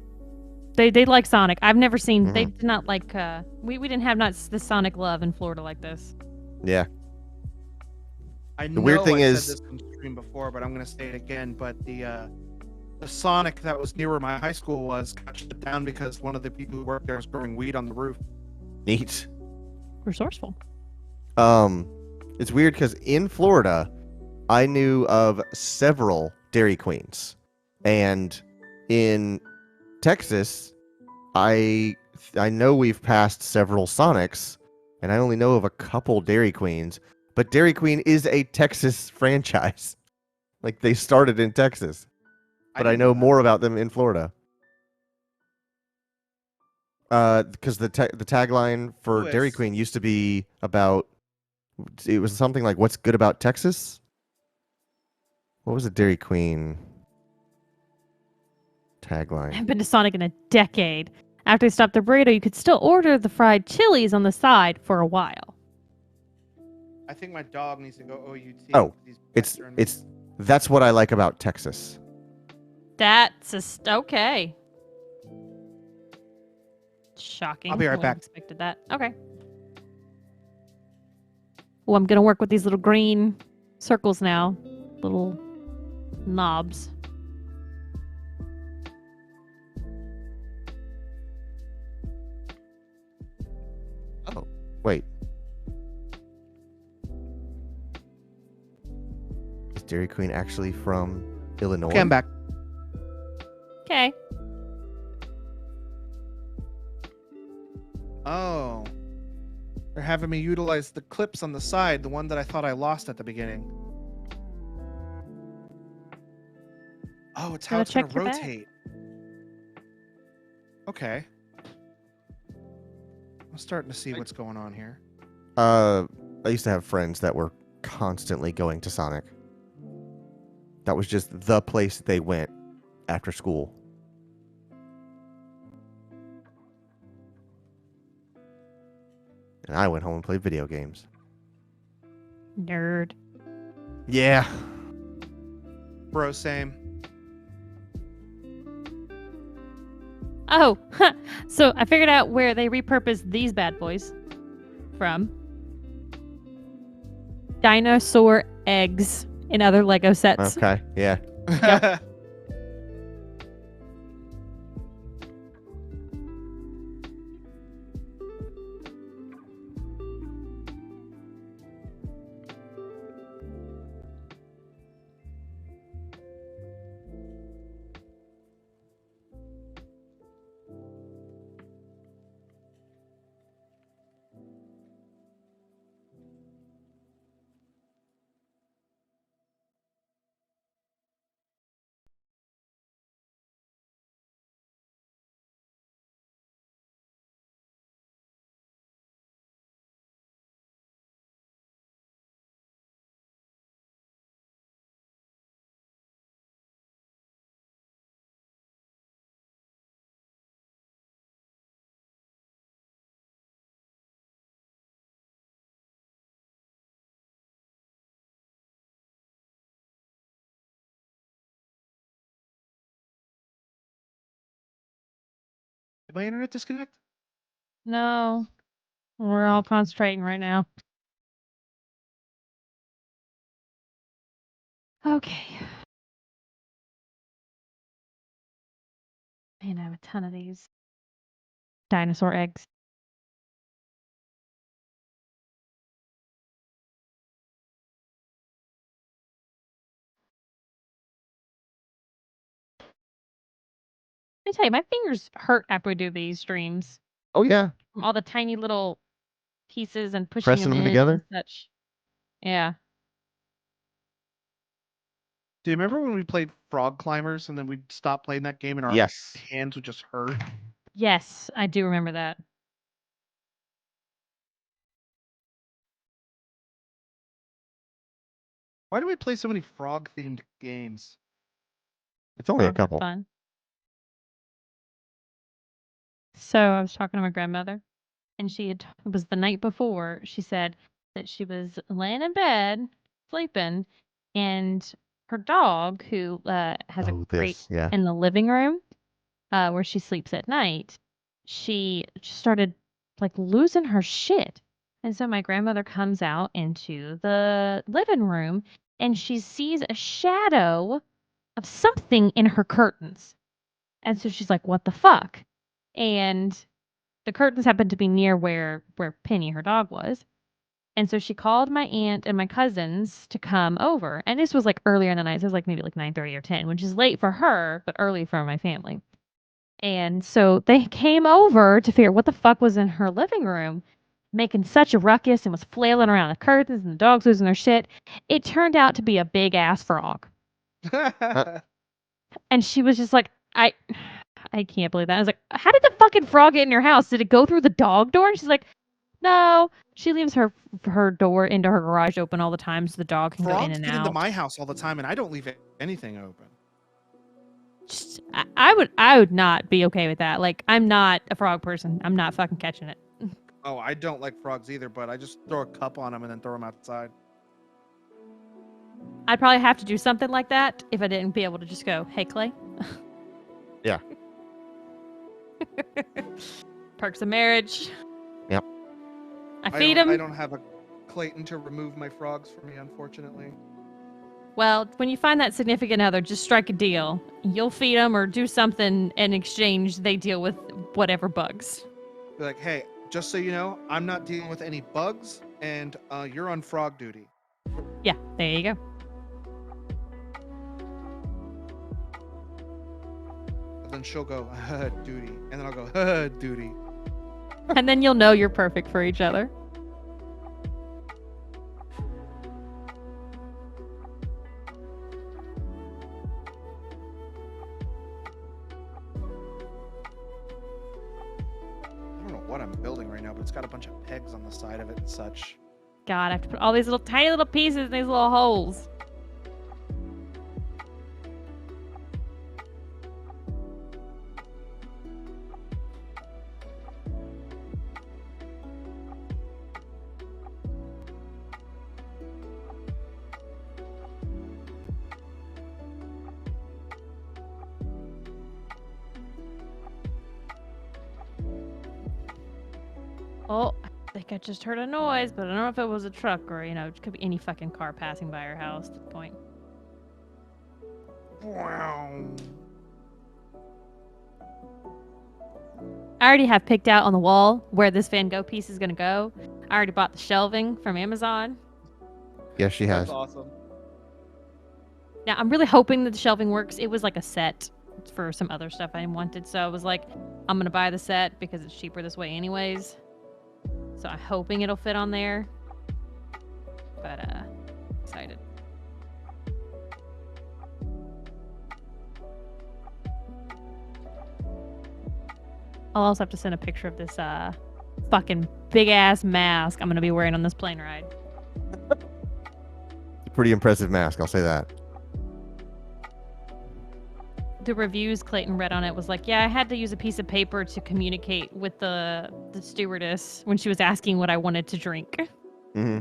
They like Sonic. I've never seen. They did not like. We didn't have the Sonic love in Florida like this. Yeah. The weird thing is- said this on stream before, but I'm going to say it again. But the Sonic that was near where my high school was got shut down because one of the people who worked there was growing weed on the roof. Neat. Resourceful. It's weird because in Florida, I knew of several Dairy Queens, and in Texas, I know we've passed several Sonics, and I only know of a couple Dairy Queens. But Dairy Queen is a Texas franchise, like they started in Texas. But I know more about them in Florida. Because the tagline for Lewis. Dairy Queen used to be about, it was something like, what's good about Texas? What was a Dairy Queen I tagline? haven't been to Sonic in a decade. After they stopped the burrito, you could still order the fried chilies on the side for a while. I think my dog needs to go OUT. Oh, He's It's pestering me. that's what I like about Texas. That's okay. Shocking. I'll be right I wouldn't back. have expected that. Okay. Oh, I'm gonna work with these little green circles now, little knobs. Oh, wait. Is Dairy Queen actually from Illinois? Okay, I'm back. Okay. Oh. They're having me utilize the clips on the side, the one that I thought I lost at the beginning. Oh, it's how Gotta it's going check to your bag. rotate. Okay. I'm starting to see what's going on here. I used to have friends that were constantly going to Sonic. That was just the place they went after school. And I went home and played video games. Nerd. Yeah. Bro, same. Oh, so I figured out where they repurposed these bad boys from. Dinosaur eggs in other Lego sets. Okay, yeah. Did my internet disconnect? No, we're all concentrating right now. Okay. Man, I have a ton of these dinosaur eggs. Let me tell you, my fingers hurt after we do these streams. Oh yeah. From all the tiny little pieces and pushing Pressing them in together? and such. Yeah. Do you remember when we played Frog Climbers and then we'd stop playing that game and our Yes. hands would just hurt? Yes, I do remember that. Why do we play so many frog-themed games? It's only a Frogs are couple. fun. So I was talking to my grandmother, and it was the night before. She said that she was laying in bed, sleeping, and her dog, who has a Oh, crate this, yeah. in the living room, where she sleeps at night, she started like losing her shit. And so my grandmother comes out into the living room, and she sees a shadow of something in her curtains. And so she's like, "What the fuck?" And the curtains happened to be near where Penny, her dog, was. And so she called my aunt and my cousins to come over. And this was like earlier in the night. So it was like maybe like 9:30 or 10, which is late for her, but early for my family. And so they came over to figure out what the fuck was in her living room, making such a ruckus and was flailing around the curtains and the dogs losing their shit. It turned out to be a big ass frog. And she was just like, I can't believe that. I was like, how did the fucking frog get in your house? Did it go through the dog door? And she's like, no. She leaves her door into her garage open all the time so the dog can go in Frogs and get out. into my house all the time, and I don't leave anything open. Just, I would not be okay with that. Like, I'm not a frog person. I'm not fucking catching it. Oh, I don't like frogs either, but I just throw a cup on them and then throw them outside. I'd probably have to do something like that if I didn't be able to just go, hey, Clay. Yeah. Perks of marriage. Yep. I feed them. I don't have a Clayton to remove my frogs for me, unfortunately. Well, when you find that significant other, just strike a deal. You'll feed them or do something in exchange. They deal with whatever bugs. Be like, hey, just so you know, I'm not dealing with any bugs, and you're on frog duty. Yeah, there you go. And then she'll go, duty. And then I'll go, duty. And then you'll know you're perfect for each other. I don't know what I'm building right now, but it's got a bunch of pegs on the side of it and such. God, I have to put all these little tiny little pieces in these little holes. Oh, I think I just heard a noise, but I don't know if it was a truck or, it could be any fucking car passing by our house at the point. Wow. I already have picked out on the wall where this Van Gogh piece is going to go. I already bought the shelving from Amazon. Yes, she That's has. awesome. Now, I'm really hoping that the shelving works. It was like a set for some other stuff I wanted. So I was like, I'm going to buy the set because it's cheaper this way anyways. So I'm hoping it'll fit on there. But, excited. I'll also have to send a picture of this, fucking big-ass mask I'm going to be wearing on this plane ride. Pretty impressive mask, I'll say that. The reviews Clayton read on it was like, yeah, I had to use a piece of paper to communicate with the stewardess when she was asking what I wanted to drink. Hmm.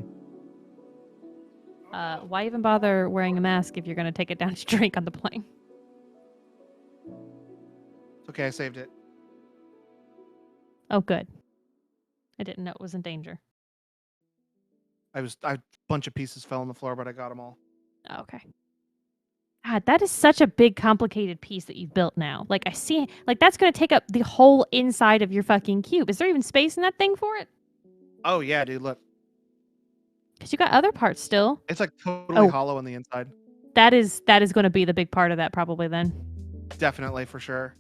Why even bother wearing a mask if you're going to take it down to drink on the plane? Okay, I saved it. Oh, good. I didn't know it was in danger. A bunch of pieces fell on the floor, but I got them all. Oh, okay. God, that is such a big, complicated piece that you've built now. Like, I see, like, that's going to take up the whole inside of your fucking cube. Is there even space in that thing for it? Oh yeah, dude, look. Because you got other parts still. It's like totally Oh. hollow on the inside. That is going to be the big part of that probably then. Definitely, for sure.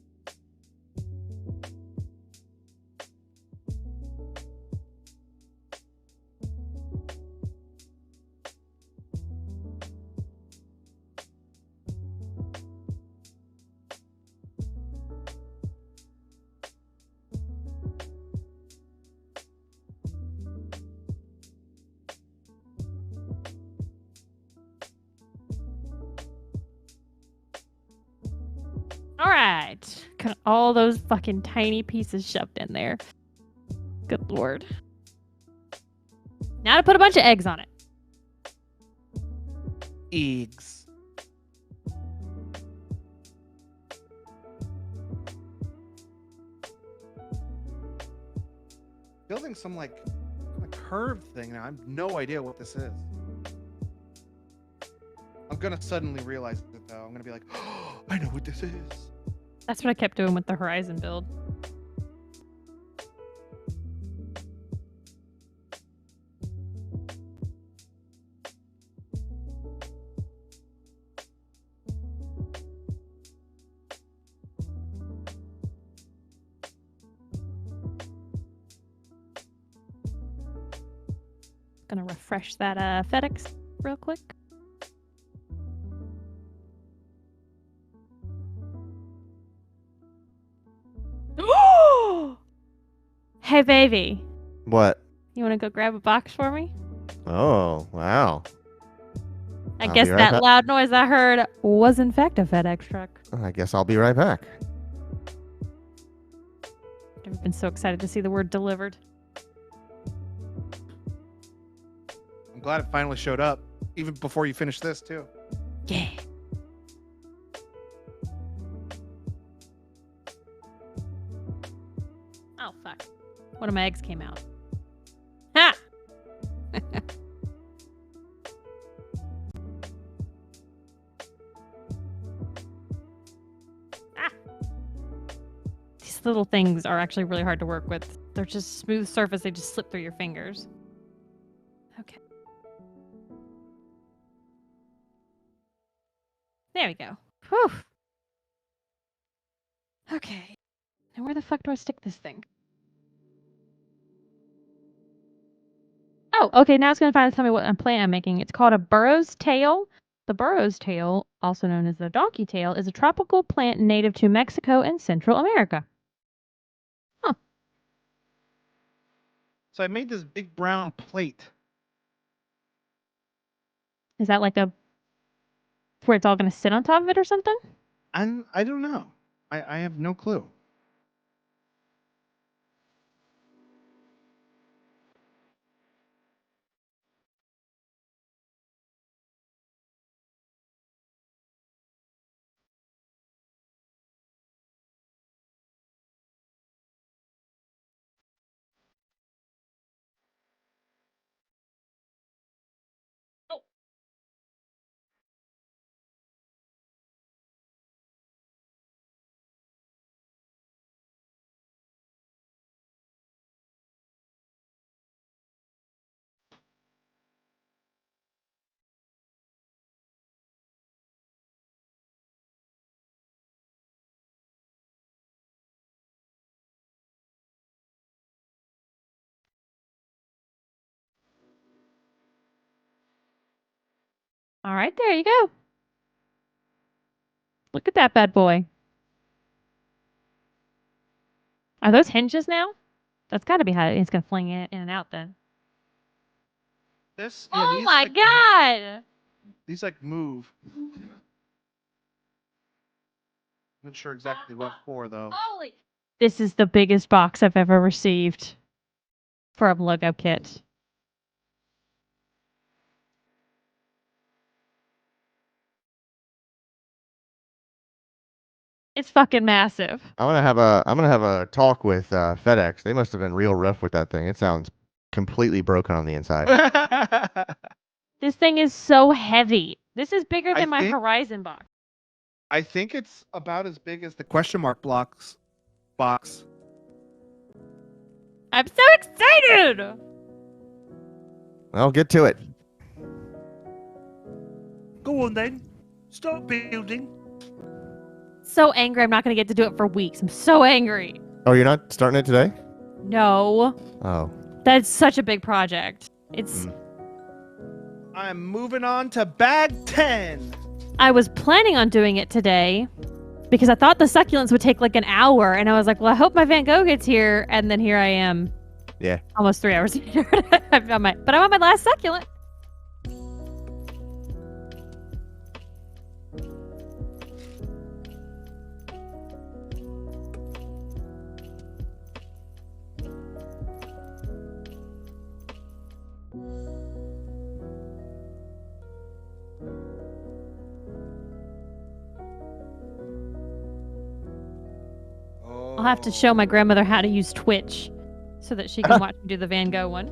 All right. Got all those fucking tiny pieces shoved in there. Good lord. Now to put a bunch of eggs on it. Eggs. Building some like curved thing now. I have no idea what this is. I'm gonna suddenly realize it though. I'm gonna be like, oh, I know what this is. That's what I kept doing with the Horizon build. Gonna refresh that FedEx real quick. Hey, baby. What? You want to go grab a box for me? Oh, wow. I I'll guess be right that back. loud noise I heard was in fact a FedEx truck. I guess I'll be right back. Never been so excited to see the word delivered. I'm glad it finally showed up, even before you finished this too. Yeah. Oh, fuck. One of my eggs came out. Ha! Ah! These little things are actually really hard to work with. They're just smooth surface. They just slip through your fingers. Okay. There we go. Whew. Okay. Now where the fuck do I stick this thing? Oh, okay. Now it's going to finally tell me what plant I'm making. It's called a burro's tail. The burro's tail, also known as the donkey tail, is a tropical plant native to Mexico and Central America. Huh. So I made this big brown plate. Is that like a where it's all going to sit on top of it or something? I don't know. I have no clue. All right, there you go. Look at that bad boy. Are those hinges now? That's got to be how he's gonna fling it in and out then. This. Oh these, my like, god! These like move. Not sure exactly what for though. Holy! This is the biggest box I've ever received for a Lego kit. It's fucking massive. I'm gonna have a talk with FedEx. They must have been real rough with that thing. It sounds completely broken on the inside. This thing is so heavy. This is bigger I than my think- Horizon box. I think it's about as big as the question mark blocks box. I'm so excited! Well, get to it. Go on then. Start building. So angry I'm not gonna get to do it for weeks. I'm so angry. Oh, you're not starting it today? No. Oh. That's such a big project. It's I'm moving on to bag 10. I was planning on doing it today because I thought the succulents would take like an hour, and I was like, well, I hope my Van Gogh gets here, and then here I am. Yeah. Almost 3 hours later. But I'm on my last succulent. I'll have to show my grandmother how to use Twitch so that she can watch me do the Van Gogh one.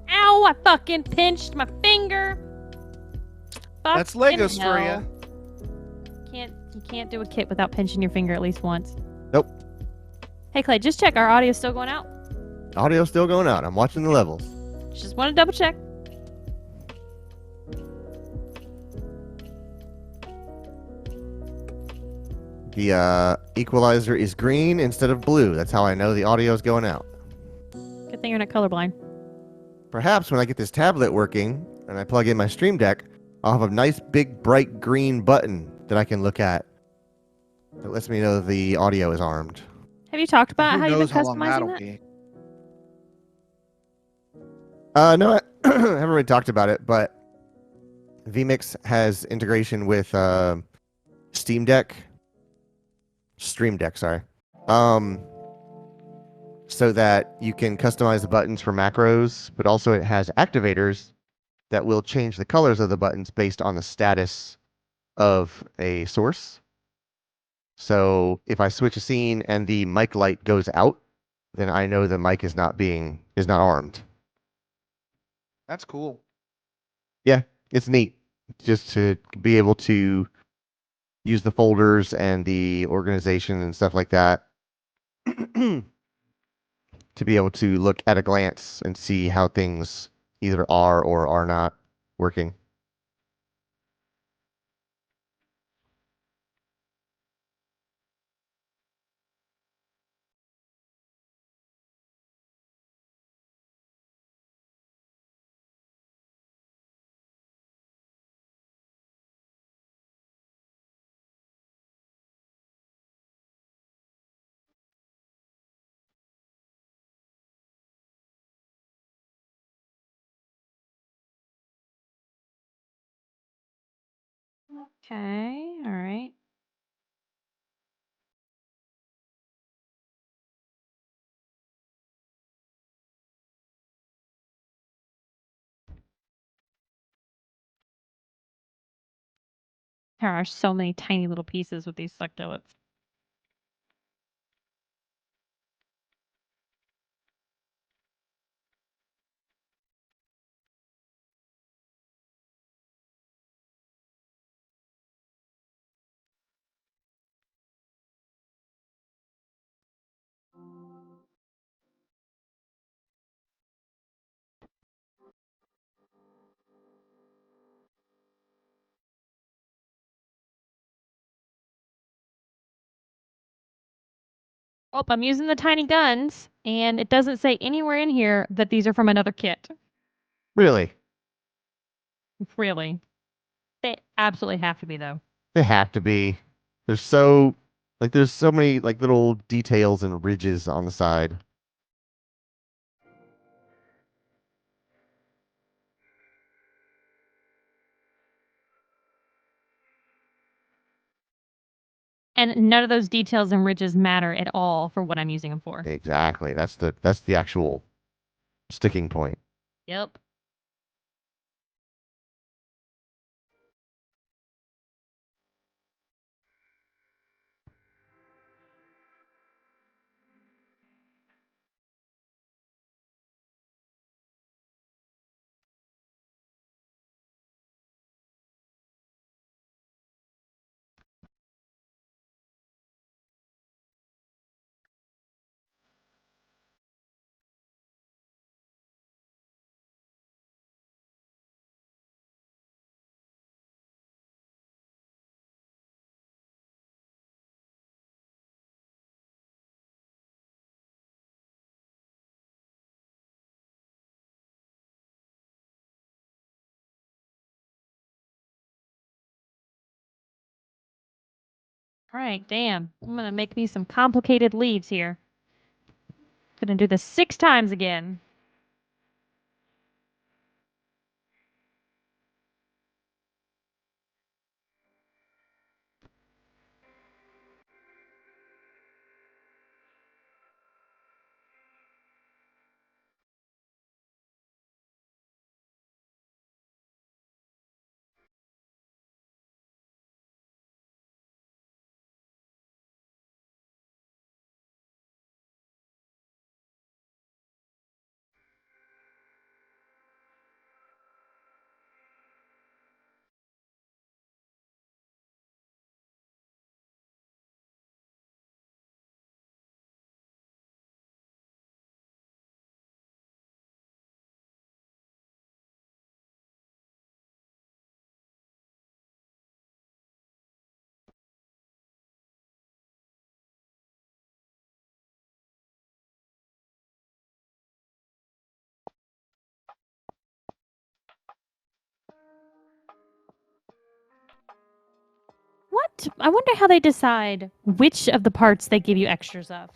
Ow, I fucking pinched my finger. That's Fucking Legos for hell. you. You can't do a kit without pinching your finger at least once. Nope. Hey Clay, just check our audio's still going out. Audio's still going out. I'm watching the levels. Just want to double check. The equalizer is green instead of blue. That's how I know the audio is going out. Good thing you're not colorblind. Perhaps when I get this tablet working and I plug in my Stream Deck, I'll have a nice big bright green button that I can look at that lets me know that the audio is armed. Have you talked about Who how you've been knows how long customizing that'll that? be? No, I haven't really talked about it, but vMix has integration with Stream Deck, sorry. So that you can customize the buttons for macros, but also it has activators that will change the colors of the buttons based on the status of a source. So if I switch a scene and the mic light goes out, then I know the mic is not armed. That's cool. It's neat just to be able to use the folders and the organization and stuff like that to be able to look at a glance and see how things either are or are not working. Okay, all right. There are so many tiny little pieces with these succulents. Oh, I'm using the tiny guns, and it doesn't say anywhere in here that these are from another kit. Really? Really. They absolutely have to be, though. They have to be. There's so many like little details and ridges on the side. And none of those details and ridges matter at all for what I'm using them for. Exactly. That's the actual sticking point. Yep. All right, damn. I'm gonna make me some complicated leads here. Gonna do this 6 times again. What? I wonder how they decide which of the parts they give you extras of.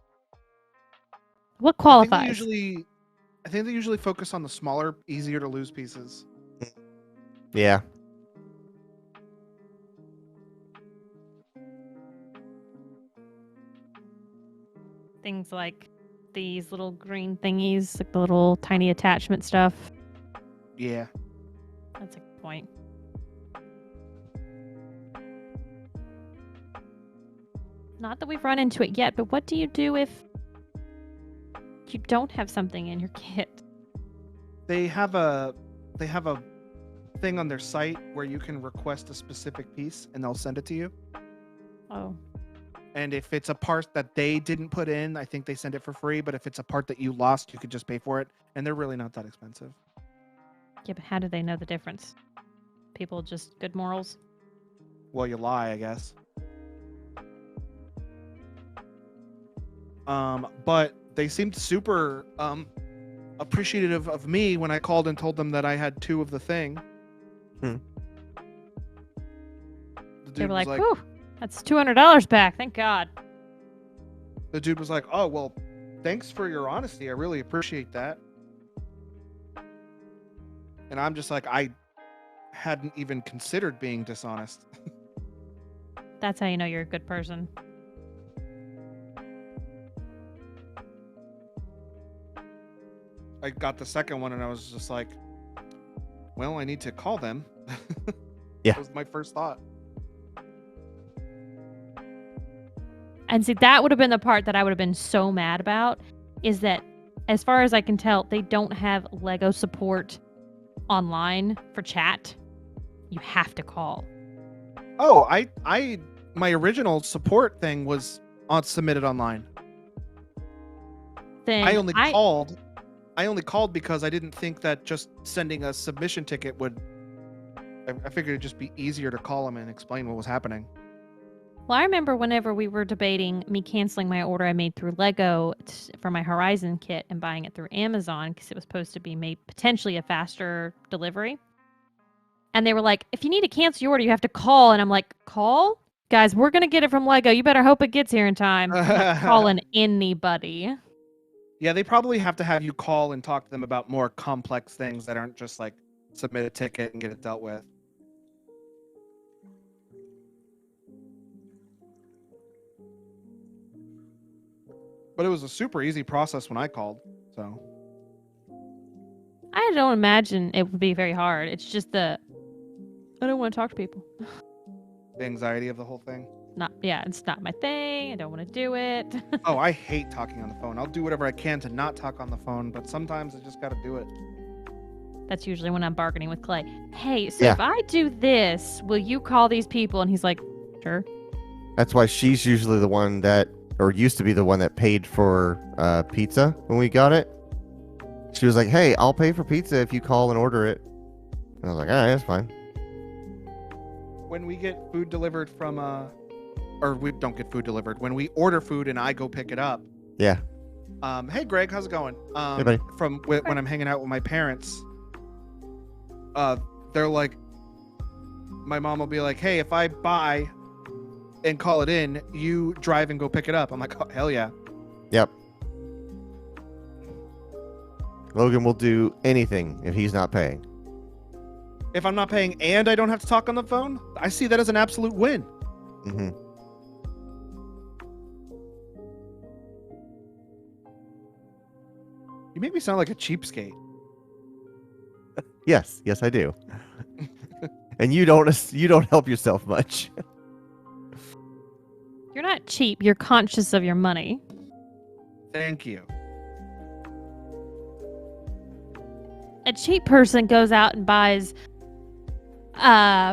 What qualifies? I think they usually focus on the smaller, easier to lose pieces. Yeah. Things like these little green thingies, like the little tiny attachment stuff. Yeah. That's a good point. Not that we've run into it yet, but what do you do if you don't have something in your kit? They have a thing on their site where you can request a specific piece and they'll send it to you. Oh, And if it's a part that they didn't put in, I think they send it for free. But if it's a part that you lost, you could just pay for it. And they're really not that expensive. yeah, but how do they know the difference? People just good morals? Well, you lie, I guess. But they seemed super appreciative of me when I called and told them that I had 2 of the thing. Hmm. The They dude were was like, whew, that's $200 back. Thank God. the dude was like, "Oh, well, thanks for your honesty. I really appreciate that." And I'm just like, I hadn't even considered being dishonest. That's how you know you're a good person. I got the second one and I was just like, well, I need to call them. Yeah. That was my first thought. And see, that would have been the part that I would have been so mad about, is that, as far as I can tell, they don't have Lego support online for chat. You have to call. Oh, my original support thing was submitted online. Then I only called because I didn't think that just sending a submission ticket would. I figured it'd just be easier to call them and explain what was happening. Well, I remember whenever we were debating me canceling my order I made through Lego for my Horizon kit and buying it through Amazon because it was supposed to be made potentially a faster delivery. And they were like, if you need to cancel your order, you have to call. And I'm like, call? Guys, we're going to get it from Lego. You better hope it gets here in time. I'm not calling anybody. Yeah, they probably have to have you call and talk to them about more complex things that aren't just like submit a ticket and get it dealt with. But it was a super easy process when I called, so. I don't imagine it would be very hard. It's just I don't want to talk to people. The anxiety of the whole thing. It's not my thing. I don't want to do it. Oh, I hate talking on the phone. I'll do whatever I can to not talk on the phone, but sometimes I just got to do it. That's usually when I'm bargaining with Clay. Hey, so Yeah. if I do this, will you call these people? And he's like, sure. That's why she's usually the one that, or used to be the one that paid for pizza when we got it. She was like, hey, I'll pay for pizza if you call and order it. And I was like, all right, that's fine. When we get food delivered from or we don't get food delivered, when we order food and I go pick it up. Yeah. Hey Greg, how's it going? Hey, buddy. When I'm hanging out with my parents, they're like, my mom will be like, hey, if I buy and call it in, you drive and go pick it up. I'm like, oh, hell yeah. Yep. Logan will do anything if he's not paying. If I'm not paying and I don't have to talk on the phone, I see that as an absolute win. Mm-hmm. You make me sound like a cheapskate. Yes, I do. And you don't help yourself much. You're not cheap. You're conscious of your money. Thank you. A cheap person goes out and buys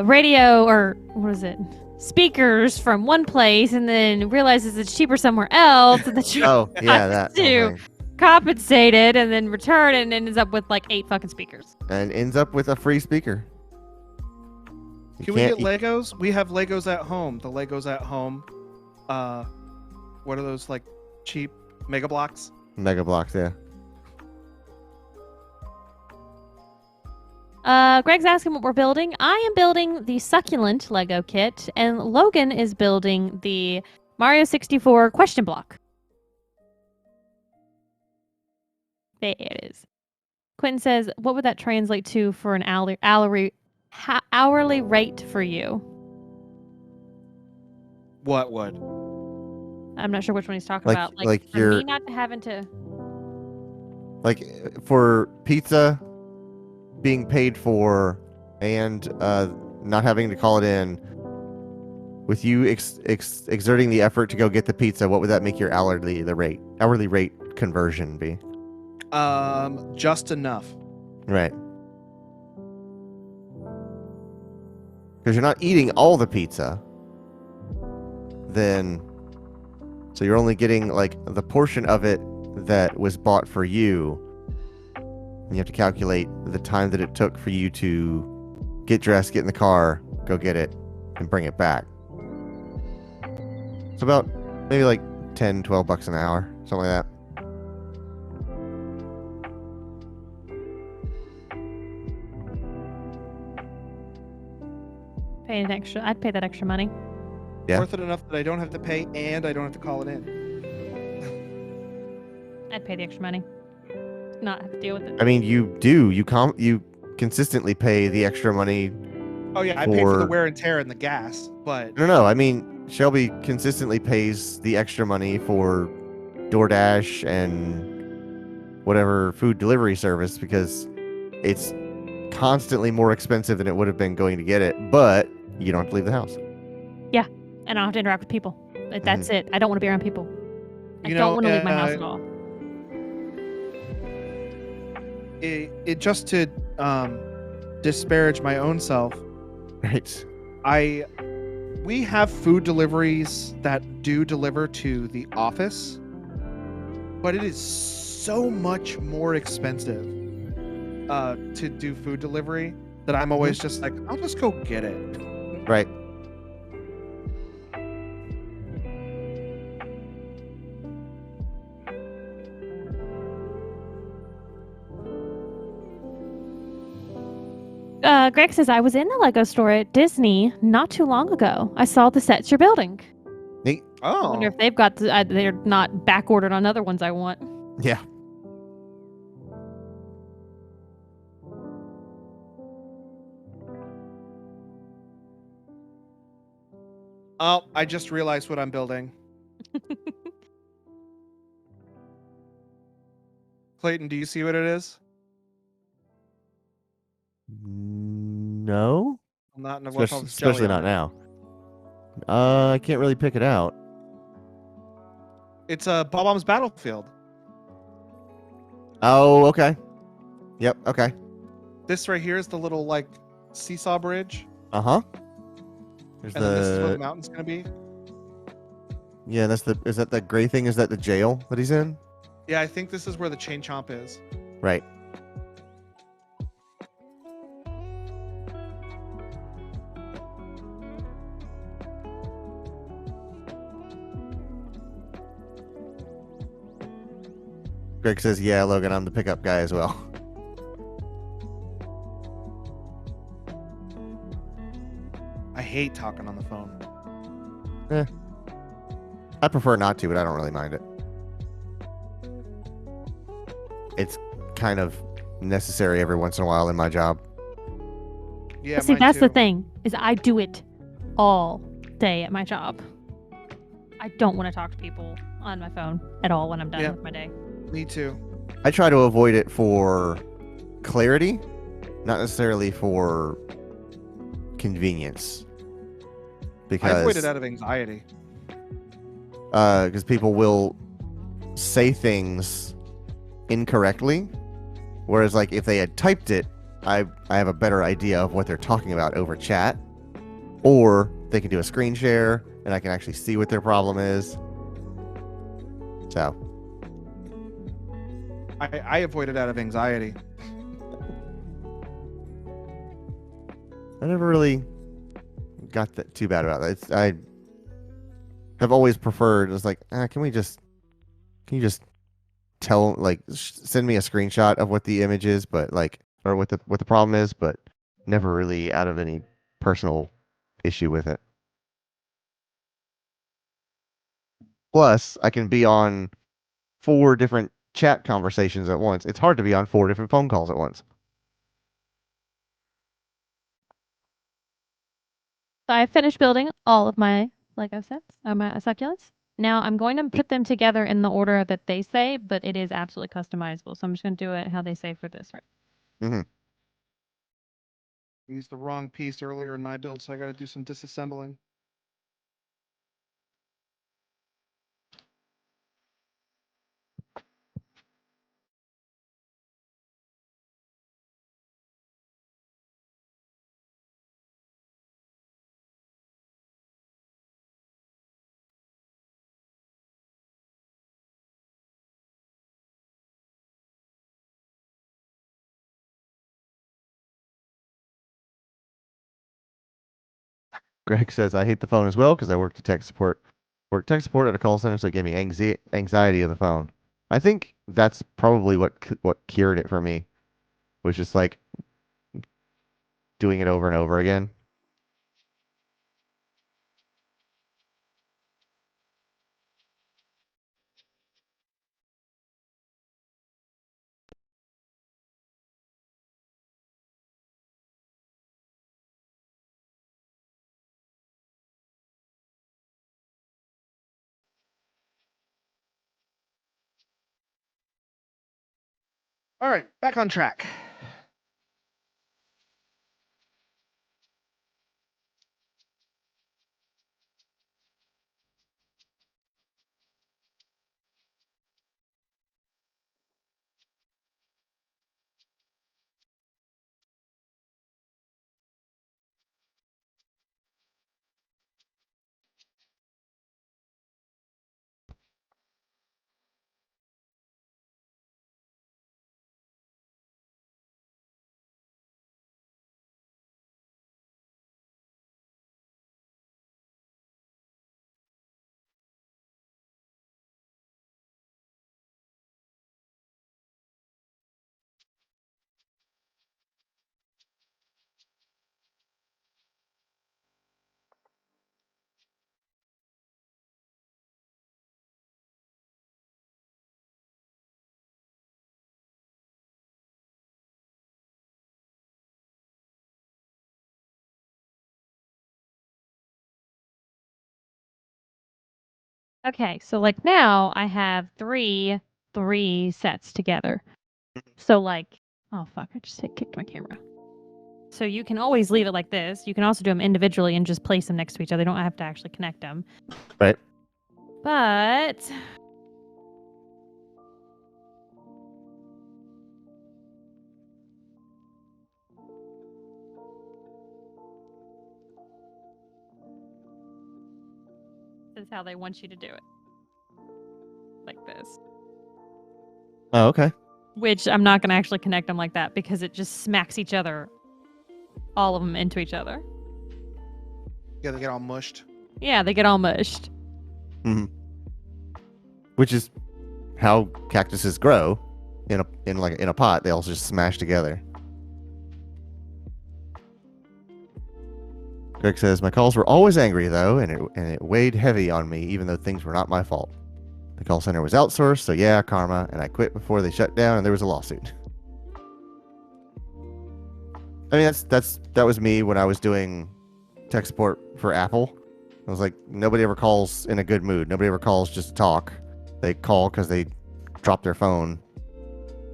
radio or what is it? Speakers from one place and then realizes it's cheaper somewhere else and then Oh, yeah, that. to whole thing. compensate it and then return and ends up with like 8 fucking speakers. And ends up with a free speaker. You Can we get can't- Legos? We have Legos at home. The Legos at home. What are those like cheap Mega Blocks? Mega Blocks, yeah. Greg's asking what we're building. I am building the succulent Lego kit, and Logan is building the Mario 64 question block. There it is. Quentin says, what would that translate to for an hourly rate for you? What would? I'm not sure which one he's talking Like- about. like for you're- me not having to... Like for pizza being paid for and not having to call it in, with you exerting the effort to go get the pizza, what would that make your hourly rate conversion be? Just enough. Right. Because you're not eating all the pizza. Then, so you're only getting like the portion of it that was bought for you. And you have to calculate the time that it took for you to get dressed, get in the car, go get it, and bring it back. It's about maybe like 10, 12 bucks an hour, something like that. I'd pay that extra money. Yeah. Worth it enough that I don't have to pay and I don't have to call it in. I'd pay the extra money. Not have to deal with it. I mean, you do. You consistently pay the extra money. Oh yeah, I pay for the For- wear and tear and the gas, but No. I mean, Shelby consistently pays the extra money for DoorDash and whatever food delivery service because it's constantly more expensive than it would have been going to get it, but you don't have to leave the house. And I don't have to interact with people. That's it. I don't want to be around people. I You don't know, want to leave my house at all. it just to disparage my own self, Right. we have food deliveries that do deliver to the office, but it is so much more expensive to do food delivery that I'm always just like, I'll just go get it. Right. Greg says, I was in the Lego store at Disney not too long ago. I saw the sets you're building. Neat. I wonder Oh. if they've got, they're not back ordered on other ones I want. Yeah. Oh, I just realized what I'm building. Clayton, do you see what it is? No. I'm not in what's all this Especially jelly on not it. now. I can't really pick it out. It's a Bob-omb's Battlefield. Oh, okay. Yep. Okay. This right here is the little like seesaw bridge, Uh huh. There's and then this is where the the mountain's gonna be. yeah. That's the is that the gray thing? Is that the jail that he's in? Yeah, I think this is where the chain chomp is. Right. Greg says, "Yeah, Logan, I'm the pickup guy as well." I hate talking on the phone. I prefer not to, but I don't really mind it. It's kind of necessary every once in a while in my job. Yeah, See, mine that's the too. thing, is I do it all day at my job. I don't want to talk to people on my phone at all when I'm done Yeah. with my day. Me too. I try to avoid it for clarity, not necessarily for convenience. I avoid it Because out of anxiety. people will say things incorrectly, whereas like if they had typed it, I have a better idea of what they're talking about over chat, or they can do a screen share and I can actually see what their problem is. So I avoid it out of anxiety. I never really got that too bad about that. I have always preferred just like, can you just send me a screenshot of what the image is, but like, or what the problem is, but never really out of any personal issue with it. Plus, I can be on 4 different chat conversations at once. It's hard to be on 4 different phone calls at once. So I finished building all of my Lego sets, my succulents. Now I'm going to put them together in the order that they say, but it is absolutely customizable. So I'm just going to do it how they say for this. Mm-hmm. I used the wrong piece earlier in my build, so I got to do some disassembling. Greg says, I hate the phone as well because I worked tech support. Worked tech support at a call center, so it gave me anxiety of the phone. I think that's probably what cured it for me, was just like doing it over and over again. All right, back on track. Okay, so like now I have three sets together. So like, oh fuck, I just kicked my camera. So you can always leave it like this. You can also do them individually and just place them next to each other. You don't have to actually connect them. Right. But this is how they want you to do it. Like this. Oh, okay. Which I'm not going to actually connect them like that because it just smacks each other, all of them into each other. Yeah, they get all mushed. Yeah, they get all mushed. Which is how cactuses grow in a pot. They all just smash together. Greg says, my calls were always angry though, and it weighed heavy on me, even though things were not my fault. The call center was outsourced, so yeah, karma, and I quit before they shut down, and there was a lawsuit. I mean, that was me when I was doing tech support for Apple. I was like, nobody ever calls in a good mood. Nobody ever calls just to talk. They call because they dropped their phone,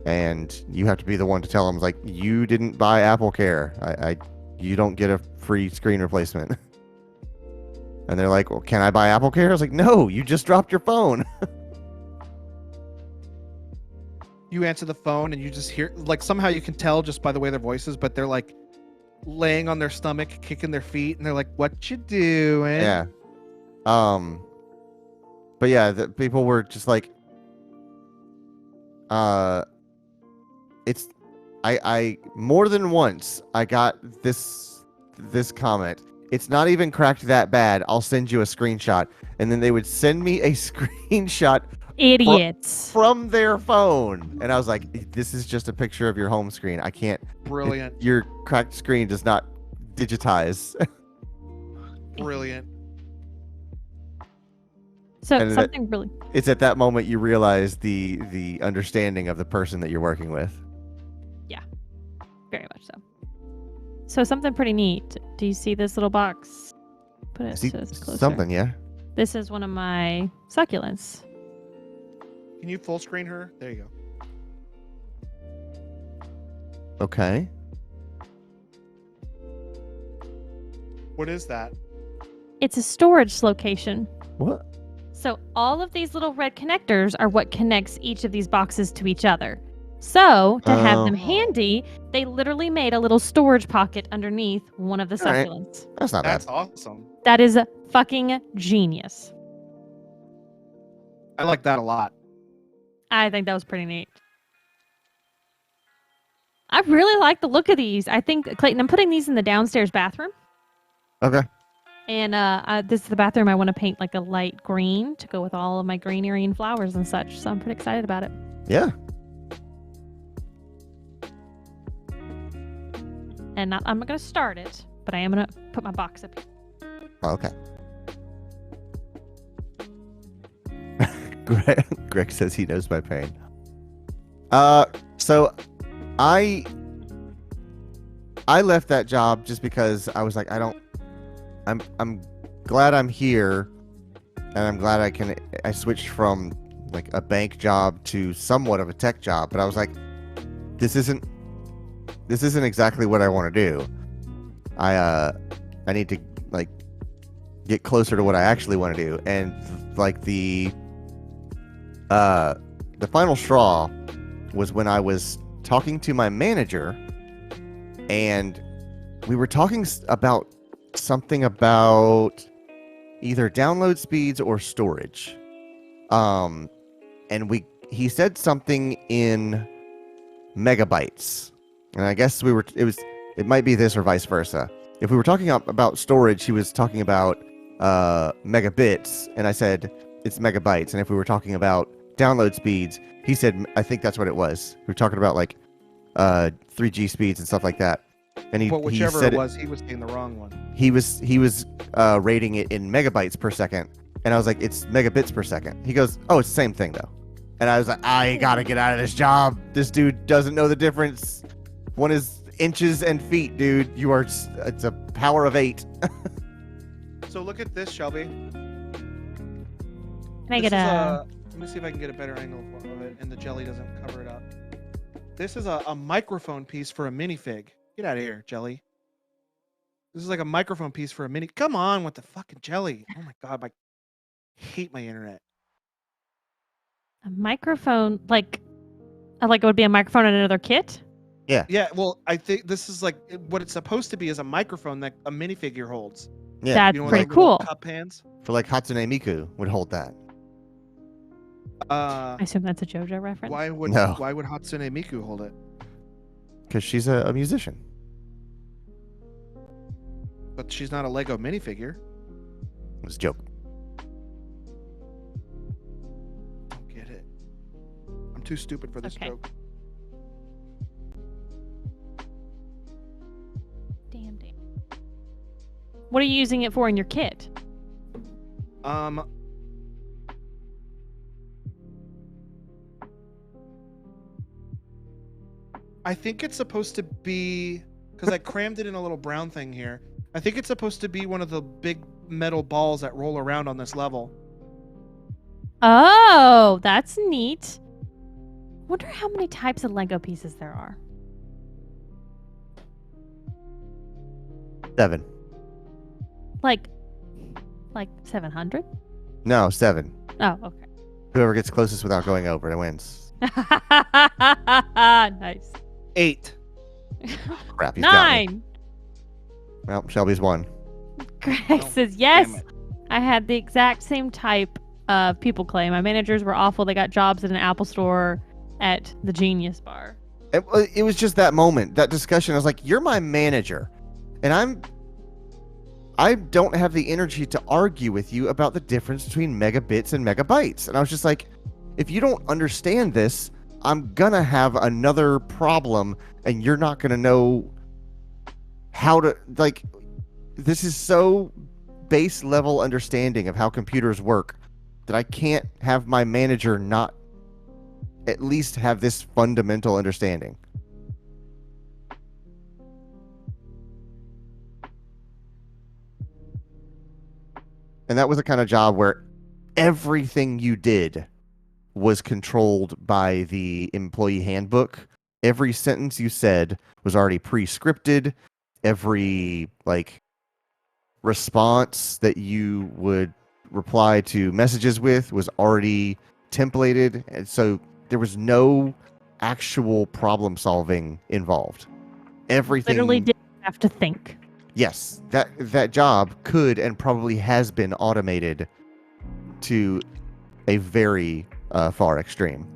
and you have to be the one to tell them, like, you didn't buy Apple Care. You don't get a free screen replacement. And they're like, well, can I buy Apple Care? I was like, no, you just dropped your phone. You answer the phone and you just hear, like, somehow you can tell just by the way their voices, but they're like laying on their stomach, kicking their feet, and they're like, what you doing? Yeah. But yeah, the people were just like, it's, I more than once I got this comment. It's not even cracked that bad. I'll send you a screenshot. And then they would send me a screenshot Idiots. from their phone. And I was like, this is just a picture of your home screen. I can't. Brilliant. Your cracked screen does not digitize. Brilliant. So And something really It's at that moment you realize the understanding of the person that you're working with. very much so. So something pretty neat. Do you see this little box? Put it See, so it's closer. something, yeah. This is one of my succulents. Can you full screen her? There you go. Okay. What is that? It's a storage location. What? So all of these little red connectors are what connects each of these boxes to each other. So to have them Oh. handy, they literally made a little storage pocket underneath one of the All right. succulents. That's not That's bad. awesome. That is fucking genius. I like that a lot. I think that was pretty neat. I really like the look of these. I think, Clayton, I'm putting these in the downstairs bathroom. Okay. And this is the bathroom I want to paint like a light green to go with all of my greenery and flowers and such. So I'm pretty excited about it. Yeah. And I'm not going to start it, but I am going to put my box up here. Okay. Greg says he knows my pain. So I left that job just because I was like, I'm glad I'm here, and I'm glad I switched from like a bank job to somewhat of a tech job, but I was like, this isn't exactly what I want to do. I need to like get closer to what I actually want to do, and like the final straw was when I was talking to my manager, and we were talking about something about either download speeds or storage. And he said something in megabytes. And I guess it might be this or vice versa. If we were talking about storage, he was talking about megabits, and I said it's megabytes. And if we were talking about download speeds, he said, I think that's what it was. We were talking about like 3G speeds and stuff like that. And But whichever he said it was, he was saying the wrong one. he was rating it in megabytes per second, and I was like, it's megabits per second. He goes, oh, it's the same thing though. And I was like, I gotta get out of this job. This dude doesn't know the difference. One is inches and feet, dude. It's a power of 8. So look at this, Shelby. Can I This get is a? Let me see if I can get a better angle of it, and the jelly doesn't cover it up. This is a microphone piece for a minifig. Get out of here, jelly. This is like a microphone piece for a mini. Come on with the fucking jelly. Oh my god, I hate my internet. A microphone, like it would be a microphone in another kit. Yeah, well, I think this is like what it's supposed to be is a microphone that a minifigure holds. Yeah, That's You know, pretty like little cool. cup hands. for like Hatsune Miku would hold that. I assume that's a JoJo reference. Why would No. Hatsune Miku hold it? Because she's a musician. But she's not a Lego minifigure. It was a joke. Don't get it. I'm too stupid for this Okay. joke. Damn. What are you using it for in your kit? I think it's supposed to be because I crammed it in a little brown thing here. I think it's supposed to be one of the big metal balls that roll around on this level. Oh, that's neat. Wonder how many types of Lego pieces there are. 7. Like 700? No, 7. Oh, okay. Whoever gets closest without going over, it wins. Nice. 8. Crap, he's got me. 9. Well, Shelby's won. Greg Oh, says, yes, damn it. I had the exact same type of people claim. My managers were awful. They got jobs at an Apple store at the Genius Bar. It was just that moment, that discussion. I was like, "You're my manager, and I don't have the energy to argue with you about the difference between megabits and megabytes." And I was just like, "If you don't understand this, I'm gonna have another problem, and you're not gonna know how to like." This is so base level understanding of how computers work that I can't have my manager not at least have this fundamental understanding. And that was the kind of job where everything you did was controlled by the employee handbook. Every sentence you said was already pre-scripted. Every response that you would reply to messages with was already templated, and so there was no actual problem solving involved. Everything Literally didn't have to think. Yes, that job could and probably has been automated to a very far extreme.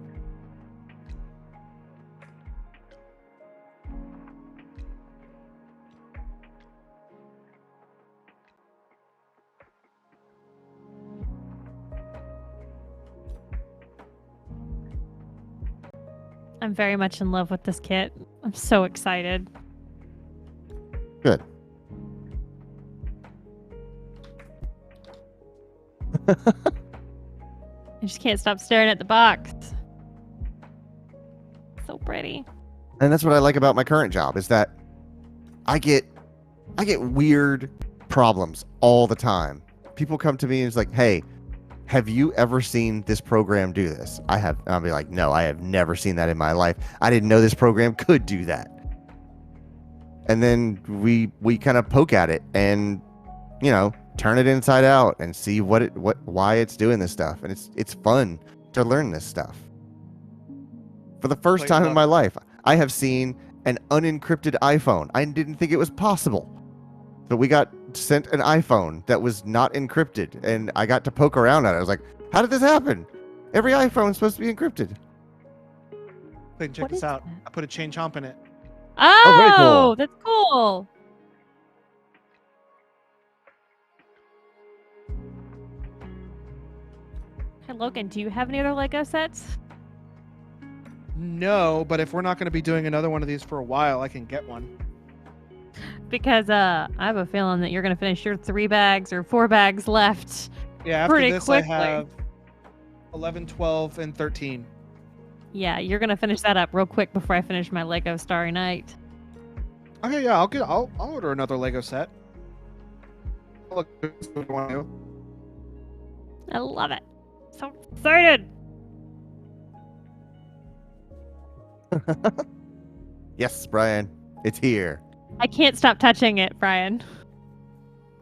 I'm very much in love with this kit. I'm so excited. Good. I just can't stop staring at the box. So pretty. And that's what I like about my current job is that I get weird problems all the time. People come to me and it's like, "Hey, have you ever seen this program do this?" I have. I'll be like, "No, I have never seen that in my life. I didn't know this program could do that." And then we kind of poke at it and, turn it inside out and see why it's doing this stuff. And it's fun to learn this stuff. For the first time in my life, I have seen an unencrypted iPhone. I didn't think it was possible. But we got sent an iPhone that was not encrypted, and I got to poke around at it. I was like, "How did this happen? Every iPhone is supposed to be encrypted." Wait, check What this is out. that? I put a chain chomp in it. Oh, very cool. That's cool. Hey, Logan, do you have any other Lego sets? No, but if we're not going to be doing another one of these for a while, I can get one. Because I have a feeling that you're going to finish your 3 bags or 4 bags left. Yeah, after Pretty this quickly. I have 11, 12, and 13. Yeah, you're going to finish that up real quick before I finish my Lego Starry Night. Okay, yeah, I'll order another Lego set. Look, what do you want to do? I love it. So excited. Yes, Brian. It's here. I can't stop touching it, Brian.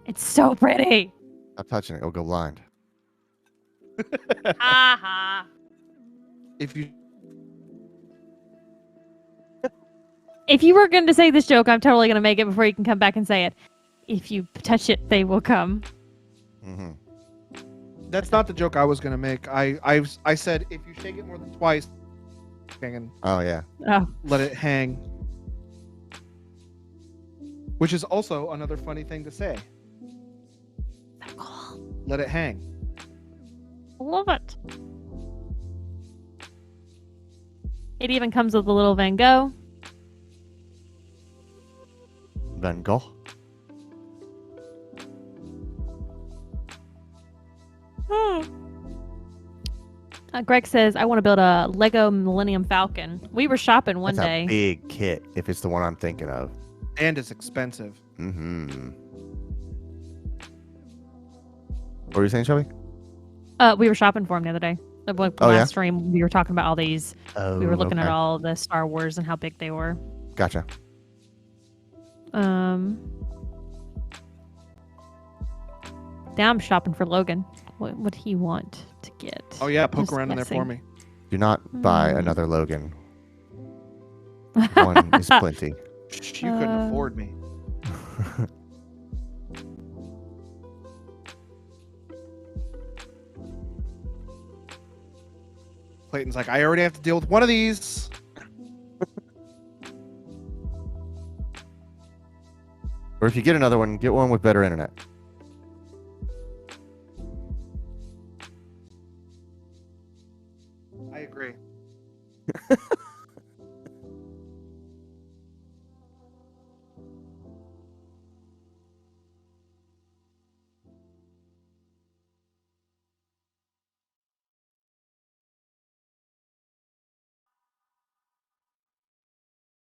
It's so pretty. Stop touching it. It'll go blind. Ha ha. If you If you were going to say this joke, I'm totally going to make it before you can come back and say it. If you touch it, they will come. Mm-hmm. That's not the joke I was gonna make. I said if you shake it more than twice, and Oh, yeah. Oh, let it hang. Which is also another funny thing to say. so cool. Let it hang. I love it. It even comes with a little Van Gogh. Van Gogh. Greg says, I want to build a Lego Millennium Falcon. We were shopping one That's day. a big kit, if it's the one I'm thinking of. And it's expensive. Mm-hmm. What were you saying, Shelby? We were shopping for him the other day. The last Oh, yeah? stream, we were talking about all these. Oh, We were looking at okay. all the Star Wars and how big they were. Gotcha. Now I'm shopping for Logan. What would he want to get? Oh yeah, poke Just around in there for guessing. me. Do not buy Hmm. another Logan. One is plenty. Shh, you couldn't afford me. Clayton's like, I already have to deal with one of these. Or if you get another one, get one with better internet. I agree.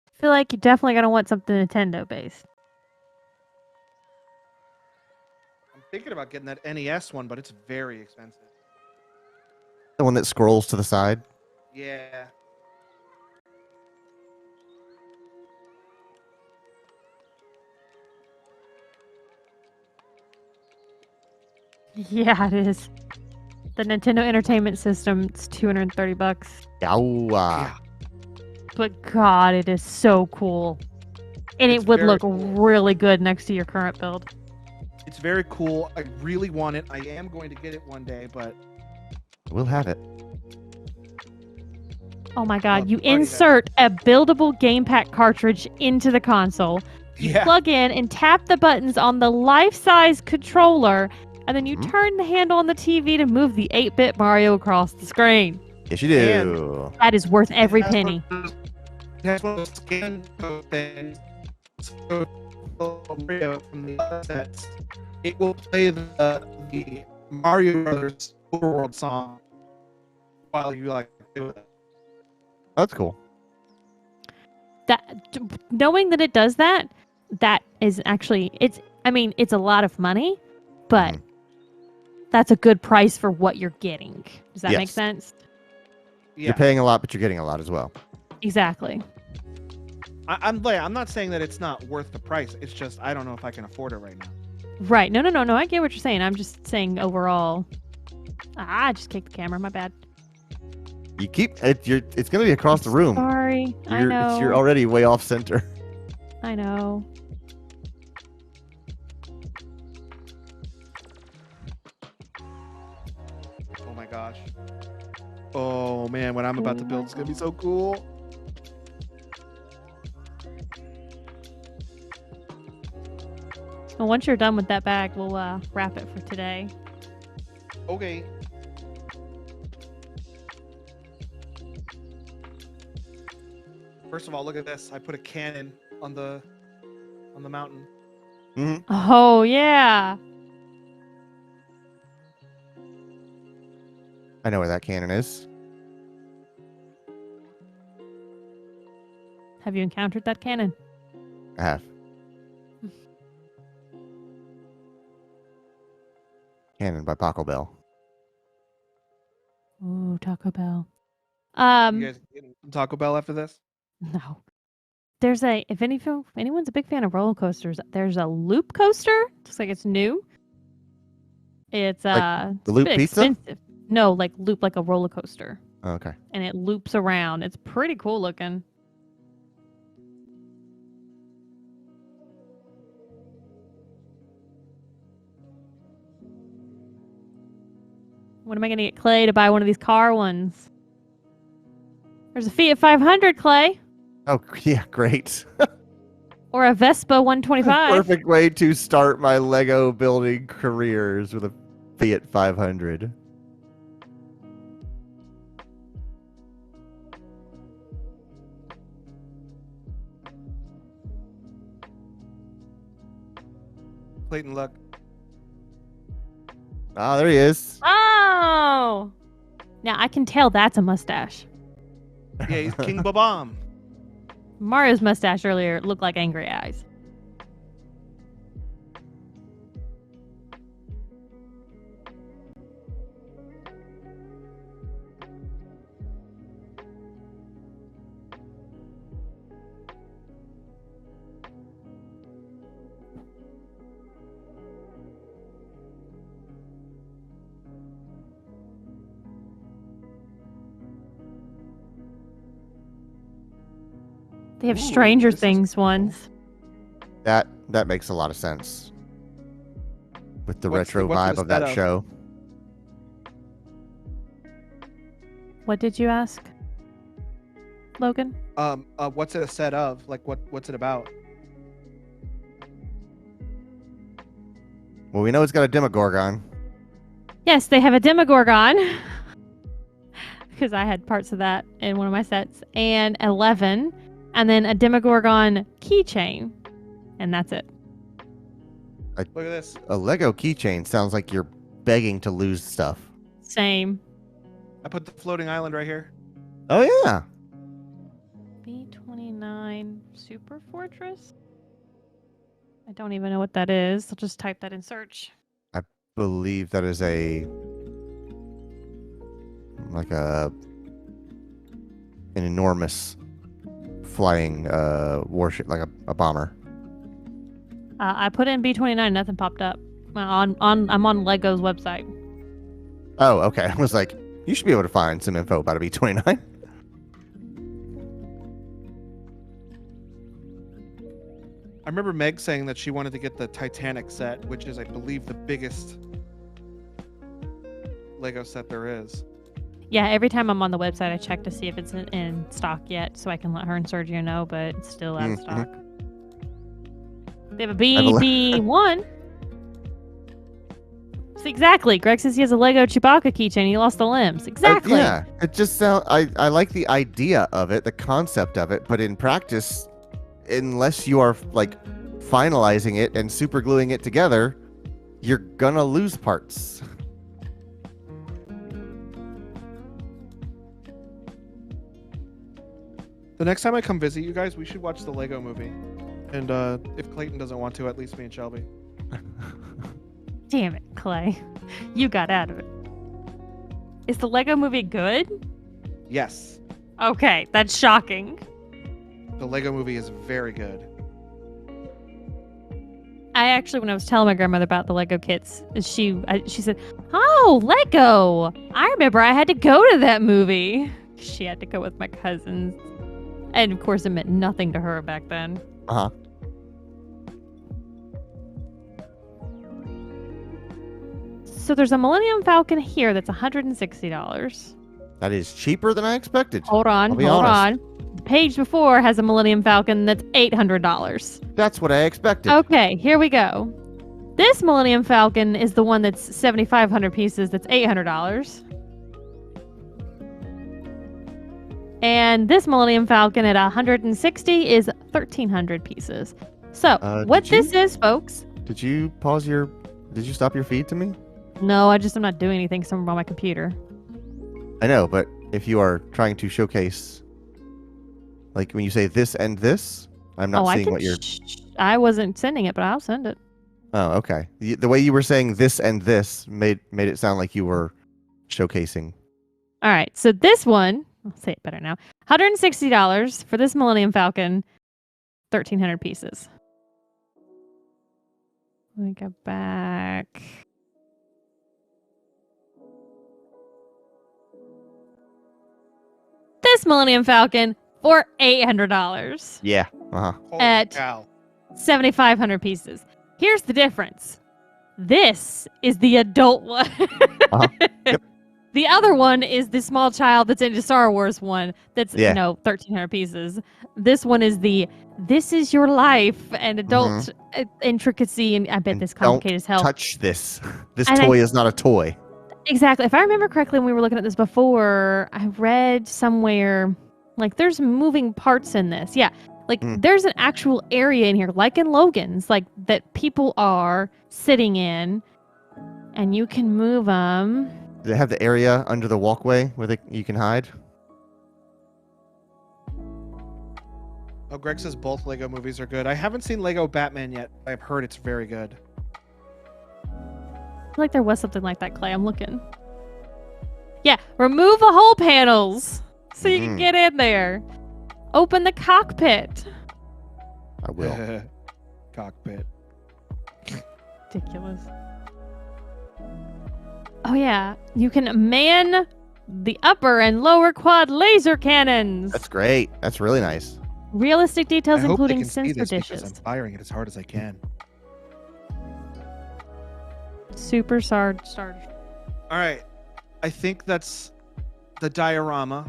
I feel like you're definitely gonna want something Nintendo based. I'm thinking about getting that NES one, but it's very expensive. The one that scrolls to the side. Yeah. Yeah, it is. The Nintendo Entertainment System, it's $230. Yowa. Yeah. But God, it is so cool. And It's it would very look cool. really good next to your current build. It's very cool. I really want it. I am going to get it one day, but We'll have it. Oh my God, Well, you already have it. insert a buildable game pack cartridge into the console. You yeah. plug in and tap the buttons on the life-size controller, and then you Mhm. turn the handle on the TV to move the 8-bit Mario across the screen. Yes, you do. That is worth every penny. That's one of those scan code things. So, Mario from the other sets, it will play the Mario Brothers Overworld song while you like do it. That's cool. Knowing that it does that, that is actually it's a lot of money, but Mhm. that's a good price for what you're getting. Does that make Yes. sense? Yeah, You're paying a lot, but you're getting a lot as well. Exactly. I'm not saying that it's not worth the price. It's just I don't know if I can afford it right now. Right. No. I get what you're saying. I'm just saying overall. I just kicked the camera. My bad. You keep it. It's going to be across the room. Sorry. I know. You're already way off center. I know. Oh my gosh. Oh man, what I'm about to build is gonna be so cool. Well, once you're done with that bag, we'll wrap it for today. Okay. First of all, look at this. I put a cannon on the mountain. Hmm. Oh yeah. I know where that cannon is. Have you encountered that cannon? I have. Cannon by Paco Bell. Ooh, Taco Bell. You guys getting some Taco Bell after this? No. There's if anyone's a big fan of roller coasters, there's a Loop coaster. Looks like it's new. It's the it's a Loop bit pizza? expensive. No, like Loop, like a roller coaster, Oh, okay. and it loops around. It's pretty cool looking. When am I gonna get Clay to buy one of these car ones? There's a Fiat 500, Clay, Oh, yeah, great. or a Vespa 125. Perfect way to start my Lego building careers with a Fiat 500. Clayton, look. Ah, there he is. Oh, now I can tell that's a mustache. Yeah, he's King Babam. Mario's mustache earlier looked like angry eyes. They have Ooh, Stranger this is Things cool. ones. That makes a lot of sense with the What's the- retro what's it vibe a of that set of? show. What did you ask, Logan? What's it a set of? Like, what's it about? Well, we know it's got a Demogorgon. Yes, they have a Demogorgon. Because I had parts of that in one of my sets. And 11. And then a Demogorgon keychain. And that's it. Look at this. A Lego keychain sounds like you're begging to lose stuff. Same. I put the floating island right here. Oh yeah. B29 Super Fortress? I don't even know what that is. I'll just type that in search. Believe that is like an enormous flying warship, like a bomber. I put in B29, nothing popped up. I'm on Lego's website. Oh, okay. I was like, you should be able to find some info about a B-29. I remember Meg saying that she wanted to get the Titanic set, which is, I believe, the biggest Lego set there is. Yeah, every time I'm on the website, I check to see if it's in stock yet, so I can let her and Sergio know, but it's still out of Mhm. stock. They have a believe- BB1. So exactly. Greg says he has a Lego Chewbacca keychain. He lost the limbs. Exactly. Yeah, it just sounds. I like the idea of it, the concept of it, but in practice, unless you are like finalizing it and super gluing it together, you're gonna lose parts. The next time I come visit you guys, we should watch the Lego movie. And if Clayton doesn't want to, at least me and Shelby. Damn it, Clay. You got out of it. Is the Lego movie good? Yes, Okay, that's shocking. the Lego movie is very good. I actually, when I was telling my grandmother about the Lego kits, she said, "Oh, Lego! I remember I had to go to that movie." She had to go with my cousins, and of course, it meant nothing to her back then. Uh huh. So there's a Millennium Falcon here that's $160. That is cheaper than I expected. Hold on, I'll be hold honest. on. The page before has a Millennium Falcon that's $800. That's what I expected. Okay, here we go. This Millennium Falcon is the one that's 7,500 pieces. That's $800. And this Millennium Falcon at 160 is 1,300 pieces. So what did you- this is, folks? Did you pause your? Did you stop your feed to me? No, I'm not doing anything. 'Cause I'm on my computer. I know, but if you are trying to showcase, like when you say this and this, I'm not I seeing can. what you're. I wasn't sending it, but I'll send it. Oh, okay. The way you were saying this and this made it sound like you were showcasing All right. So this one, I'll say it better now. $160 for this Millennium Falcon, 1,300 pieces. Let me go back. This Millennium Falcon for $800 Yeah. Uh huh. Holy At- cow. 7,500 pieces. Here's the difference. This is the adult one. Uh-huh. Yep. The other one is the small child that's into Star Wars one. That's Yeah. 1,300 pieces. This one is the this is your life and adult intricacy, and I bet And this complicated as hell. Touch this. This And toy is not a toy. Exactly. If I remember correctly, when we were looking at this before, I read somewhere like there's moving parts in this. Yeah. Like there's an actual area in here, like in Logan's, like that people are sitting in and you can move them. Do they have the area under the walkway where you can hide? Oh, Greg says both Lego movies are good. I haven't seen Lego Batman yet. I've heard it's very good. I feel like there was something like that, Clay. I'm looking. Yeah. Remove the hull panels so you can get in there. Open the cockpit. I will. Cockpit. Ridiculous. Oh yeah, you can man the upper and lower quad laser cannons. That's great. That's really nice. Realistic details, I hope they including can see sensor this because dishes. I'm firing it as hard as I can. Super star. All right. I think that's the diorama,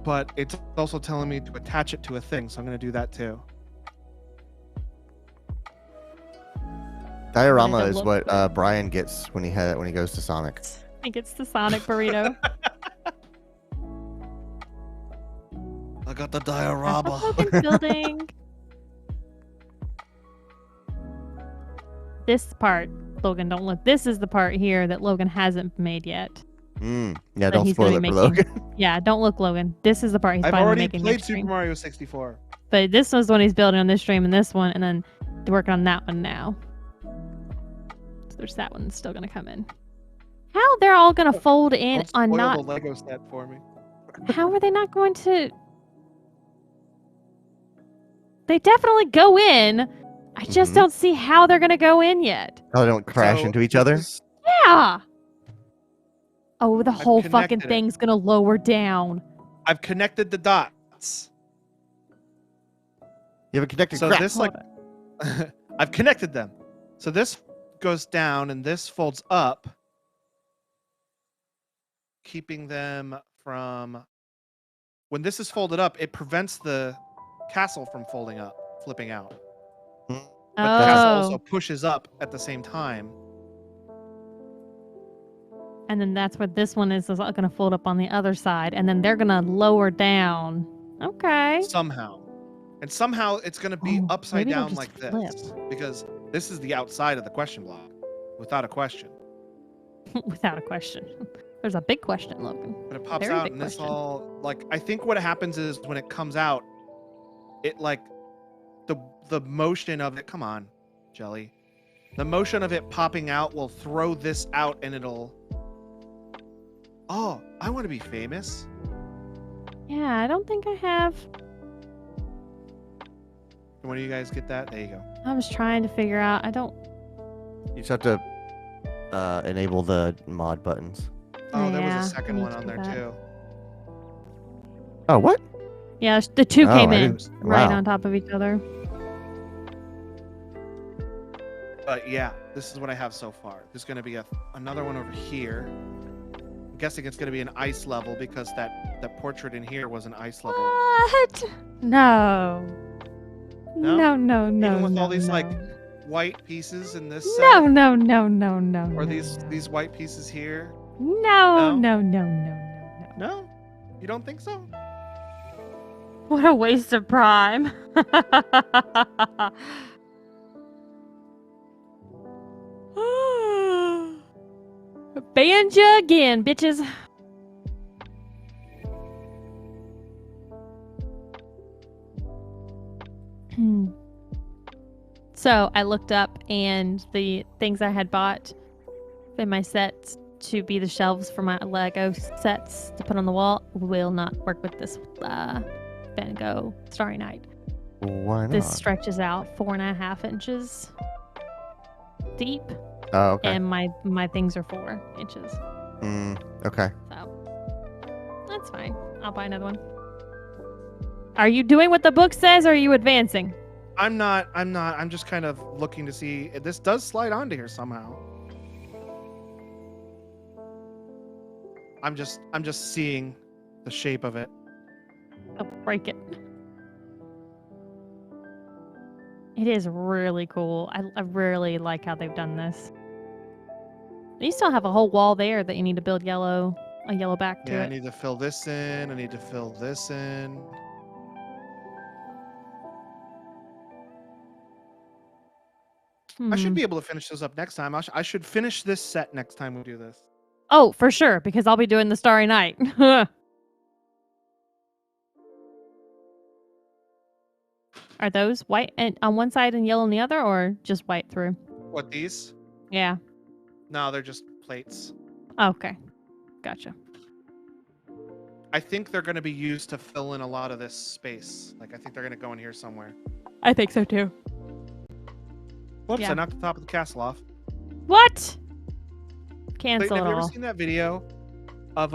but it's also telling me to attach it to a thing, so I'm going to do that too. Diorama Made it is look what good. Brian gets when he goes to Sonic. I think it's the Sonic burrito. I got the That's the diorama. Logan's building. This part, Logan, don't look. This is the part here that Logan hasn't made yet. Yeah, That don't he's gonna spoil it be for making. Logan. Yeah, don't look, Logan. This is the part he's I've probably already making played next Super stream. Mario 64. But this was the one he's building on this stream and this one, and then they're working on that one now. So there's that one still gonna come in. How they're all gonna fold in Don't on spoil not? the Lego set for me. How are they not going to? They definitely go in. I just Mhm. don't see how they're gonna go in yet. Oh, they don't crash So into each this other. is- Yeah. Oh, the whole fucking connected it. thing's gonna lower down. I've connected the dots. You have a connected So crack. this like I've connected them. So this goes down and this folds up, keeping them from when this is folded up, it prevents the castle from folding up, flipping out. But the castle also Oh, pushes up at the same time. and then that's where this one is gonna fold up on the other side, and then they're gonna lower down. Okay. Somehow. And somehow it's going to be Oh, upside maybe they'll down just like flip. this because this is the outside of the question block without a question. Without a question. There's a big question, Logan. But it pops Very out big and this question. all like I think what happens is when it comes out, it like the motion of it, come on, Jelly. The motion of it popping out will throw this out and it'll Oh, I want to be famous. Yeah, I don't think I have. When do you guys get that? There you go. I was trying to figure out. I don't. You just have to enable the mod buttons. Oh, there Yeah, was I a second need one to on do there that. too. Oh, what? Yeah, the two Oh, came I in didn't- right wow. on top of each other. But yeah, this is what I have so far. There's going to be another one over here. I'm guessing it's going to be an ice level because that portrait in here was an ice level. What? No. No? No, no, no. Even with no, all these no. like white pieces in this No, set, no, no, no, no. or no, these white pieces here. No, No? no, no, no, no, no. No, you don't think so? What a waste of prime. Banned you again, bitches. So I looked up and the things I had bought in my sets to be the shelves for my Lego sets to put on the wall will not work with this Van Gogh Starry Night. Why not? This stretches out 4.5 inches deep, Oh, okay. and my things are 4 inches. Okay. So that's fine. I'll buy another one. Are you doing what the book says, or are you advancing? I'm not. I'm just kind of looking to see. This does slide onto here somehow. I'm just seeing the shape of it. I'll break it. It is really cool. I really like how they've done this. You still have a whole wall there that you need to build a yellow back to Yeah, I it. need to fill this in. I need to fill this in. I should be able to finish those up next time. I should finish this set next time we do this. Oh, for sure, because I'll be doing the Starry Night. Are those white and on one side and yellow on the other, or just white through? What, these? Yeah. No, they're just plates. Okay. Gotcha. I think they're going to be used to fill in a lot of this space. Like, I think they're going to go in here somewhere. I think so too. Whoops, Yeah. I knocked the top of the castle off. What? Clayton, Cancel it have you ever all. seen that video of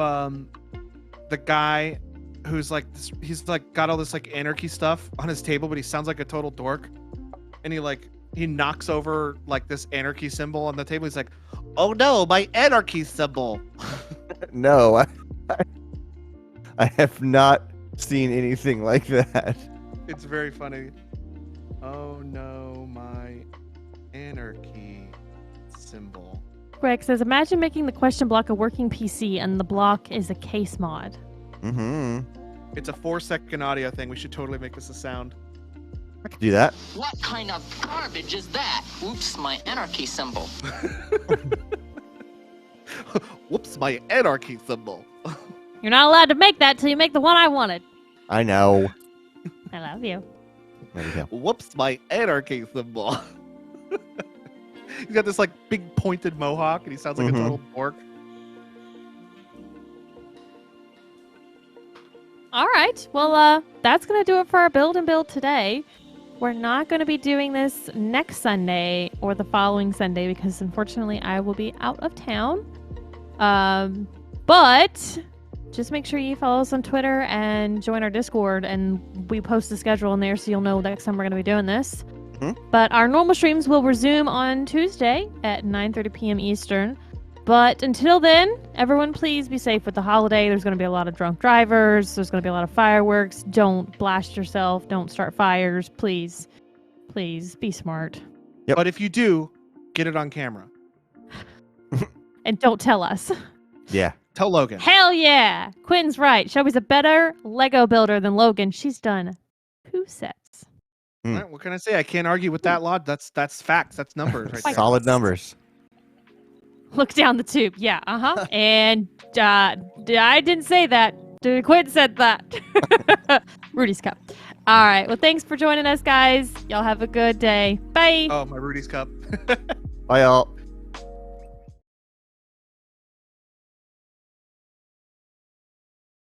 the guy who's like this, he's like got all this like anarchy stuff on his table, but he sounds like a total dork, and he knocks over like this anarchy symbol on the table. He's like, "Oh no, my anarchy symbol!" No, I have not seen anything like that. It's very funny. Oh no, my anarchy symbol. Greg says, imagine making the question block a working PC and the block is a case mod. Mm-hmm. It's a 4-second audio thing. We should totally make this a sound. I could do that. What kind of garbage is that? Oops, my anarchy symbol. Whoops, my anarchy symbol. You're not allowed to make that till you make the one I wanted. I know. I love you. There we go. Whoops, my anarchy symbol. He's got this like big pointed mohawk, and he sounds like a total dork. All right. Well, that's going to do it for our build and build today. We're not going to be doing this next Sunday or the following Sunday because unfortunately I will be out of town. But just make sure you follow us on Twitter and join our Discord, and we post the schedule in there so you'll know next time we're going to be doing this. But our normal streams will resume on Tuesday at 9:30 p.m. Eastern. But until then, everyone please be safe with the holiday. There's going to be a lot of drunk drivers. There's going to be a lot of fireworks. Don't blast yourself. Don't start fires. Please. Please be smart. Yep. But if you do, get it on camera. And don't tell us. Yeah. Tell Logan. Hell yeah! Quinn's right. Shelby's a better Lego builder than Logan. She's done 2 sets. All right, what can I say? I can't argue with that, Lod. That's facts. That's numbers right there. Solid numbers. Look down the tube. Yeah, uh-huh. And I didn't say that. Quinn said that. Rudy's Cup. All right. Well, thanks for joining us, guys. Y'all have a good day. Bye. Oh, my Rudy's cup. Bye, y'all.